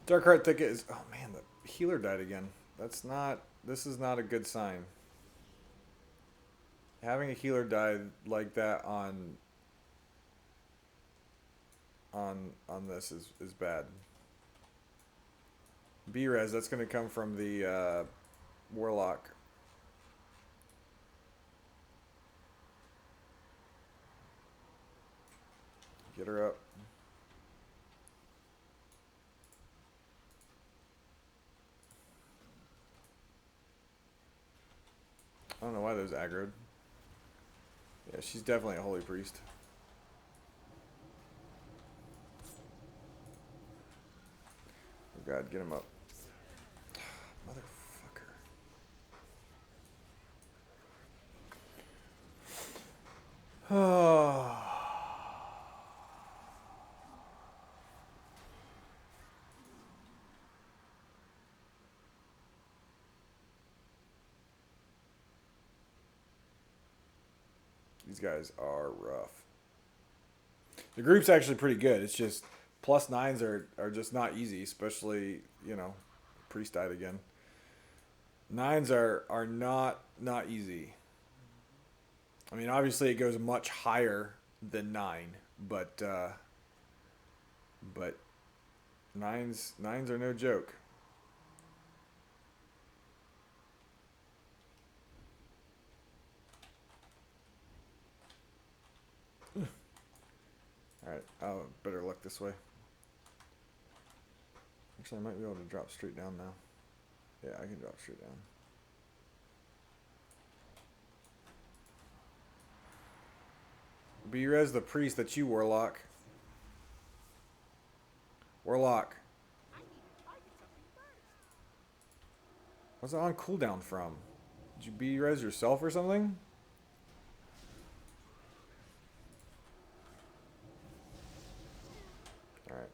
Darkheart Thicket is... Oh man, the healer died again. That's not... This is not a good sign. Having a healer die like that on this is bad. B-res, that's going to come from the Warlock. Get her up. I don't know why those aggroed. Yeah, she's definitely a holy priest. Oh god, get him up. Motherfucker. These guys are rough. The group's actually pretty good. It's just +9s are just not easy, especially, you know, priest died again. 9s are not easy. I mean, obviously it goes much higher than 9, but 9s are no joke. Alright, I'll better look this way. Actually, I might be able to drop straight down now. Yeah, I can drop straight down. B-res the priest, that's you, Warlock. Warlock. What's it on cooldown from? Did you B-res yourself or something? Alright.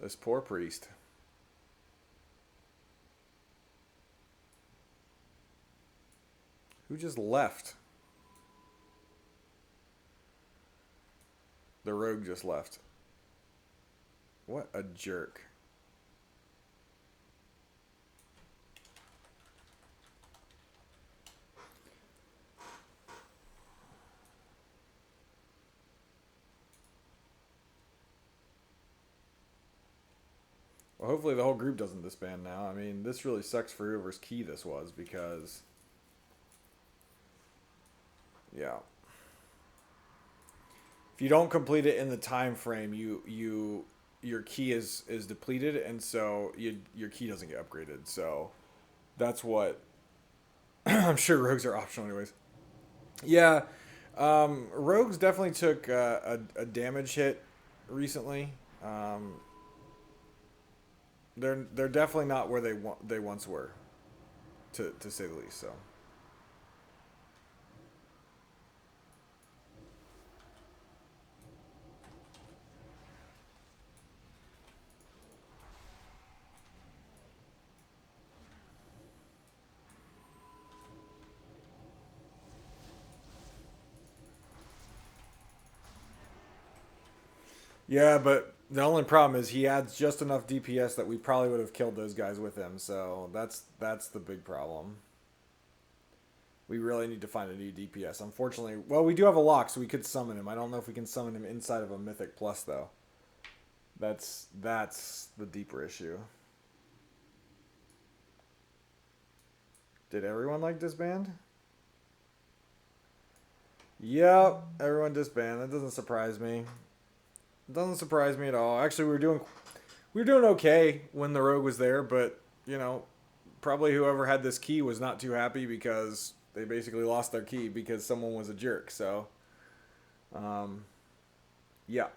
This poor priest. Who just left? The rogue just left. What a jerk. Well, hopefully the whole group doesn't disband now. I mean, this really sucks for whoever's key this was, because... Yeah. If you don't complete it in the time frame, your key is depleted, and so your key doesn't get upgraded. So that's what... I'm sure rogues are optional anyways. Yeah, rogues definitely took a damage hit recently. They're definitely not where they once were, to say the least. So. Yeah, but the only problem is he adds just enough DPS that we probably would have killed those guys with him. So that's the big problem. We really need to find a new DPS. Unfortunately, well, we do have a lock, so we could summon him. I don't know if we can summon him inside of a Mythic Plus, though. That's the deeper issue. Did everyone like disband? Yep, everyone disband. That doesn't surprise me. It doesn't surprise me at all. Actually, we were doing okay when the rogue was there, but you know, probably whoever had this key was not too happy because they basically lost their key because someone was a jerk. So, yeah.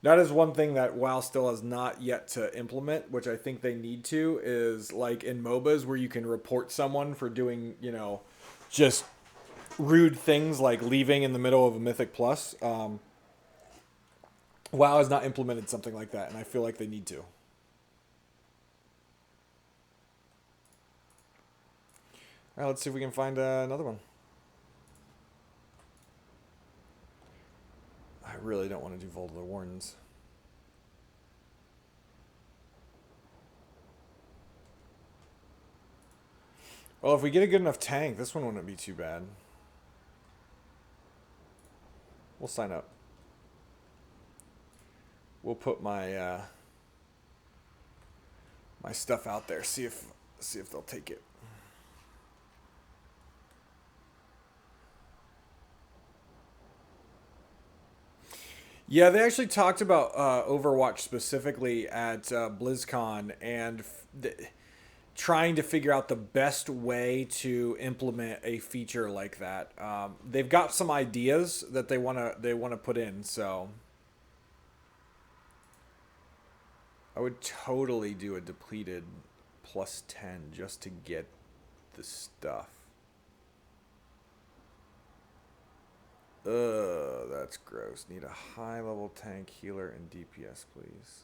That is one thing that WoW still has not yet to implement, which I think they need to, is like in MOBAs where you can report someone for doing, you know, just rude things like leaving in the middle of a Mythic Plus. WoW has not implemented something like that, and I feel like they need to. All right, let's see if we can find another one. I really don't want to do Vault of the Wardens. Well, if we get a good enough tank, this one wouldn't be too bad. We'll sign up. We'll put my my stuff out there. See if they'll take it. Yeah, they actually talked about Overwatch specifically at BlizzCon and trying to figure out the best way to implement a feature like that. They've got some ideas that they wanna put in. So I would totally do a depleted +10 just to get the stuff. Ugh, that's gross. Need a high level tank, healer, and DPS, please.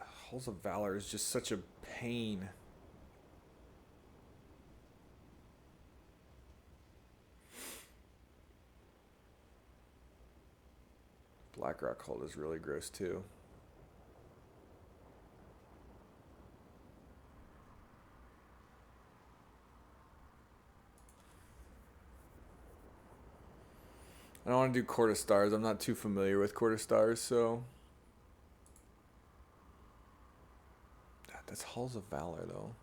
Halls of Valor is just such a pain. Blackrock Hold is really gross too. I don't want to do Court of Stars. I'm not too familiar with Court of Stars, so... God, that's Halls of Valor, though.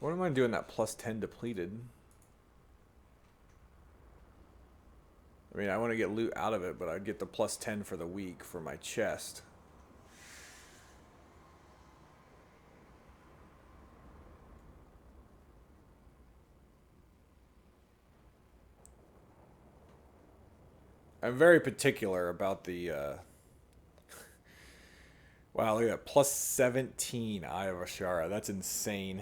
What am I doing that +10 depleted? I mean, I want to get loot out of it, but I'd get the +10 for the week for my chest. I'm very particular about the, wow, look at that, +17 Eye of Ashara. That's insane.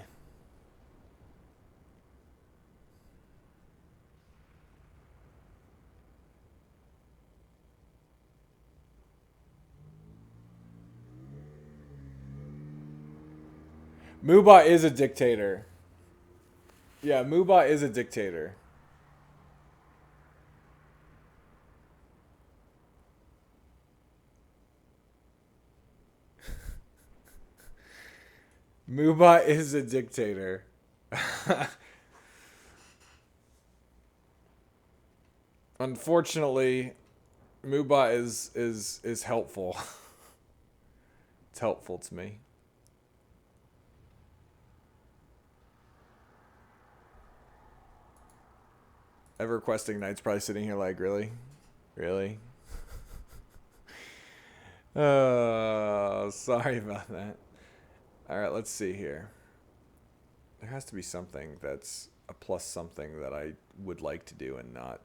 Mubot is a dictator. Yeah, Mubot is a dictator. Mubot is a dictator. Unfortunately, Mubot is helpful. It's helpful to me. EverQuesting Knight's probably sitting here like, really? Really? Sorry about that. Alright, let's see here. There has to be something that's a plus something that I would like to do and not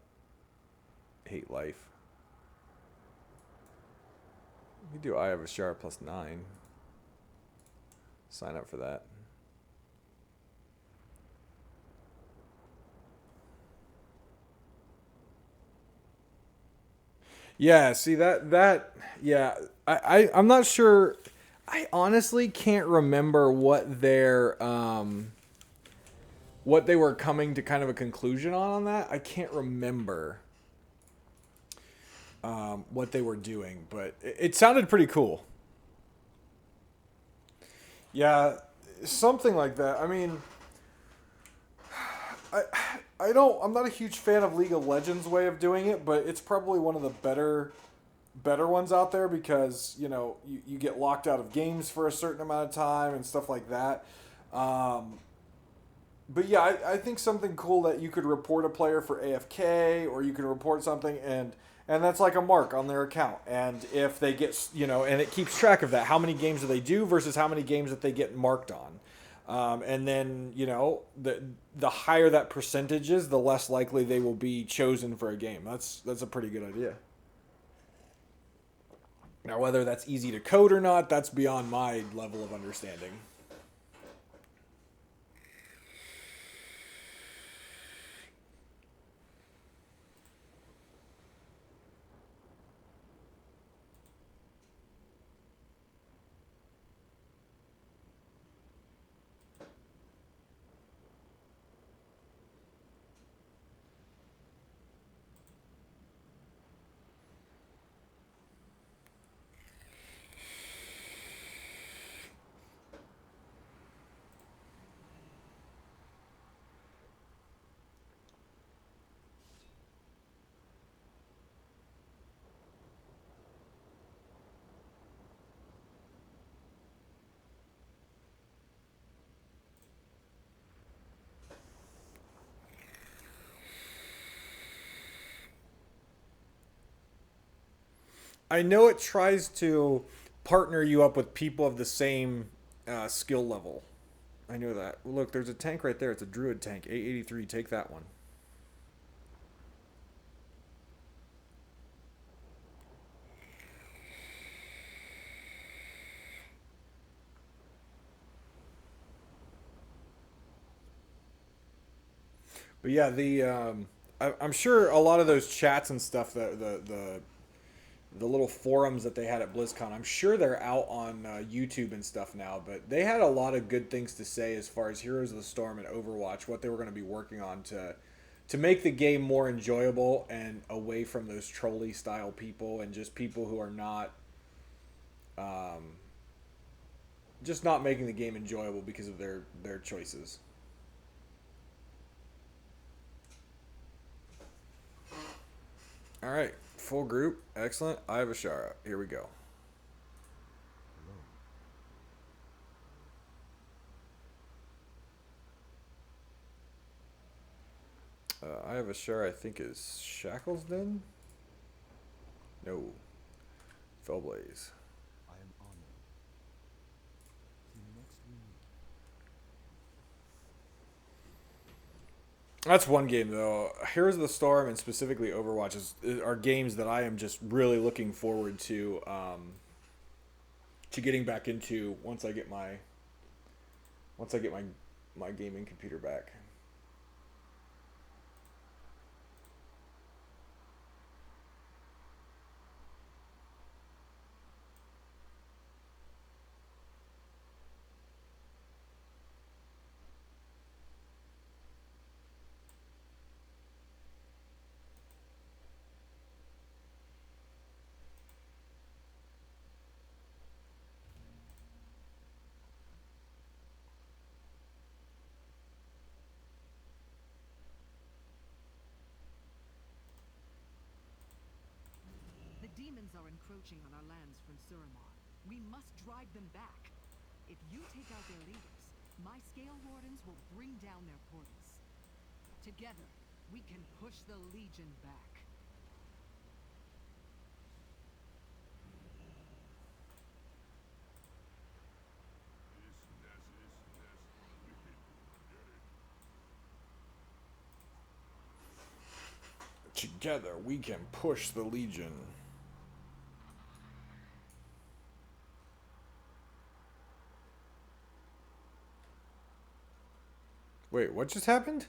hate life. We do Eye of Ashara +9. Sign up for that. Yeah, see yeah, I'm not sure. I honestly can't remember what their what they were coming to kind of a conclusion on that. I can't remember. what they were doing, but it sounded pretty cool. Yeah, something like that. I mean, I I'm not a huge fan of League of Legends' way of doing it, but it's probably one of the better ones out there because you get locked out of games for a certain amount of time and stuff like that. But yeah, I think something cool that you could report a player for AFK, or you can report something and that's like a mark on their account. And if they get, and it keeps track of that, how many games do they do versus how many games that they get marked on. And then, the higher that percentage is, the less likely they will be chosen for a game. That's a pretty good idea. Now, whether that's easy to code or not, that's beyond my level of understanding. I know it tries to partner you up with people of the same skill level. I know that. Look, there's a tank right there. It's a druid tank. 883. Take that one. But yeah, I'm sure a lot of those chats and stuff, the little forums that they had at BlizzCon, I'm sure they're out on YouTube and stuff now. But they had a lot of good things to say as far as Heroes of the Storm and Overwatch, what they were going to be working on to make the game more enjoyable and away from those trolley style people and just people who are not just not making the game enjoyable because of their choices. All right, full group, excellent. I have Ashara. Here we go. I have Ashara. I think is Shackles then. No, Fellblaze. I am honored. Till next we meet. That's one game though. Heroes of the Storm and specifically Overwatch are games that I am just really looking forward to getting back into once I get my gaming computer back. The demons are encroaching on our lands from Suramar. We must drive them back. If you take out their leaders, my Scale Wardens will bring down their portals. Together, we can push the Legion back. Together, we can push the Legion. Wait, what just happened?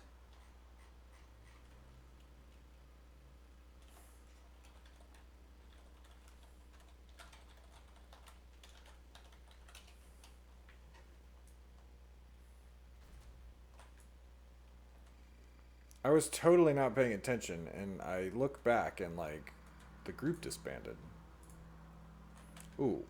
I was totally not paying attention, and I look back and like The group disbanded. Ooh.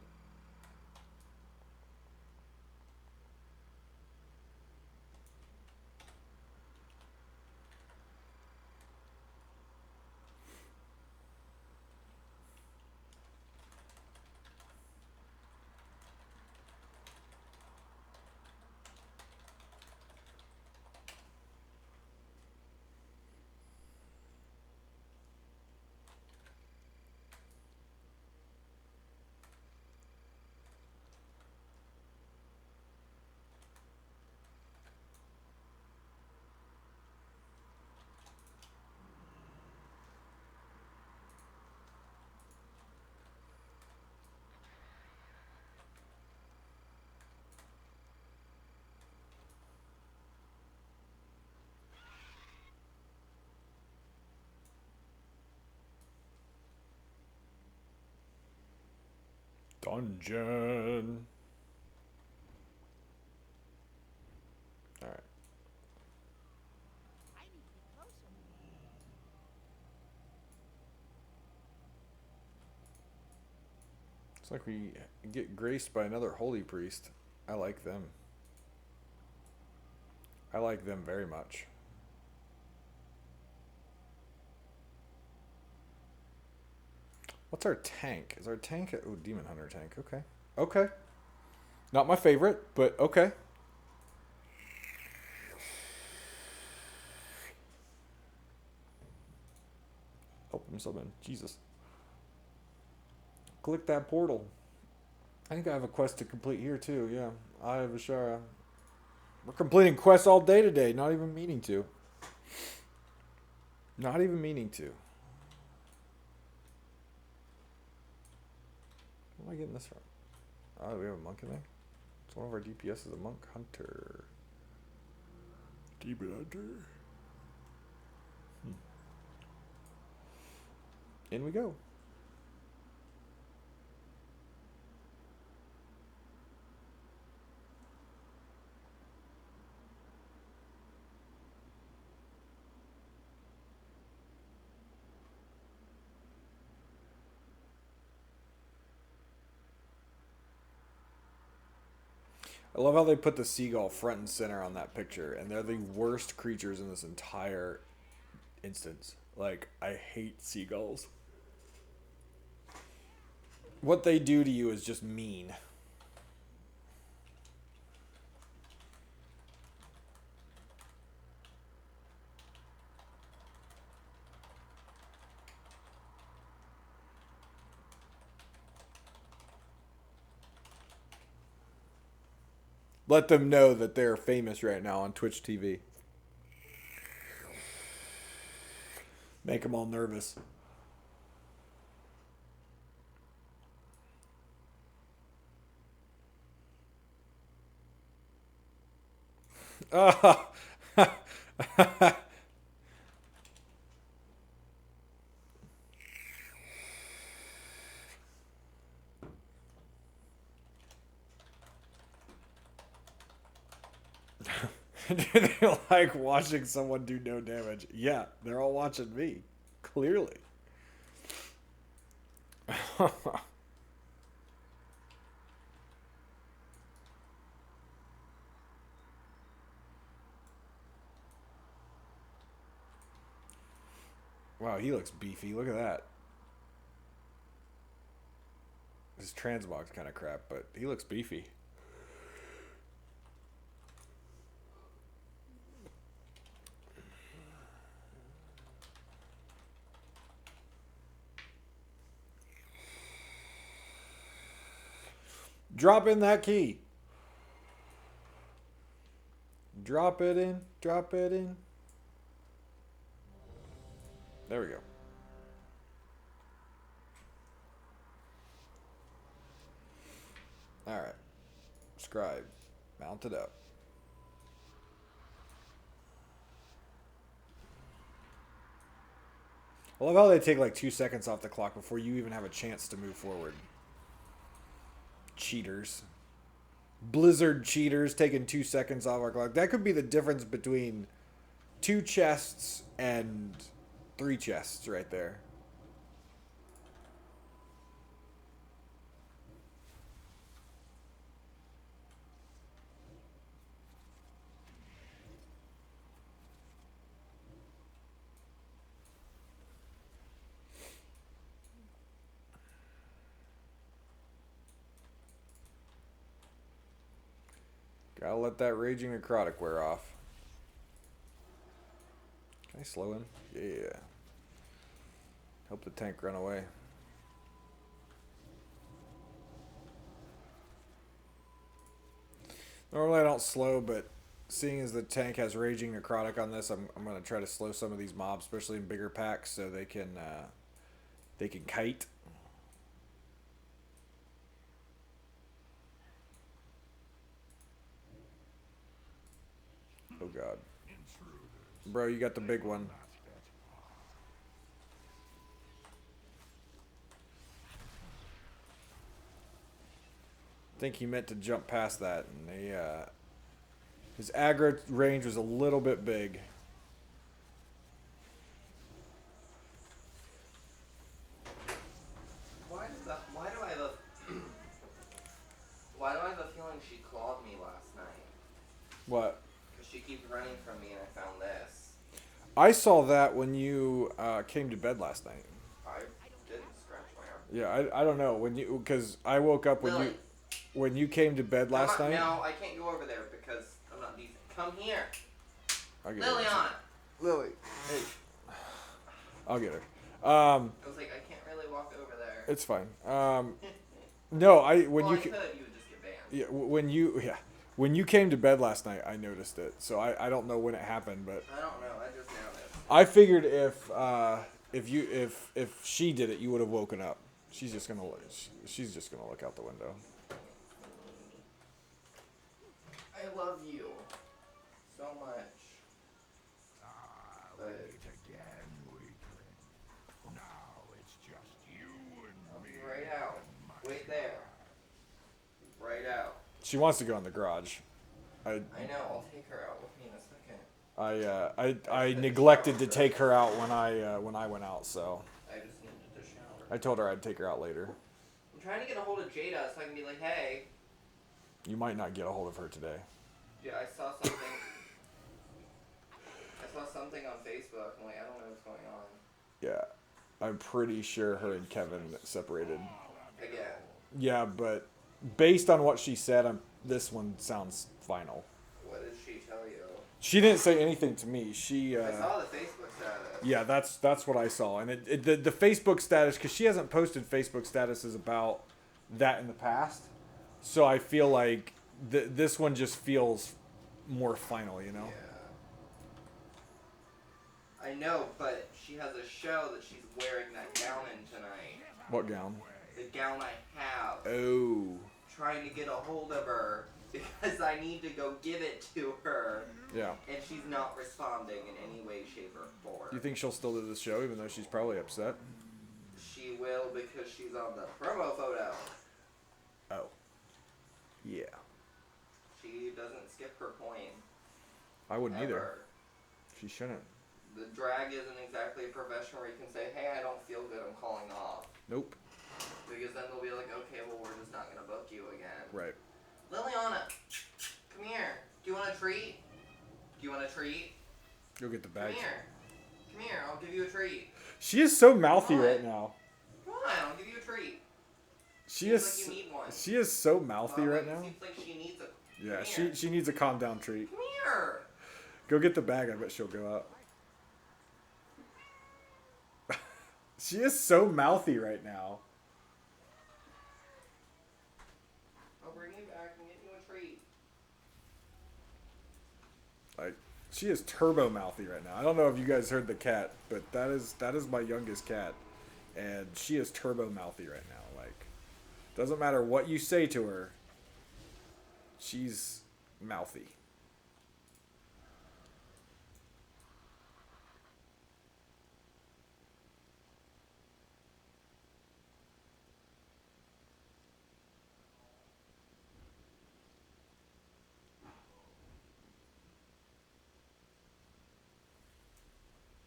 Dungeon. Alright. It's like we get graced by another holy priest. I like them. I like them very much. What's our tank? Is our tank a... Oh, Demon Hunter tank. Okay. Okay. Not my favorite, but okay. Help him summon. Jesus. Click that portal. I think I have a quest to complete here too. Yeah. I have Ashara. We're completing quests all day today. Not even meaning to. Not even meaning to. Where am I getting this from? Oh, we have a monk in there? It's one of our DPS is a monk hunter. Demon hunter. In we go. I love how they put the seagull front and center on that picture, and they're the worst creatures in this entire instance. Like, I hate seagulls. What they do to you is just mean. Let them know that they're famous right now on Twitch TV. Make them all nervous. Ah. Do they like watching someone do no damage? Yeah, they're all watching me. Clearly. Wow, he looks beefy. Look at that. His transmog's kind of crap, but he looks beefy. Drop in that key. Drop it in. Drop it in. There we go. Alright. Scribe. Mount it up. I love how they take like 2 seconds off the clock before you even have a chance to move forward. Cheaters. Blizzard cheaters taking 2 seconds off our clock. That could be the difference between 2 chests and 3 chests right there. Gotta let that raging necrotic wear off. Can I slow him? Yeah. Help the tank run away. Normally I don't slow, but seeing as the tank has raging necrotic on this, I'm gonna try to slow some of these mobs, especially in bigger packs, so they can kite. Oh god. Bro, you got the big one. I think he meant to jump past that, and his aggro range was a little bit big. Why do I have a why do I have a feeling she clawed me last night? What? Because she keeps running from me and I found this. I saw that when you came to bed last night. I didn't scratch my arm. Yeah, I don't know because I woke up when you came to bed last night. No, I can't go over there because I'm not decent. Come here, I'll get Liliana. Lily, hey. I'll get her. I was like, I can't really walk over there. It's fine. No, I could. You would just get banned. Yeah, when you came to bed last night, I noticed it. So I don't know when it happened, but I don't know. I just noticed. I figured if she did it, you would have woken up. She's just gonna look out the window. I love you so much. But Again, weakling. Now it's just you and I'll me. be right out. Wait there. Right out. She wants to go in the garage. I know. I'll take her out with me in a second. I neglected to take her out when I went out, so I just needed to shower. I told her I'd take her out later. I'm trying to get a hold of Jada so I can be like, hey. You might not get a hold of her today. Yeah, I saw something. I saw something on Facebook. I'm like, I don't know what's going on. Yeah, I'm pretty sure her and Kevin separated. Again. Yeah, but based on what she said, this one sounds final. What did she tell you? She didn't say anything to me. I saw the Facebook status. Yeah, that's what I saw, and the Facebook status, because she hasn't posted Facebook statuses about that in the past, so I feel like this one just feels more final, you know. Yeah. I know, but she has a show that she's wearing that gown in tonight. What gown? The gown I have. Oh. Trying to get a hold of her because I need to go give it to her. Yeah. And she's not responding in any way, shape, or form. Do you think she'll still do the show, even though she's probably upset? She will because she's on the promo photo. Oh. Yeah. She doesn't skip her point. I wouldn't either. Ever. She shouldn't. The drag isn't exactly a profession where you can say, hey, I don't feel good, I'm calling off. Nope. Because then they'll be like, okay, well, we're just not going to book you again. Right. Liliana, come here. Do you want a treat? Do you want a treat? You'll get the bag. Come here. Come here, I'll give you a treat. She is so mouthy Come on. right now. Come on, I'll give you a treat. She Seems is. like you need one. She is so mouthy right It now. seems like she needs a... Yeah, Come here. she needs a calm down treat. Come here. Go get the bag. I bet she'll go out. She is so mouthy right now. I'll bring you back and get you a treat. Like, she is turbo mouthy right now. I don't know if you guys heard the cat, but that is my youngest cat, and she is turbo mouthy right now. Like, doesn't matter what you say to her, she's mouthy.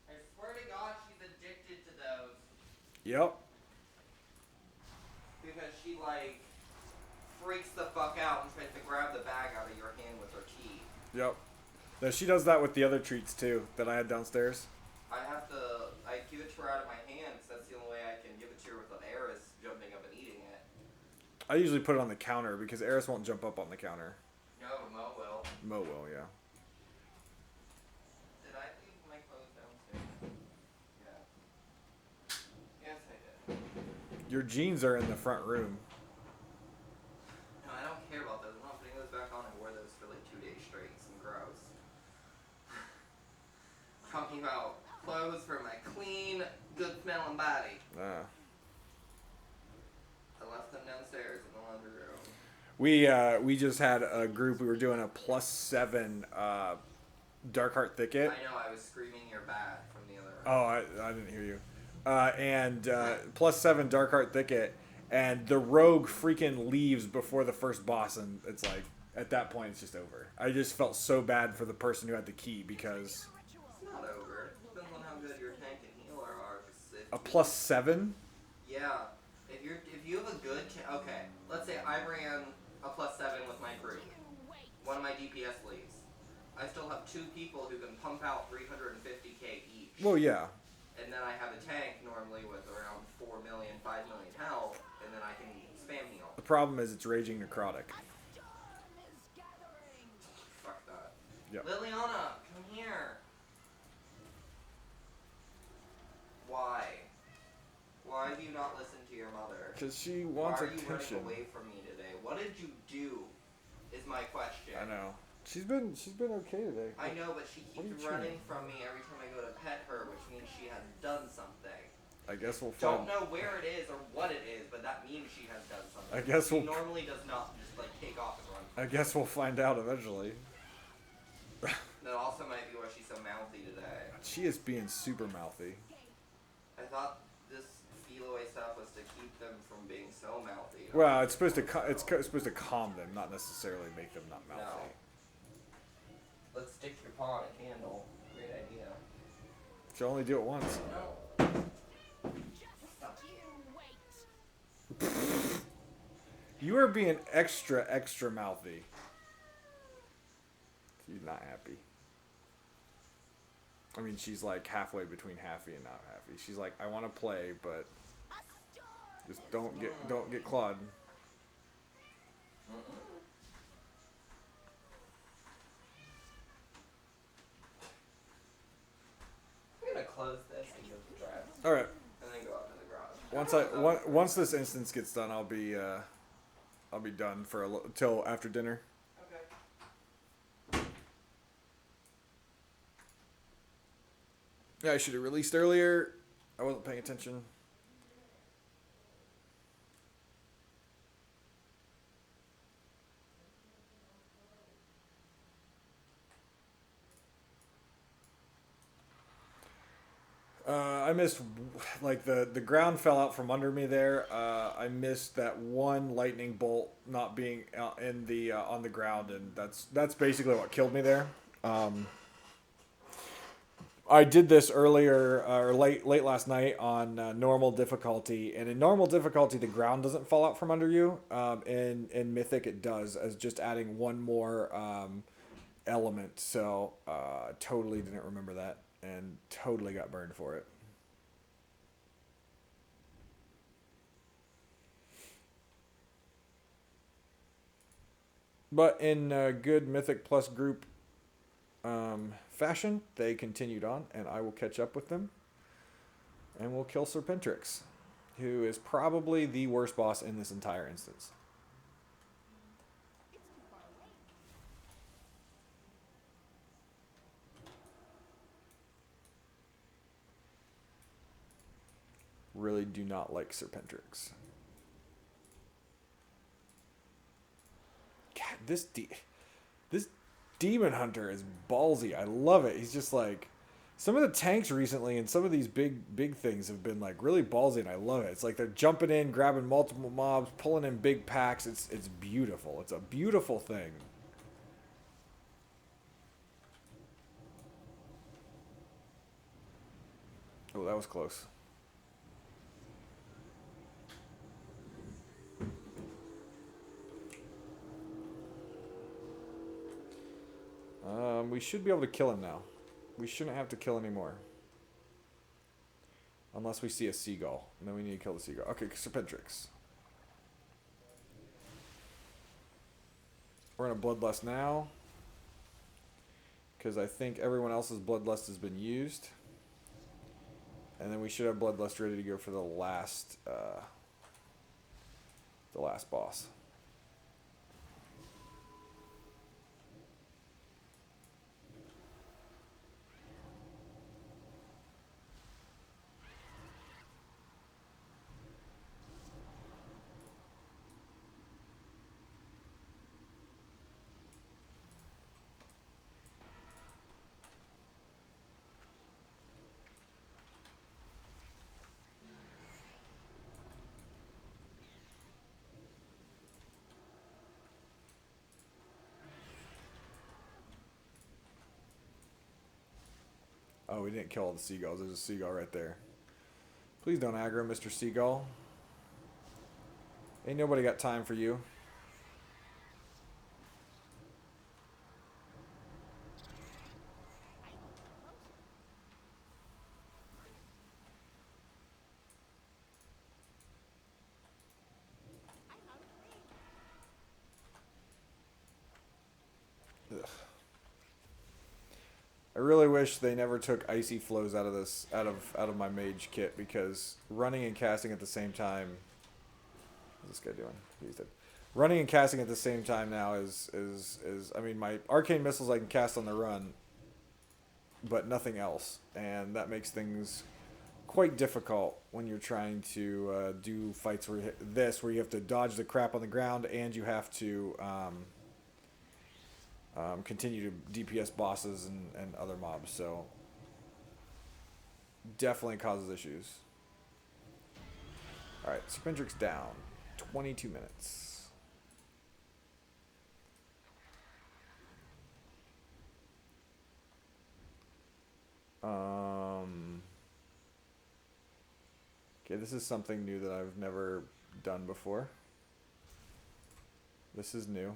I swear to God, she's addicted to those. Yep. Because she, like, freaks the fuck out and tries to grab the bag out of your hand with her teeth. Yep. No, she does that with the other treats too that I had downstairs. I give it to her out of my hand because that's the only way I can give it to her without Eris jumping up and eating it. I usually put it on the counter because Eris won't jump up on the counter. No, Mo will. Mo will, yeah. Did I leave my clothes downstairs? Yeah. Yes, I did. Your jeans are in the front room. No, I don't care about those. I'm not putting those back on. I wore those for like 2 days straight. Some gross. Talking about clothes for my clean, good smelling body. Ah. I left them downstairs in the laundry room. We just had a group. We were doing a +7 Darkheart Thicket. I know. I was screaming you're bad from the other room. Oh, I didn't hear you. And +7 Darkheart Thicket, and the rogue freaking leaves before the first boss, and it's like at that point it's just over. I just felt so bad for the person who had the key because It's not over. It depends on how good your tank and healer are. a +7. Yeah. If you have a good okay, let's say I ran a +7 with my group. One of my DPS leaves. I still have 2 people who can pump out 350k each. Well, yeah. And then I have a tank normally with around 4 million, 5 million health, and then I can spam heal. The problem is it's raging necrotic. Fuck that. Yep. Liliana, come here. Why? Why do you not listen to your mother? Because she wants Why are you attention. running away from me today? What did you do? Is my question. I know. She's been okay today. I know, but she What are keeps you running chewing? from me every time I go to pet her, which means she has done something. I guess we'll Don't find. know where it is or what it is, but that means she has done something. I guess she we'll- normally does not just like take off and run. I guess we'll find out eventually. That also might be why she's so mouthy today. She is being super mouthy. I thought this Eloy stuff was to keep them from being so mouthy. Well, it's supposed to supposed to calm them, not necessarily make them not mouthy. No. Let's stick your paw on a candle. Great idea. She'll only do it once. No. You are being extra mouthy. She's not happy. I mean, she's like halfway between happy and not happy. She's like, I want to play, but just don't get clawed. I'm gonna close this and go to the drive. All right. And then go out to the garage. Once this instance gets done, I'll be done for till after dinner. Okay. Yeah, I should have released earlier. I wasn't paying attention. I missed, like, the ground fell out from under me there. I missed that one lightning bolt not being in the on the ground, and that's basically what killed me there. I did this earlier or late last night on normal difficulty, and in normal difficulty the ground doesn't fall out from under you. In Mythic it does, as just adding one more element. So totally didn't remember that, and totally got burned for it. But in good Mythic Plus group fashion, they continued on, and I will catch up with them, and we'll kill Serpentrix, who is probably the worst boss in this entire instance. Really do not like Serpentrix. God, this Demon Hunter is ballsy. I love it. He's just like, some of the tanks recently and some of these big things have been like really ballsy, and I love it. It's like they're jumping in, grabbing multiple mobs, pulling in big packs. It's beautiful. It's a beautiful thing. Oh, that was close. We should be able to kill him now. We shouldn't have to kill anymore. Unless we see a seagull. And then we need to kill the seagull. Okay, Serpentrix. We're in a bloodlust now. because I think everyone else's Bloodlust has been used. And then we should have Bloodlust ready to go for the last boss. Oh, we didn't kill all the seagulls. There's a seagull right there. Please don't aggro, Mr. Seagull. Ain't nobody got time for you. Ugh. I really wish they never took icy flows out of this out of my mage kit, because running and casting at the same time. What's this guy doing? He's dead. Running and casting at the same time now is I mean, my arcane missiles I can cast on the run, but nothing else, and that makes things quite difficult when you're trying to do fights where you have to dodge the crap on the ground, and you have to continue to DPS bosses and other mobs, so definitely causes issues. Alright, Serpendrix down. 22 minutes. Okay, this is something new that I've never done before. This is new.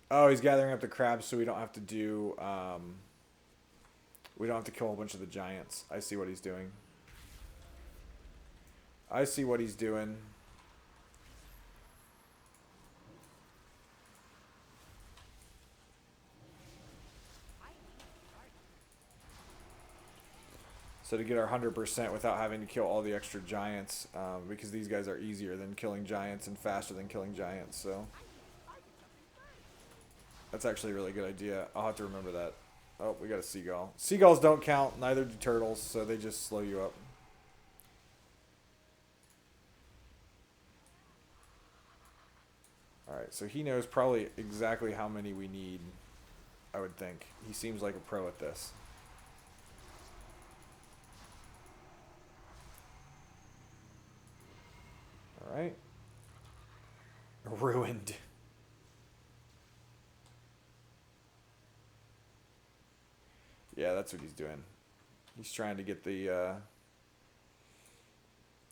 Oh, he's gathering up the crabs so we don't have to do, we don't have to kill a whole bunch of the giants. I see what he's doing. I see what he's doing. So to get our 100% without having to kill all the extra giants, because these guys are easier than killing giants and faster than killing giants, so that's actually a really good idea. I'll have to remember that. Oh, we got a seagull. Seagulls don't count, neither do turtles, so they just slow you up. Alright, so he knows probably exactly how many we need, I would think. He seems like a pro at this. Alright. Ruined. Yeah, that's what he's doing. He's trying to get the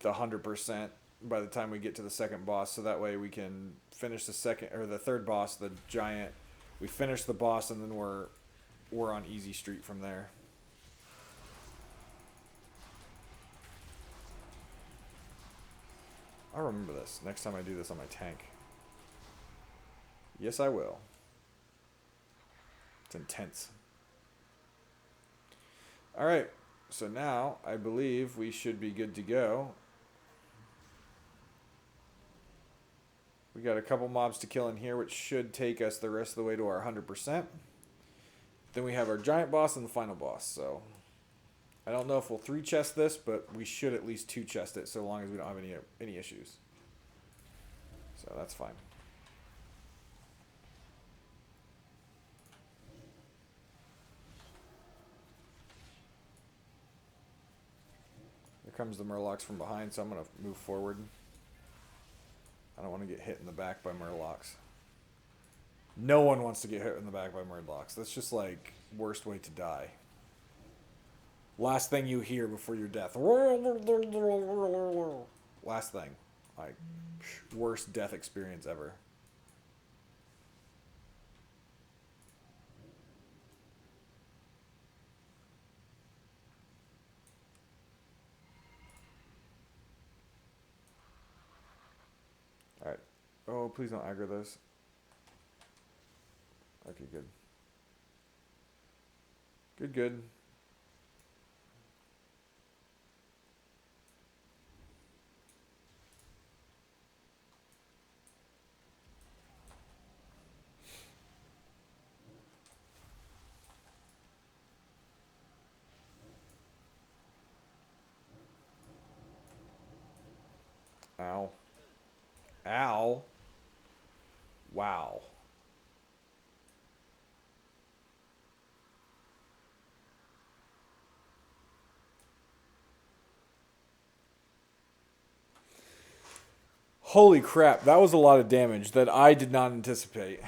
100% by the time we get to the second boss, so that way we can finish the third boss, the giant. We finish the boss, and then we're on easy street from there. I'll remember this next time I do this on my tank. Yes, I will. It's intense. Alright, so now I believe we should be good to go. We got a couple mobs to kill in here, which should take us the rest of the way to our 100%. Then we have our giant boss and the final boss, so I don't know if we'll 3-chest this, but we should at least 2-chest it, so long as we don't have any issues. So that's fine. Here comes the Murlocs from behind, so I'm going to move forward. I don't want to get hit in the back by Murlocs. No one wants to get hit in the back by Murlocs. That's just like worst way to die. Last thing you hear before your death. Last thing. Like, worst death experience ever. Alright. Oh, please don't aggro those. Okay, good. Good, good. Ow. Ow. Wow. Holy crap, that was a lot of damage that I did not anticipate.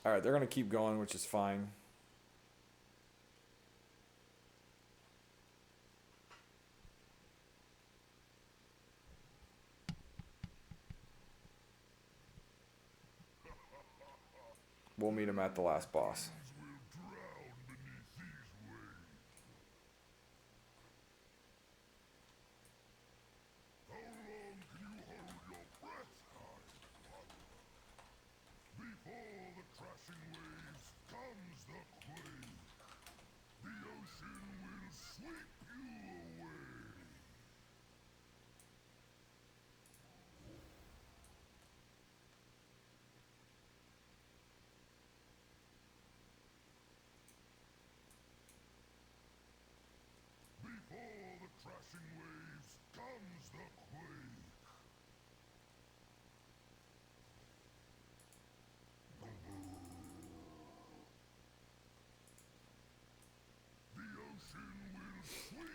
Alright, they're going to keep going, which is fine. We'll meet him at the last boss.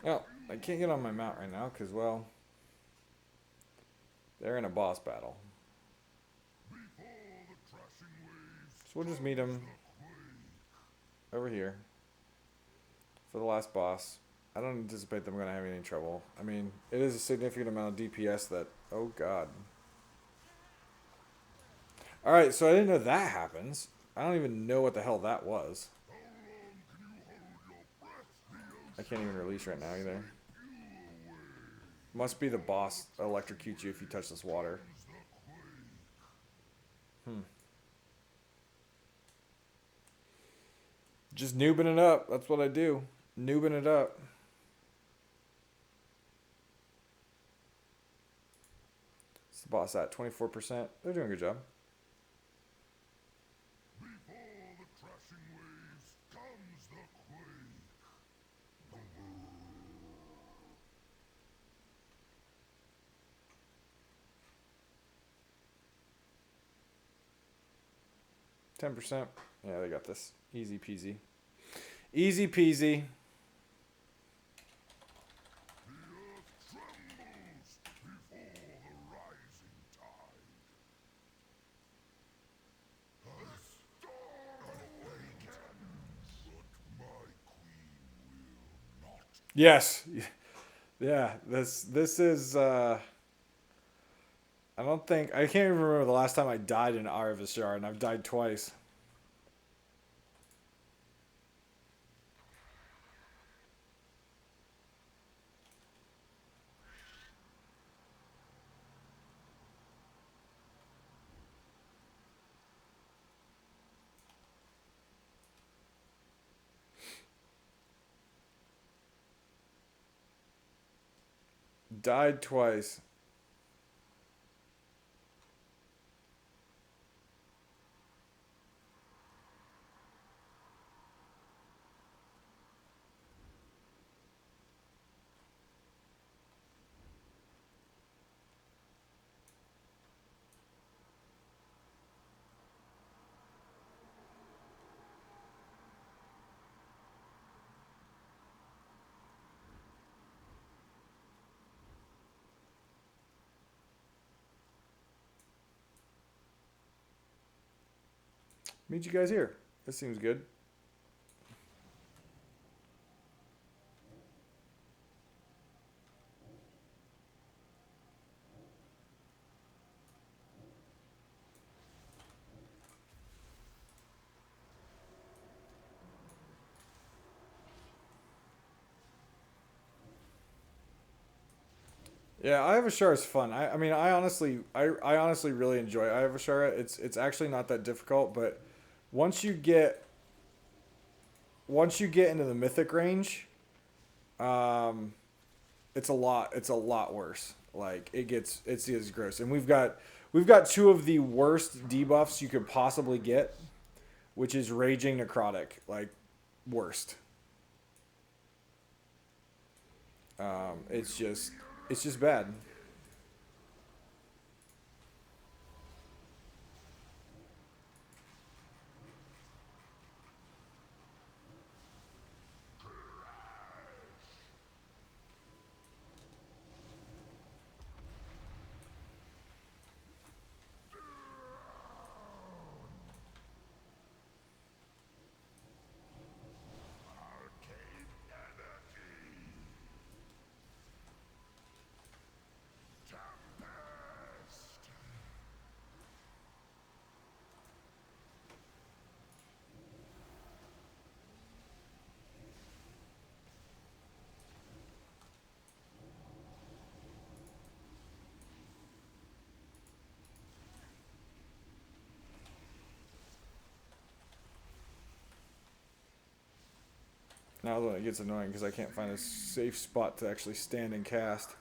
Oh, I can't get on my mount right now because, well, they're in a boss battle. So we'll just meet them over here for the last boss. I don't anticipate them going to have any trouble. I mean, it is a significant amount of DPS that... Oh, God. Alright, so I didn't know that happens. I don't even know what the hell that was. I can't even release right now either. Must be the boss electrocutes you if you touch this water. Just noobing it up. That's what I do. Noobing it up. What's the boss at? 24%. They're doing a good job. 10%. Yeah, they got this. Easy peasy. Easy peasy. Yes. Yeah, this is I don't think I can't even remember the last time I died in Arivishar, and I've died twice. Died twice. Meet you guys here. This seems good. Yeah, Ivashar is fun. I mean, I honestly really enjoy Ivashar. It's actually not that difficult, but once you get once you get into the mythic range, um, it's a lot worse. Like it's gross. And we've got two of the worst debuffs you could possibly get, which is raging necrotic, like worst. It's just bad. Now when it gets annoying because I can't find a safe spot to actually stand and cast.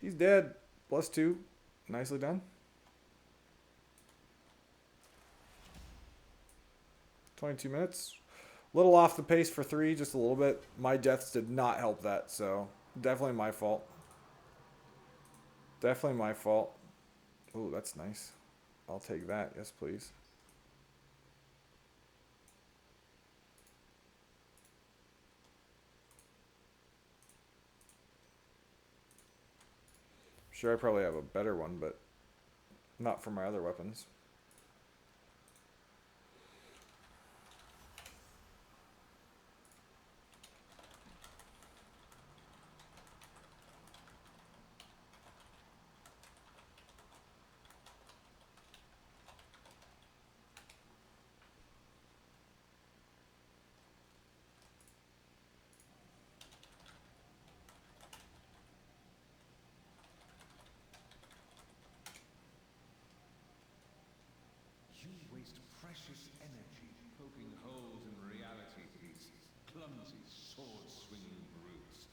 He's dead. +2. Nicely done. 22 minutes. A little off the pace for 3, just a little bit. My deaths did not help that, so definitely my fault. Definitely my fault. Oh, that's nice. I'll take that. Yes, please. Sure, I probably have a better one, but not for my other weapons. You waste precious energy poking holes in reality, these clumsy sword-swinging brutes.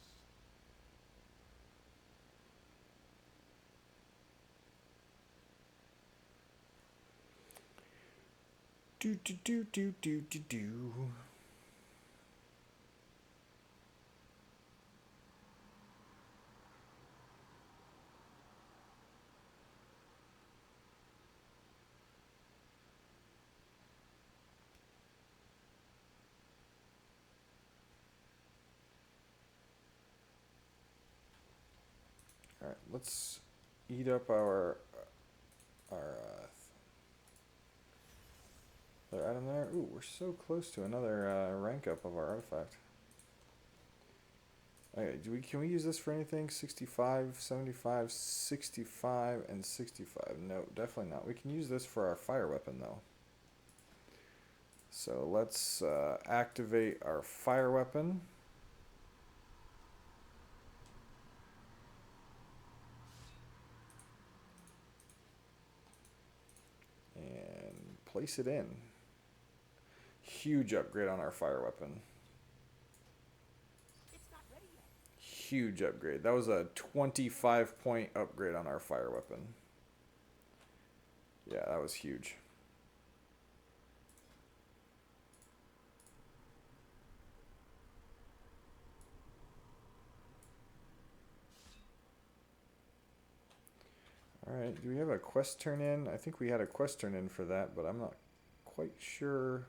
Do do do do do do do. All right, let's eat up our other item there. Ooh, we're so close to another rank up of our artifact. Okay, can we use this for anything? 65, 75, 65, and 65. No, definitely not. We can use this for our fire weapon though. So let's activate our fire weapon. And place it in. Huge upgrade on our fire weapon. Huge upgrade. That was a 25-point upgrade on our fire weapon. Yeah, that was huge. Alright, do we have a quest turn in? I think we had a quest turn in for that, but I'm not quite sure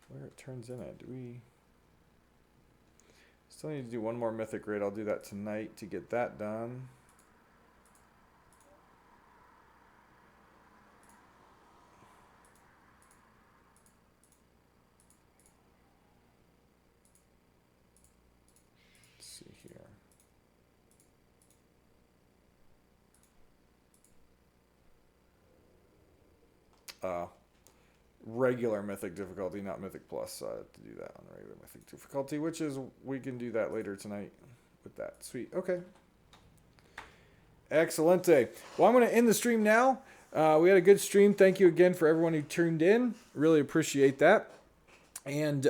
where it turns in at. Do we... Still need to do one more mythic raid. I'll do that tonight to get that done. regular Mythic difficulty, not Mythic Plus, to do that on regular Mythic difficulty, which is, we can do that later tonight with that. Sweet. Okay. Excelente. Well, I'm going to end the stream now. We had a good stream. Thank you again for everyone who tuned in. Really appreciate that. And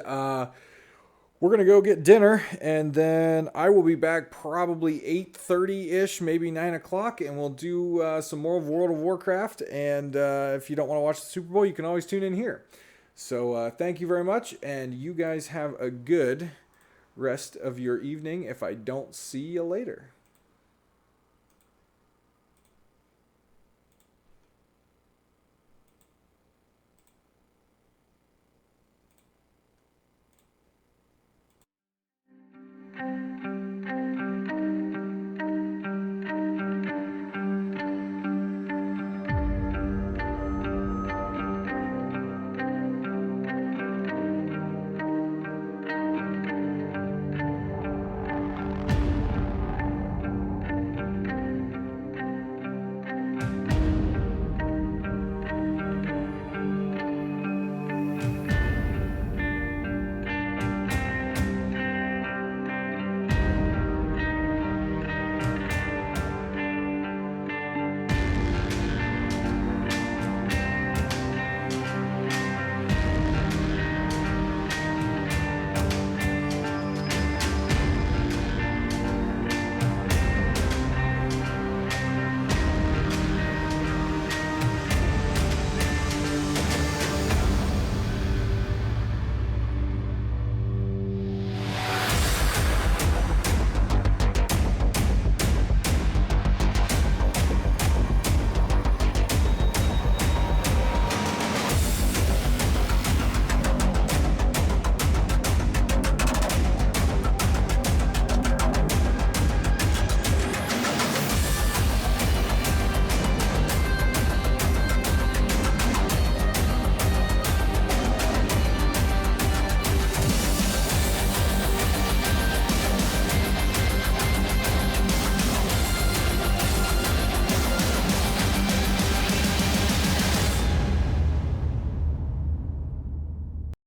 we're going to go get dinner, and then I will be back probably 8:30-ish, maybe 9 o'clock, and we'll do some more of World of Warcraft. And if you don't want to watch the Super Bowl, you can always tune in here. So thank you very much, and you guys have a good rest of your evening if I don't see you later.